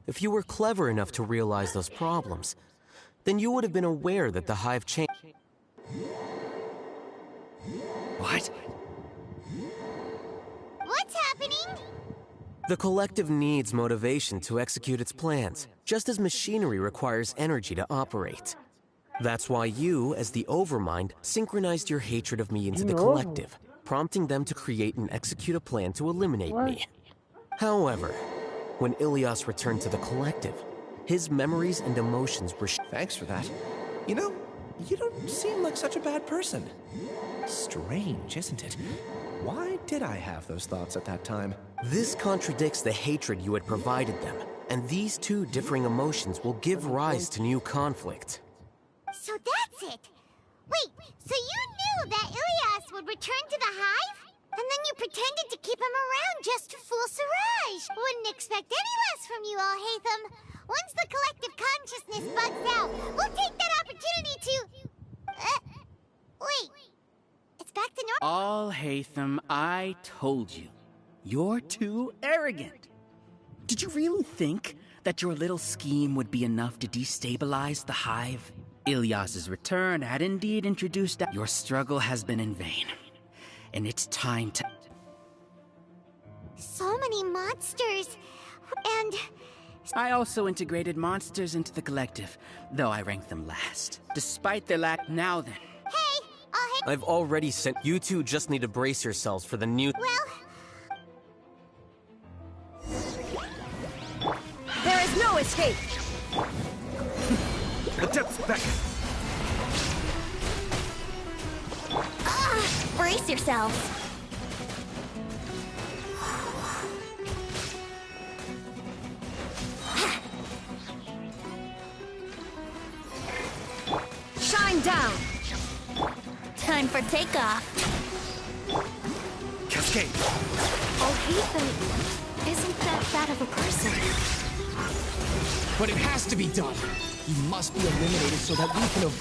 Speaker 17: If you were clever enough to realize those problems, then you would have been aware that the hive changed.
Speaker 12: What?
Speaker 7: What's happening?
Speaker 17: The collective needs motivation to execute its plans, just as machinery requires energy to operate. That's why you, as the Overmind, synchronized your hatred of me into the collective, prompting them to create and execute a plan to eliminate me. However, when Ilias returned to the collective, his memories and emotions were...
Speaker 15: Thanks for that. You know, you don't seem like such a bad person. Strange, isn't it? Why did I have those thoughts at that time?
Speaker 17: This contradicts the hatred you had provided them, and these two differing emotions will give rise to new conflict.
Speaker 7: So that's it! Wait, so you knew that Ilias would return to the hive? And then you pretended to keep him around just to fool Siraj! Wouldn't expect any less from you, Alhaitham. Once the collective consciousness bugs out, we'll take that opportunity to... wait. It's back to normal.
Speaker 12: Alhaitham, I told you. You're too arrogant. Did you really think that your little scheme would be enough to destabilize the hive? Ilias's return had indeed introduced that. Your struggle has been in vain. And it's time to...
Speaker 7: So many monsters. And...
Speaker 12: I also integrated monsters into the collective, though I ranked them last. Despite their lack... Now then.
Speaker 7: Hey,
Speaker 17: I've already sent... You two just need to brace yourselves for the new...
Speaker 7: Well...
Speaker 4: There is no escape!
Speaker 11: The depths back!
Speaker 3: Brace yourselves.
Speaker 22: down!
Speaker 7: Time for takeoff.
Speaker 15: Cascade!
Speaker 4: Oh, Haytham isn't that bad of a person.
Speaker 13: But it has to be done. He must be eliminated so that we can...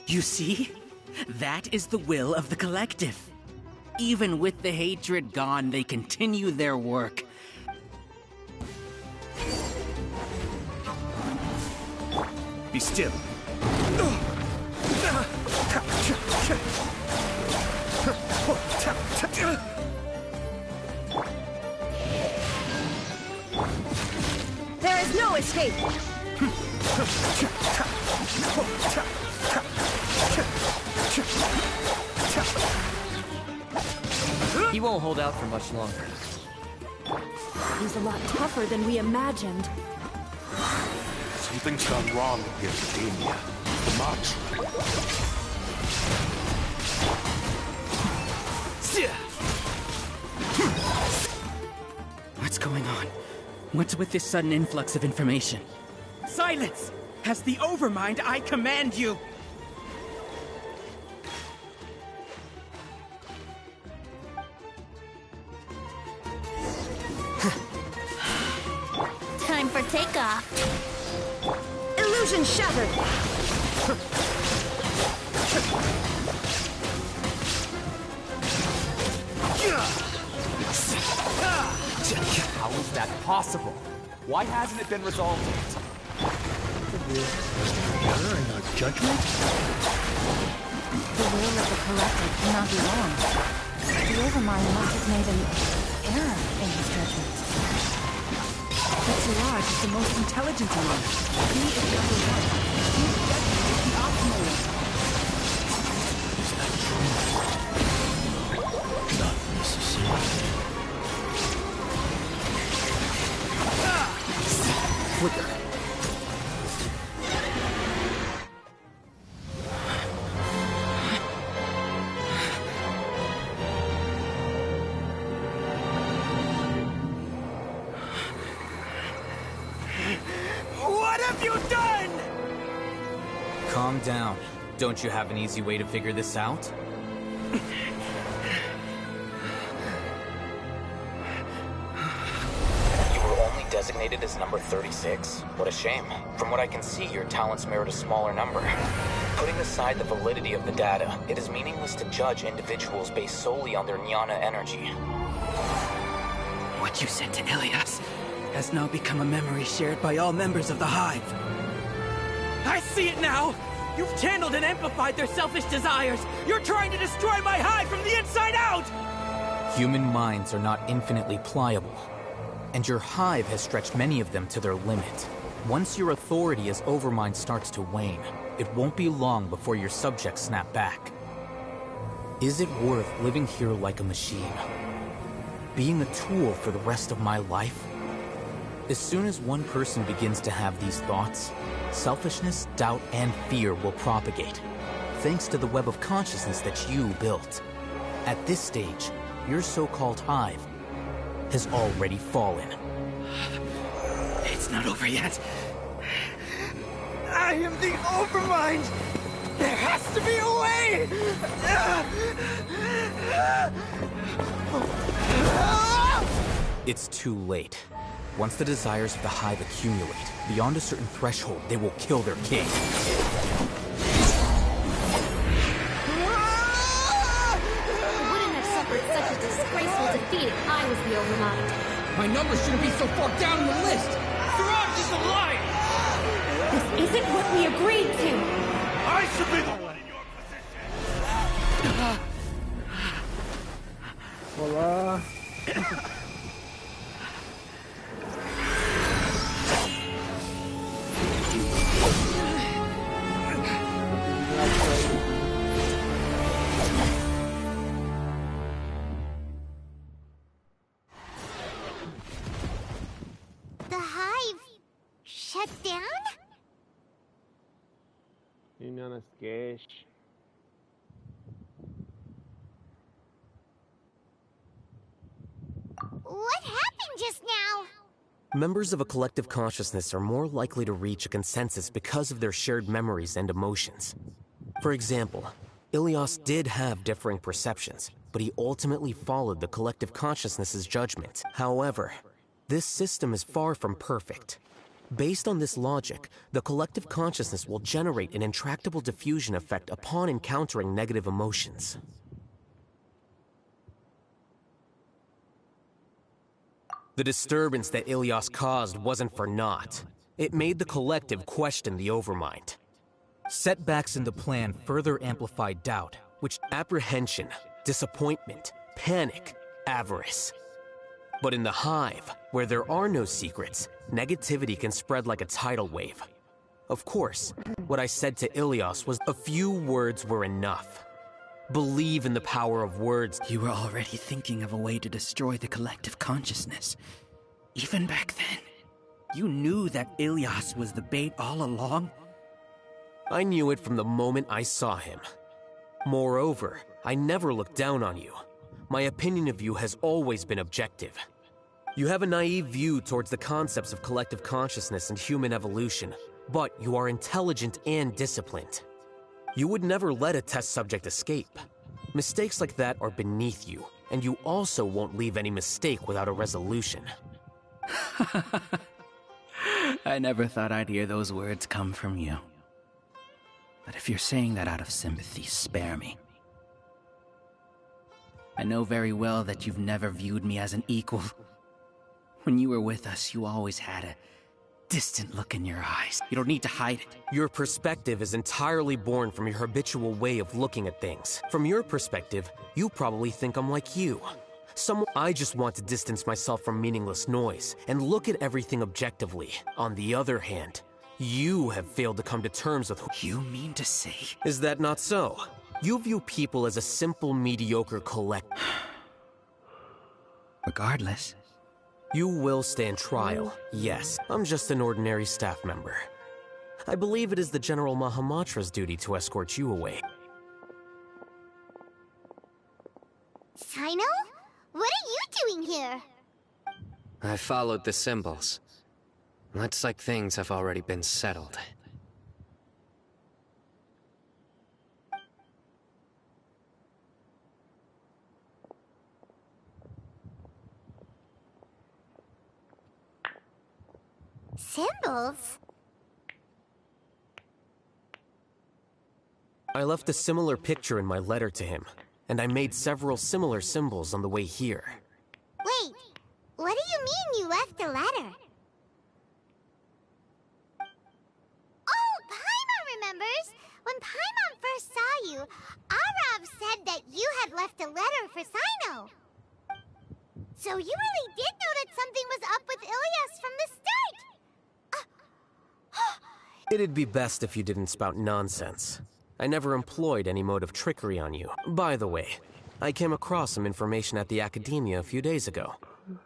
Speaker 12: You see? That is the will of the collective. Even with the hatred gone, they continue their work.
Speaker 11: Be still.
Speaker 22: There is no escape!
Speaker 17: He won't hold out for much longer.
Speaker 4: He's a lot tougher than we imagined.
Speaker 14: Something's gone wrong with the Academia. Much.
Speaker 12: What's going on? What's with this sudden influx of information? Silence! As the Overmind, I command you!
Speaker 7: Time for takeoff.
Speaker 22: Illusion shattered!
Speaker 15: How is that possible? Why hasn't it been resolved yet?
Speaker 14: Together in a judgment?
Speaker 4: The will of the collective cannot be wrong. The Overmind must have made an error in his judgment.
Speaker 10: But Siraj is the most intelligent one. He is number one. His judgment is the optimal one.
Speaker 14: Is that true? Not necessarily.
Speaker 12: Flicker.
Speaker 10: What have you done?
Speaker 20: Calm down. Don't you have an easy way to figure this out?
Speaker 23: Designated as number 36. What a shame. From what I can see, your talents merit a smaller number. Putting aside the validity of the data, it is meaningless to judge individuals based solely on their jnana energy.
Speaker 12: What you said to Ilias has now become a memory shared by all members of the Hive. I see it now! You've channeled and amplified their selfish desires! You're trying to destroy my Hive from the inside out!
Speaker 20: Human minds are not infinitely pliable. And your Hive has stretched many of them to their limit. Once your authority as Overmind starts to wane, it won't be long before your subjects snap back. Is it worth living here like a machine? Being a tool for the rest of my life? As soon as one person begins to have these thoughts, selfishness, doubt, and fear will propagate, thanks to the web of consciousness that you built. At this stage, your so-called Hive has already fallen.
Speaker 12: It's not over yet. I am the Overmind! There has to be a way!
Speaker 20: It's too late. Once the desires of the Hive accumulate, beyond a certain threshold, they will kill their king.
Speaker 4: Such a disgraceful defeat if I was the Overmind.
Speaker 13: My numbers shouldn't be so far down in the list! Siraj is a liar!
Speaker 4: This isn't what we agreed to!
Speaker 14: I should be the one in your position!
Speaker 1: Olá!
Speaker 7: The Hive shut down?
Speaker 1: Não esquece.
Speaker 7: What happened just now?
Speaker 17: Members of a collective consciousness are more likely to reach a consensus because of their shared memories and emotions. For example, Ilias did have differing perceptions, but he ultimately followed the collective consciousness's judgment. However, this system is far from perfect. Based on this logic, the collective consciousness will generate an intractable diffusion effect upon encountering negative emotions. The disturbance that Ilias caused wasn't for naught. It made the collective question the Overmind.
Speaker 20: Setbacks in the plan further amplified doubt, which
Speaker 17: apprehension, disappointment, panic, avarice. But in the Hive, where there are no secrets, negativity can spread like a tidal wave. Of course, what I said to Ilias was a few words were enough. Believe in the power of words.
Speaker 12: You were already thinking of a way to destroy the collective consciousness. Even back then, you knew that Ilias was the bait all along?
Speaker 17: I knew it from the moment I saw him. Moreover, I never looked down on you. My opinion of you has always been objective. You have a naive view towards the concepts of collective consciousness and human evolution, but you are intelligent and disciplined. You would never let a test subject escape. Mistakes like that are beneath you, and you also won't leave any mistake without a resolution.
Speaker 12: I never thought I'd hear those words come from you. But if you're saying that out of sympathy, spare me. I know very well that you've never viewed me as an equal. When you were with us, you always had a distant look in your eyes. You don't need to hide it.
Speaker 17: Your perspective is entirely born from your habitual way of looking at things. From your perspective, you probably think I'm like you. I just want to distance myself from meaningless noise and look at everything objectively. On the other hand, you have failed to come to terms with who
Speaker 12: you mean to say.
Speaker 17: Is that not so? You view people as a simple, mediocre collective.
Speaker 12: Regardless.
Speaker 17: You will stand trial, yes. I'm just an ordinary staff member. I believe it is the General Mahamatra's duty to escort you away.
Speaker 7: Sino? What are you doing here?
Speaker 16: I followed the symbols. Looks like things have already been settled.
Speaker 7: Symbols?
Speaker 17: I left a similar picture in my letter to him, and I made several similar symbols on the way here.
Speaker 7: Wait, what do you mean you left a letter? Oh, Paimon remembers! When Paimon first saw you, Arav said that you had left a letter for Sino. So you really did know that something was up with Ilias from the start!
Speaker 17: It'd be best if you didn't spout nonsense. I never employed any mode of trickery on you. By the way, I came across some information at the Academia a few days ago.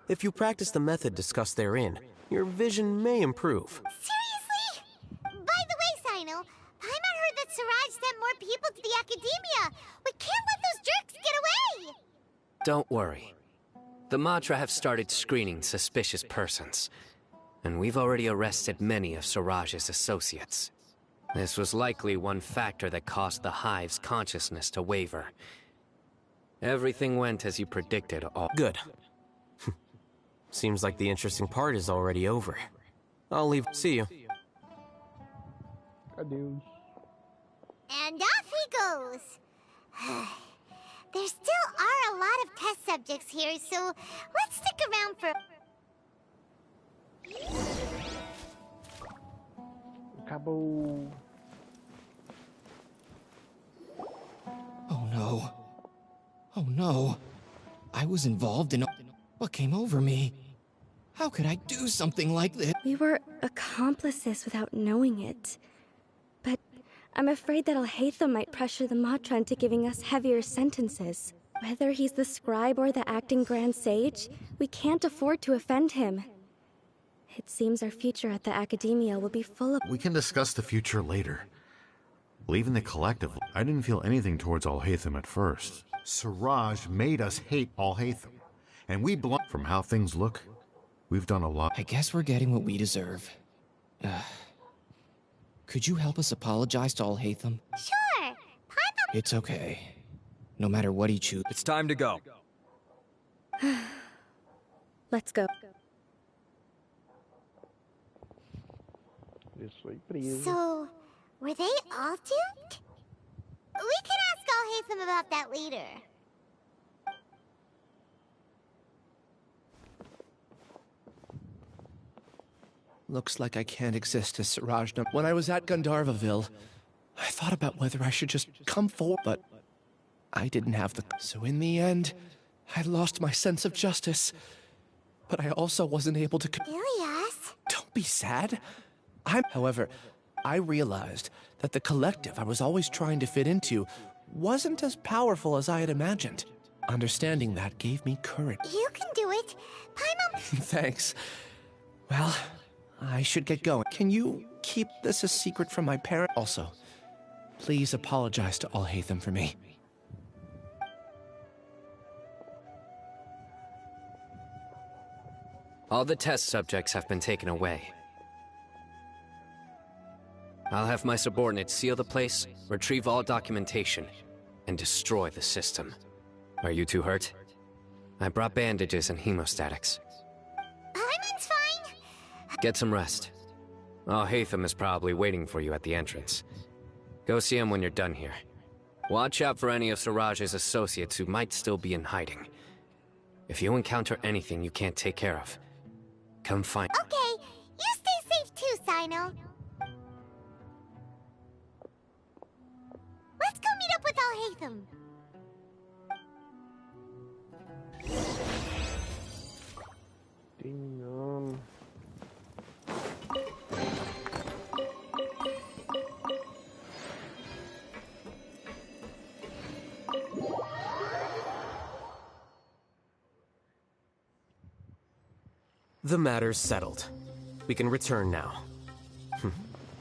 Speaker 17: If you practice the method discussed therein, your vision may improve.
Speaker 7: Seriously? By the way, Sino, Paimon heard that Siraj sent more people to the Academia. We can't let those jerks get away!
Speaker 16: Don't worry. The Matra have started screening suspicious persons. And we've already arrested many of Siraj's associates. This was likely one factor that caused the Hive's consciousness to waver. Everything went as you predicted all—
Speaker 17: Good. Seems like the interesting part is already over. I'll leave. See you.
Speaker 1: Adios.
Speaker 7: And off he goes. There still are a lot of test subjects here, so let's stick around for...
Speaker 1: Acabou.
Speaker 13: Oh no. Oh no. I was involved in what came over me. How could I do something like this?
Speaker 18: We were accomplices without knowing it. But I'm afraid that Alhaitham might pressure the Matra into giving us heavier sentences. Whether he's the scribe or the acting Grand Sage, we can't afford to offend him. It seems our future at the Academia will be full of—
Speaker 6: We can discuss the future later. Leaving the collective, I didn't feel anything towards Alhaitham at first. Siraj made us hate Alhaitham. And we from how things look, we've done a lot.
Speaker 13: I guess we're getting what we deserve. Could you help us apologize to Alhaitham?
Speaker 7: Sure!
Speaker 13: It's okay. No matter what he chooses.
Speaker 15: It's time to go.
Speaker 18: Let's go.
Speaker 7: So, were they all duped? We can ask Al-Haytham about that later.
Speaker 15: Looks like I can't exist as Siraj. When I was at Gandharvaville, I thought about whether I should just come forward, but I didn't have the... So in the end, I lost my sense of justice. But I also wasn't able to...
Speaker 7: Ilias?
Speaker 15: Don't be sad. However, I realized that the collective I was always trying to fit into wasn't as powerful as I had imagined. Understanding that gave me courage.
Speaker 7: You can do it. Paimon...
Speaker 15: Thanks. Well, I should get going. Can you keep this a secret from my parents? Also, please apologize to Al-Haytham for me.
Speaker 16: All the test subjects have been taken away. I'll have my subordinates seal the place, retrieve all documentation, and destroy the system. Are you too hurt? I brought bandages and hemostatics.
Speaker 7: Paimon's fine.
Speaker 16: Get some rest. Al-Haytham is probably waiting for you at the entrance. Go see him when you're done here. Watch out for any of Siraj's associates who might still be in hiding. If you encounter anything you can't take care of, come find...
Speaker 7: Okay, you stay safe too, Sino. Let's go meet up with Al-Haytham.
Speaker 17: The matter's settled. We can return now.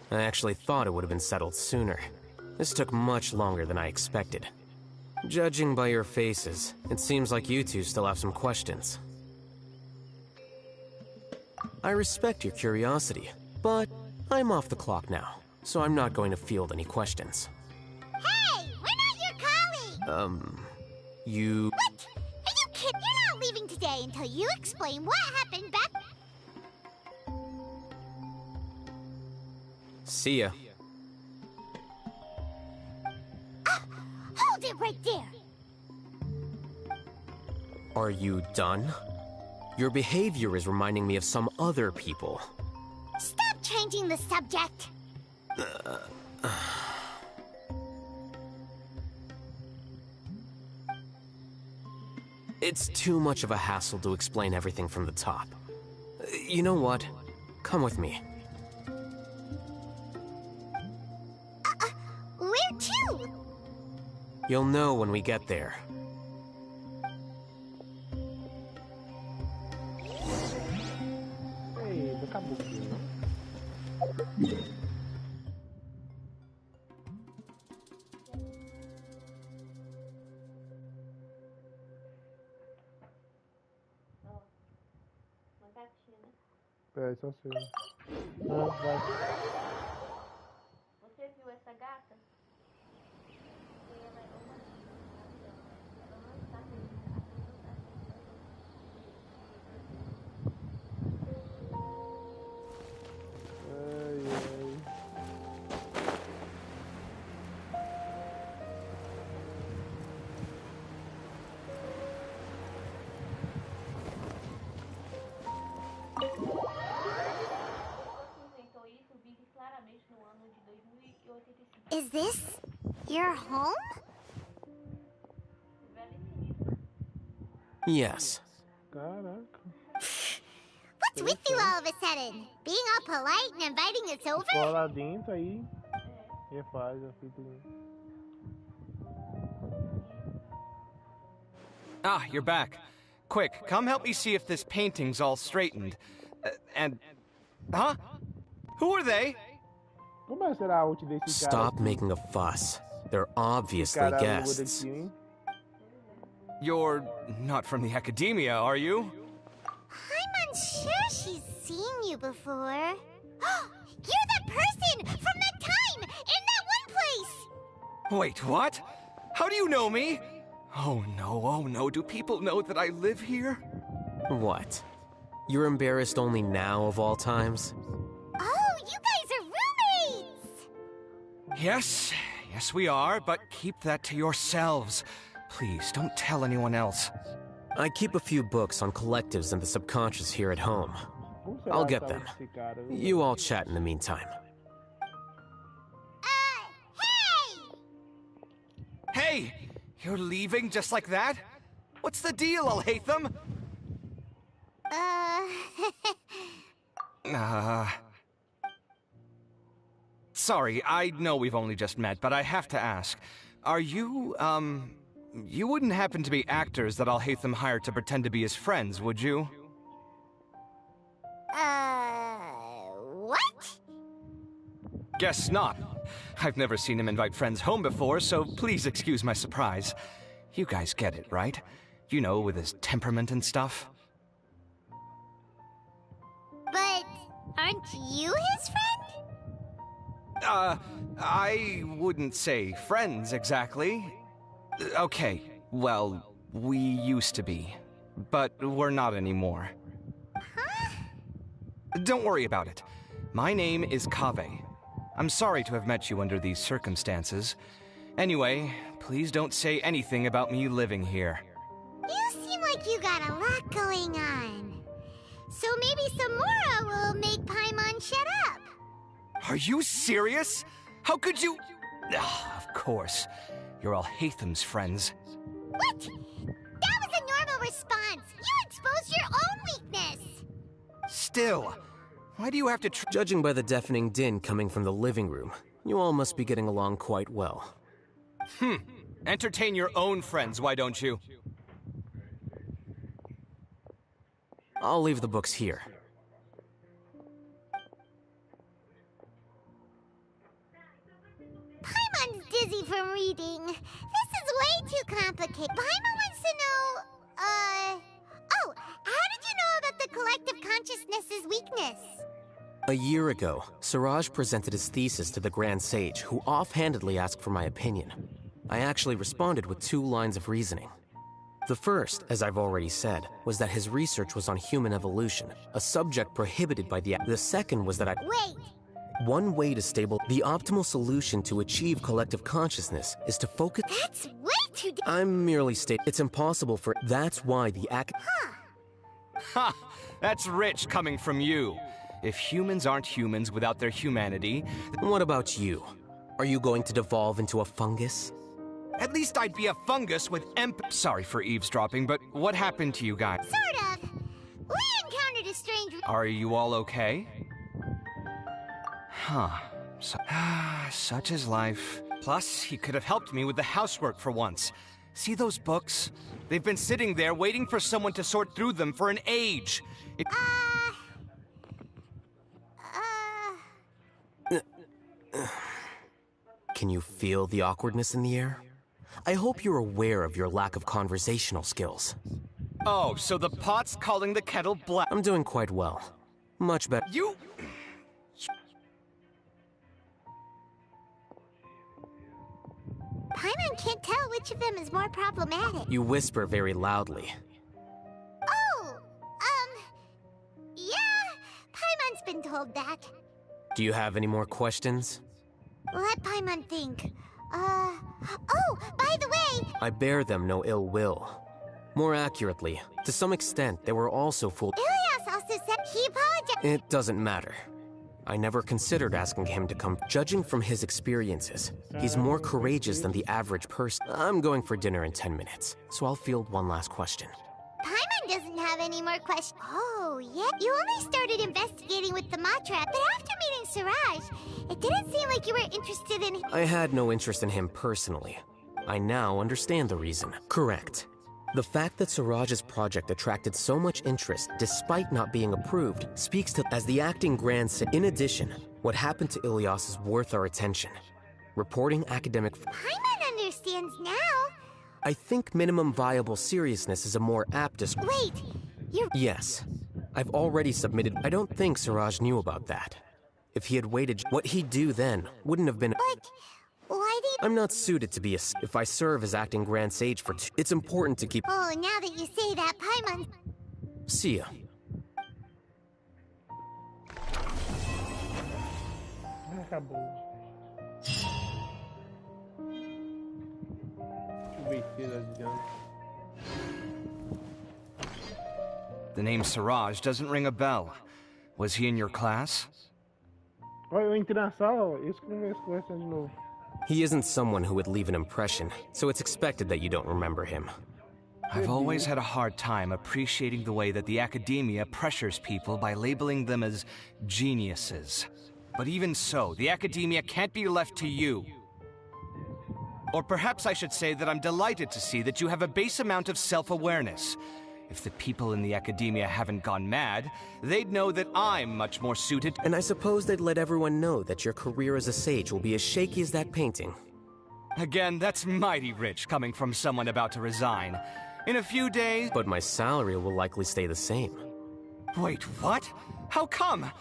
Speaker 17: I actually thought it would have been settled sooner. This took much longer than I expected. Judging by your faces, it seems like you two still have some questions. I respect your curiosity, but I'm off the clock now, so I'm not going to field any questions.
Speaker 7: Hey, we're not your colleagues!
Speaker 17: You...
Speaker 7: What? Are you kidding? You're not leaving today until you explain what happened back...
Speaker 17: See ya.
Speaker 7: Hold it right there!
Speaker 17: Are you done? Your behavior is reminding me of some other people.
Speaker 7: Stop changing the subject!
Speaker 17: It's too much of a hassle to explain everything from the top. You know what? Come with me.
Speaker 7: Where to?
Speaker 17: You'll know when we get there.
Speaker 1: Ei, do caboclo. É, só sei. Não, vai.
Speaker 2: Você viu essa gata?
Speaker 7: Is this your home?
Speaker 17: Yes.
Speaker 1: Caraca.
Speaker 7: What's with you all of a sudden? Being all polite and inviting us over?
Speaker 1: Cola lá dentro aí. Refaz a fita.
Speaker 15: Ah, you're back. Quick, come help me see if this painting's all straightened. Huh? Who are they?
Speaker 1: Como será a ult desse cara?
Speaker 17: Stop making a fuss. They're obviously
Speaker 1: Cara,
Speaker 17: guests.
Speaker 15: You're not from the academia, are you?
Speaker 7: I'm unsure she's seen you before. You're that person from that time in that one place!
Speaker 15: Wait, what? How do you know me? Oh no, do people know that I live here?
Speaker 17: What? You're embarrassed only now of all times?
Speaker 7: Oh, you guys are roommates!
Speaker 15: Yes we are, but keep that to yourselves. Please, don't tell anyone else.
Speaker 17: I keep a few books on collectives and the subconscious here at home. I'll get them. You all chat in the meantime.
Speaker 15: Hey! You're leaving just like that? What's the deal, Alhaitham? Sorry, I know we've only just met, but I have to ask. Are you, you wouldn't happen to be actors that Alhaitham hired to pretend to be his friends, would you?
Speaker 7: What?
Speaker 15: Guess not. I've never seen him invite friends home before, so please excuse my surprise. You guys get it, right? You know, with his temperament and stuff.
Speaker 7: But aren't you his friend?
Speaker 15: I wouldn't say friends exactly. Okay, well, we used to be, but we're not anymore.
Speaker 7: Huh?
Speaker 15: Don't worry about it. My name is Kaveh. I'm sorry to have met you under these circumstances. Anyway, please don't say anything about me living here.
Speaker 7: You seem like you got a lot going on. So maybe Samora will make Paimon shut up.
Speaker 15: Are you serious? How could you? Of course. You're Alhaitham's friends.
Speaker 7: What? That was a normal response. You exposed your own weakness.
Speaker 15: Still, why do you have to
Speaker 17: Judging by the deafening din coming from the living room, you all must be getting along quite well.
Speaker 15: Entertain your own friends, why don't you?
Speaker 17: I'll leave the books here.
Speaker 7: Paimon's dizzy from reading. This is way too complicated. Paimon wants to know, oh, how did you know about the collective consciousness's weakness?
Speaker 17: A year ago, Siraj presented his thesis to the Grand Sage, who offhandedly asked for my opinion. I actually responded with 2 lines of reasoning. The first, as I've already said, was that his research was on human evolution, a subject prohibited by the... The second was that
Speaker 7: Wait!
Speaker 17: One way to the optimal solution to achieve collective consciousness is to focus...
Speaker 7: That's way too...
Speaker 17: I'm merely stating it's impossible for... That's why the
Speaker 15: Ha! That's rich coming from you. If humans aren't humans without their humanity...
Speaker 17: What about you? Are you going to devolve into a fungus?
Speaker 15: At least I'd be a fungus with Sorry for eavesdropping, but what happened to you guys?
Speaker 7: Sort of. We encountered a strange...
Speaker 15: Are you all okay? Huh. Such is life. Plus, he could have helped me with the housework for once. See those books? They've been sitting there waiting for someone to sort through them for an age.
Speaker 17: Can you feel the awkwardness in the air? I hope you're aware of your lack of conversational skills.
Speaker 15: Oh, so the pot's calling the kettle black.
Speaker 17: I'm doing quite well. Much better.
Speaker 15: You...
Speaker 7: Paimon can't tell which of them is more problematic.
Speaker 17: You whisper very loudly.
Speaker 7: Oh, yeah, Paimon's been told that.
Speaker 17: Do you have any more questions?
Speaker 7: Let Paimon think. Oh, by the way...
Speaker 17: I bear them no ill will. More accurately, to some extent, they were also fooled.
Speaker 7: Ilias also said he apologized.
Speaker 17: It doesn't matter. I never considered asking him to come. Judging from his experiences, he's more courageous than the average person. I'm going for dinner in 10 minutes, so I'll field one last question.
Speaker 7: Paimon doesn't have any more questions. Oh, yeah? You only started investigating with the Matra, but after meeting Siraj, it didn't seem like you were interested in...
Speaker 17: I had no interest in him personally. I now understand the reason. Correct. The fact that Siraj's project attracted so much interest, despite not being approved, speaks to as the acting Grand Sage. In addition, what happened to Ilias is worth our attention. Reporting academic...
Speaker 7: Paimon understands now.
Speaker 17: I think minimum viable seriousness is a more apt
Speaker 7: Wait, you're...
Speaker 17: Yes. I've already submitted... I don't think Siraj knew about that. If he had waited, what he'd do then wouldn't have been...
Speaker 7: But why already?
Speaker 17: I'm not suited to be a... If I serve as acting Grand Sage for it's important to keep...
Speaker 7: Oh, now that you say that, Paimon...
Speaker 17: See ya.
Speaker 1: Acabou. Deixa eu ver se adianta.
Speaker 2: The name Siraj doesn't ring a bell. Was he in your class?
Speaker 1: Olha, eu entrei na sala, eles conversam de novo.
Speaker 17: He isn't someone who would leave an impression, so it's expected that you don't remember him.
Speaker 2: I've always had a hard time appreciating the way that the academia pressures people by labeling them as geniuses. But even so, the academia can't be left to you. Or perhaps I should say that I'm delighted to see that you have a base amount of self-awareness. If the people in the academia haven't gone mad, they'd know that I'm much more suited.
Speaker 17: And I suppose they'd let everyone know that your career as a sage will be as shaky as that painting.
Speaker 2: Again, that's mighty rich coming from someone about to resign. In a few days...
Speaker 17: But my salary will likely stay the same.
Speaker 2: Wait, what? How come?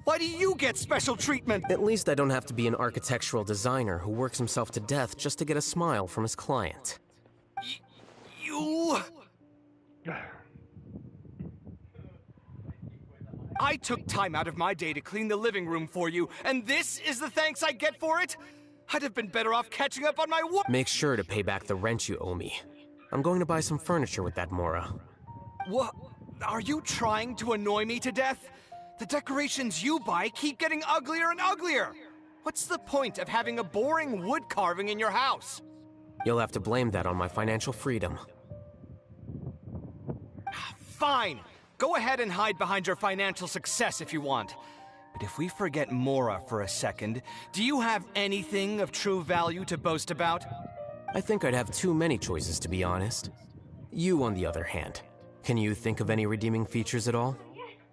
Speaker 2: Why do you get special treatment?
Speaker 17: At least I don't have to be an architectural designer who works himself to death just to get a smile from his client.
Speaker 2: You... I took time out of my day to clean the living room for you, and this is the thanks I get for it? I'd have been better off catching up on my work.
Speaker 17: Make sure to pay back the rent you owe me. I'm going to buy some furniture with that Mora.
Speaker 2: What? Are you trying to annoy me to death? The decorations you buy keep getting uglier and uglier. What's the point of having a boring wood carving in your house?
Speaker 17: You'll have to blame that on my financial freedom.
Speaker 2: Fine. Go ahead and hide behind your financial success if you want. But if we forget Mora for a second, do you have anything of true value to boast about?
Speaker 17: I think I'd have too many choices, to be honest. You, on the other hand, can you think of any redeeming features at all?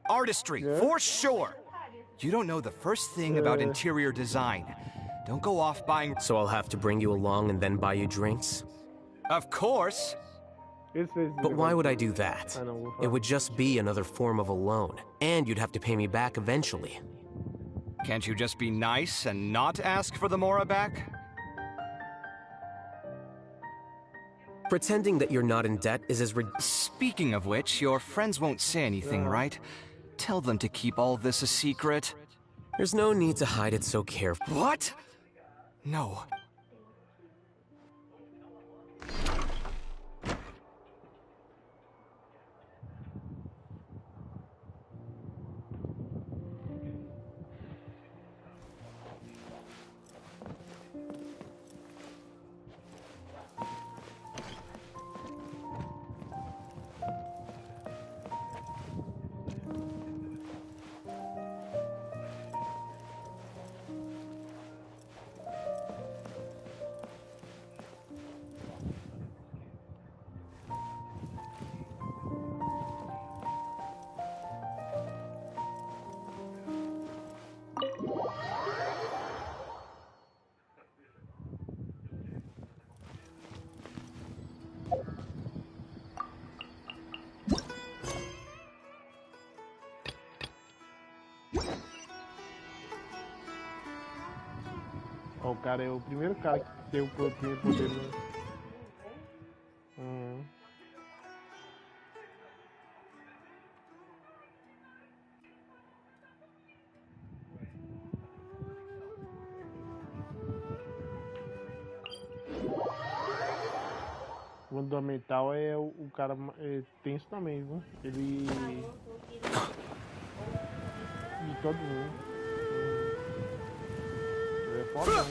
Speaker 2: Artistry, for sure. You don't know the first thing about interior design. Don't go off buying...
Speaker 17: So I'll have to bring you along and then buy you drinks?
Speaker 2: Of course.
Speaker 17: But why would I do that? It would just be another form of a loan, and you'd have to pay me back eventually.
Speaker 2: Can't you just be nice and not ask for the Mora back?
Speaker 17: Pretending that you're not in debt is as
Speaker 2: Speaking of which, your friends won't say anything, right? Tell them to keep all this a secret.
Speaker 17: There's no need to hide it so carefully.
Speaker 2: What? No.
Speaker 1: Ó, o cara é o primeiro cara que tem o primeiro poder, né? Fundamental é o cara tem isso também, viu? Ele de todo mundo. Ele é foda, né?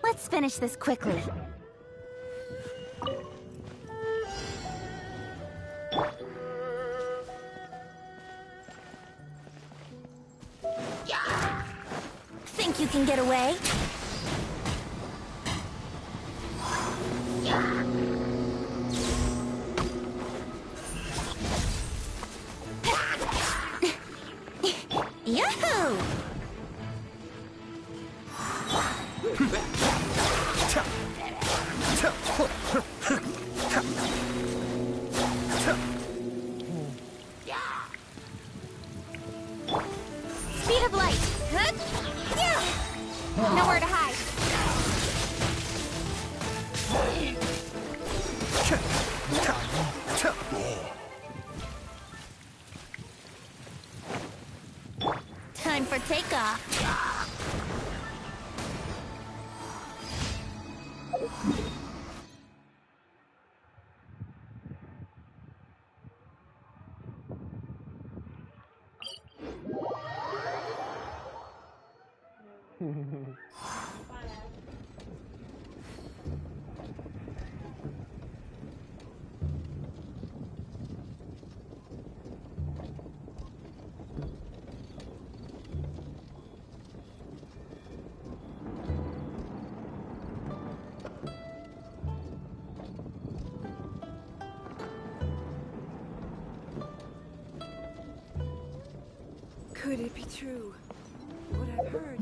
Speaker 3: Let's finish this quickly. Think you can get away? Yahoo!
Speaker 22: Time for takeoff.
Speaker 10: Could it be true? What I've heard.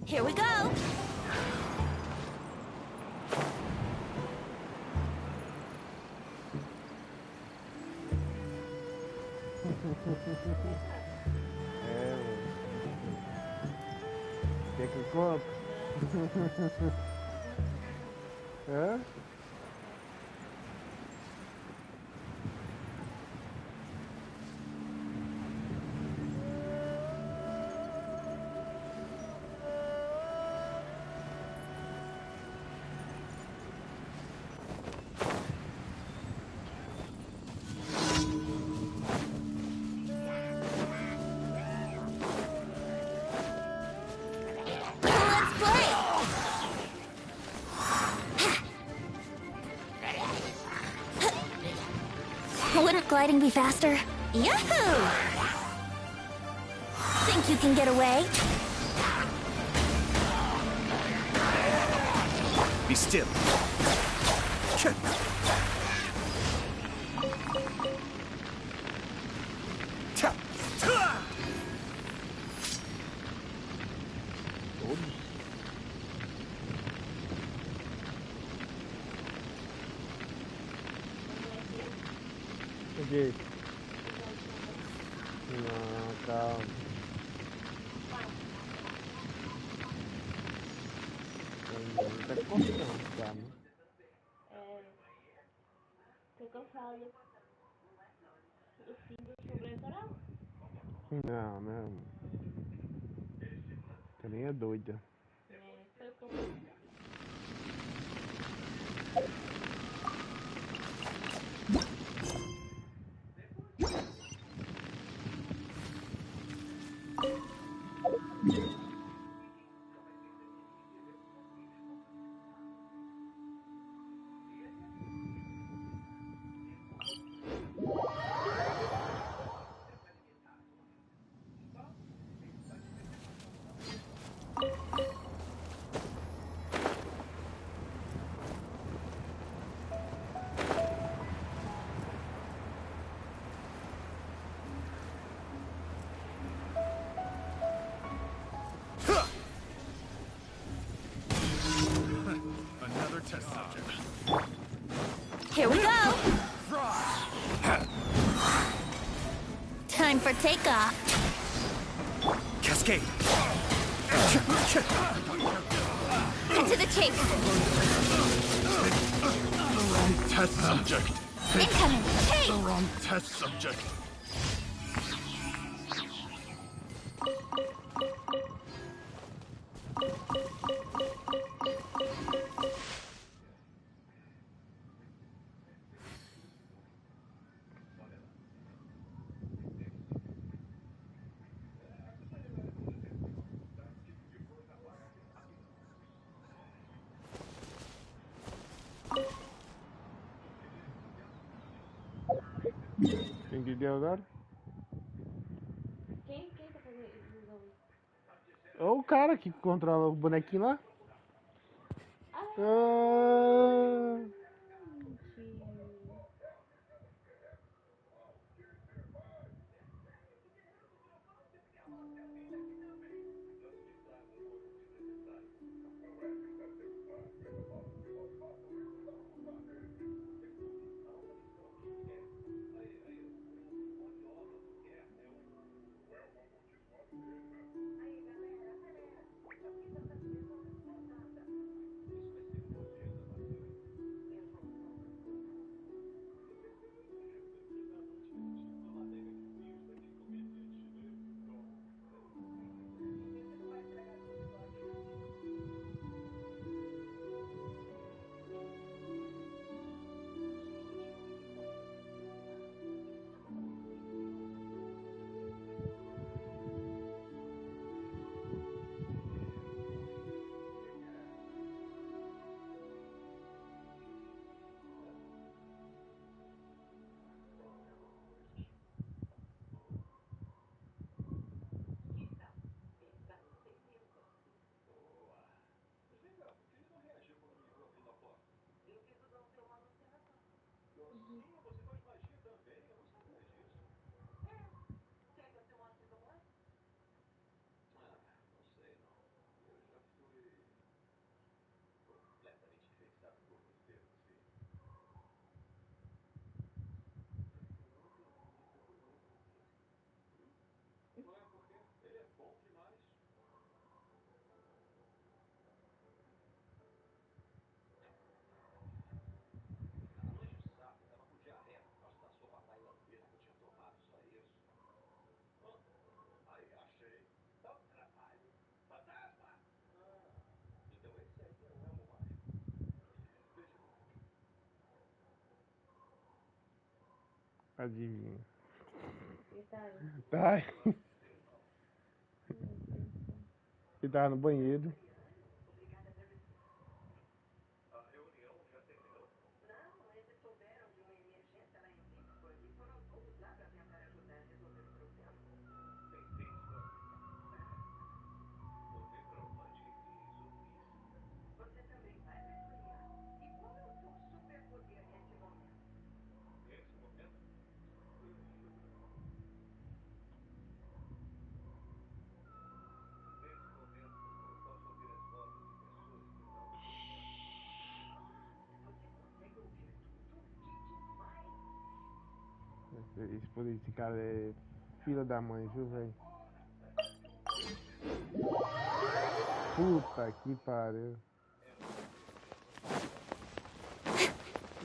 Speaker 22: Here we go.
Speaker 1: Quer que eu conte? Hã?
Speaker 22: Let's play. Wouldn't gliding be faster? Yahoo! Think you can get away?
Speaker 11: Be still.
Speaker 1: Peguei. Não, calma. Tá cortando, calma.
Speaker 5: Quer que eu fale o símbolo sobrenatural?
Speaker 1: Não, não. Você nem é doida.
Speaker 5: Foi o que eu fiz.
Speaker 14: Another test subject.
Speaker 22: Here we go. Time for takeoff.
Speaker 11: Cascade.
Speaker 22: Into the chase.
Speaker 14: The wrong test subject.
Speaker 22: Incoming. Hey!
Speaker 14: The wrong test subject.
Speaker 1: Quem que deu agora?
Speaker 5: Quem tá fazendo isso?
Speaker 1: Ou o cara que controla o bonequinho lá. Ah. Adivinha.
Speaker 5: Ele tá aí.
Speaker 1: Tá. Ele tava no banheiro. Esse cara é filha da mãe, viu, velho? Puta que pariu.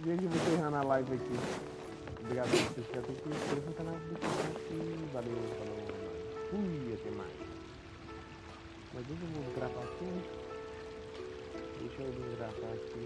Speaker 1: Gente, eu vou encerrando a live aqui. Obrigado por vocês que até aqui. Inscreva no canal do Facebook. Valeu, falou. Fui, até mais. Mas deixa eu vou gravar aqui. Deixa eu gravar aqui.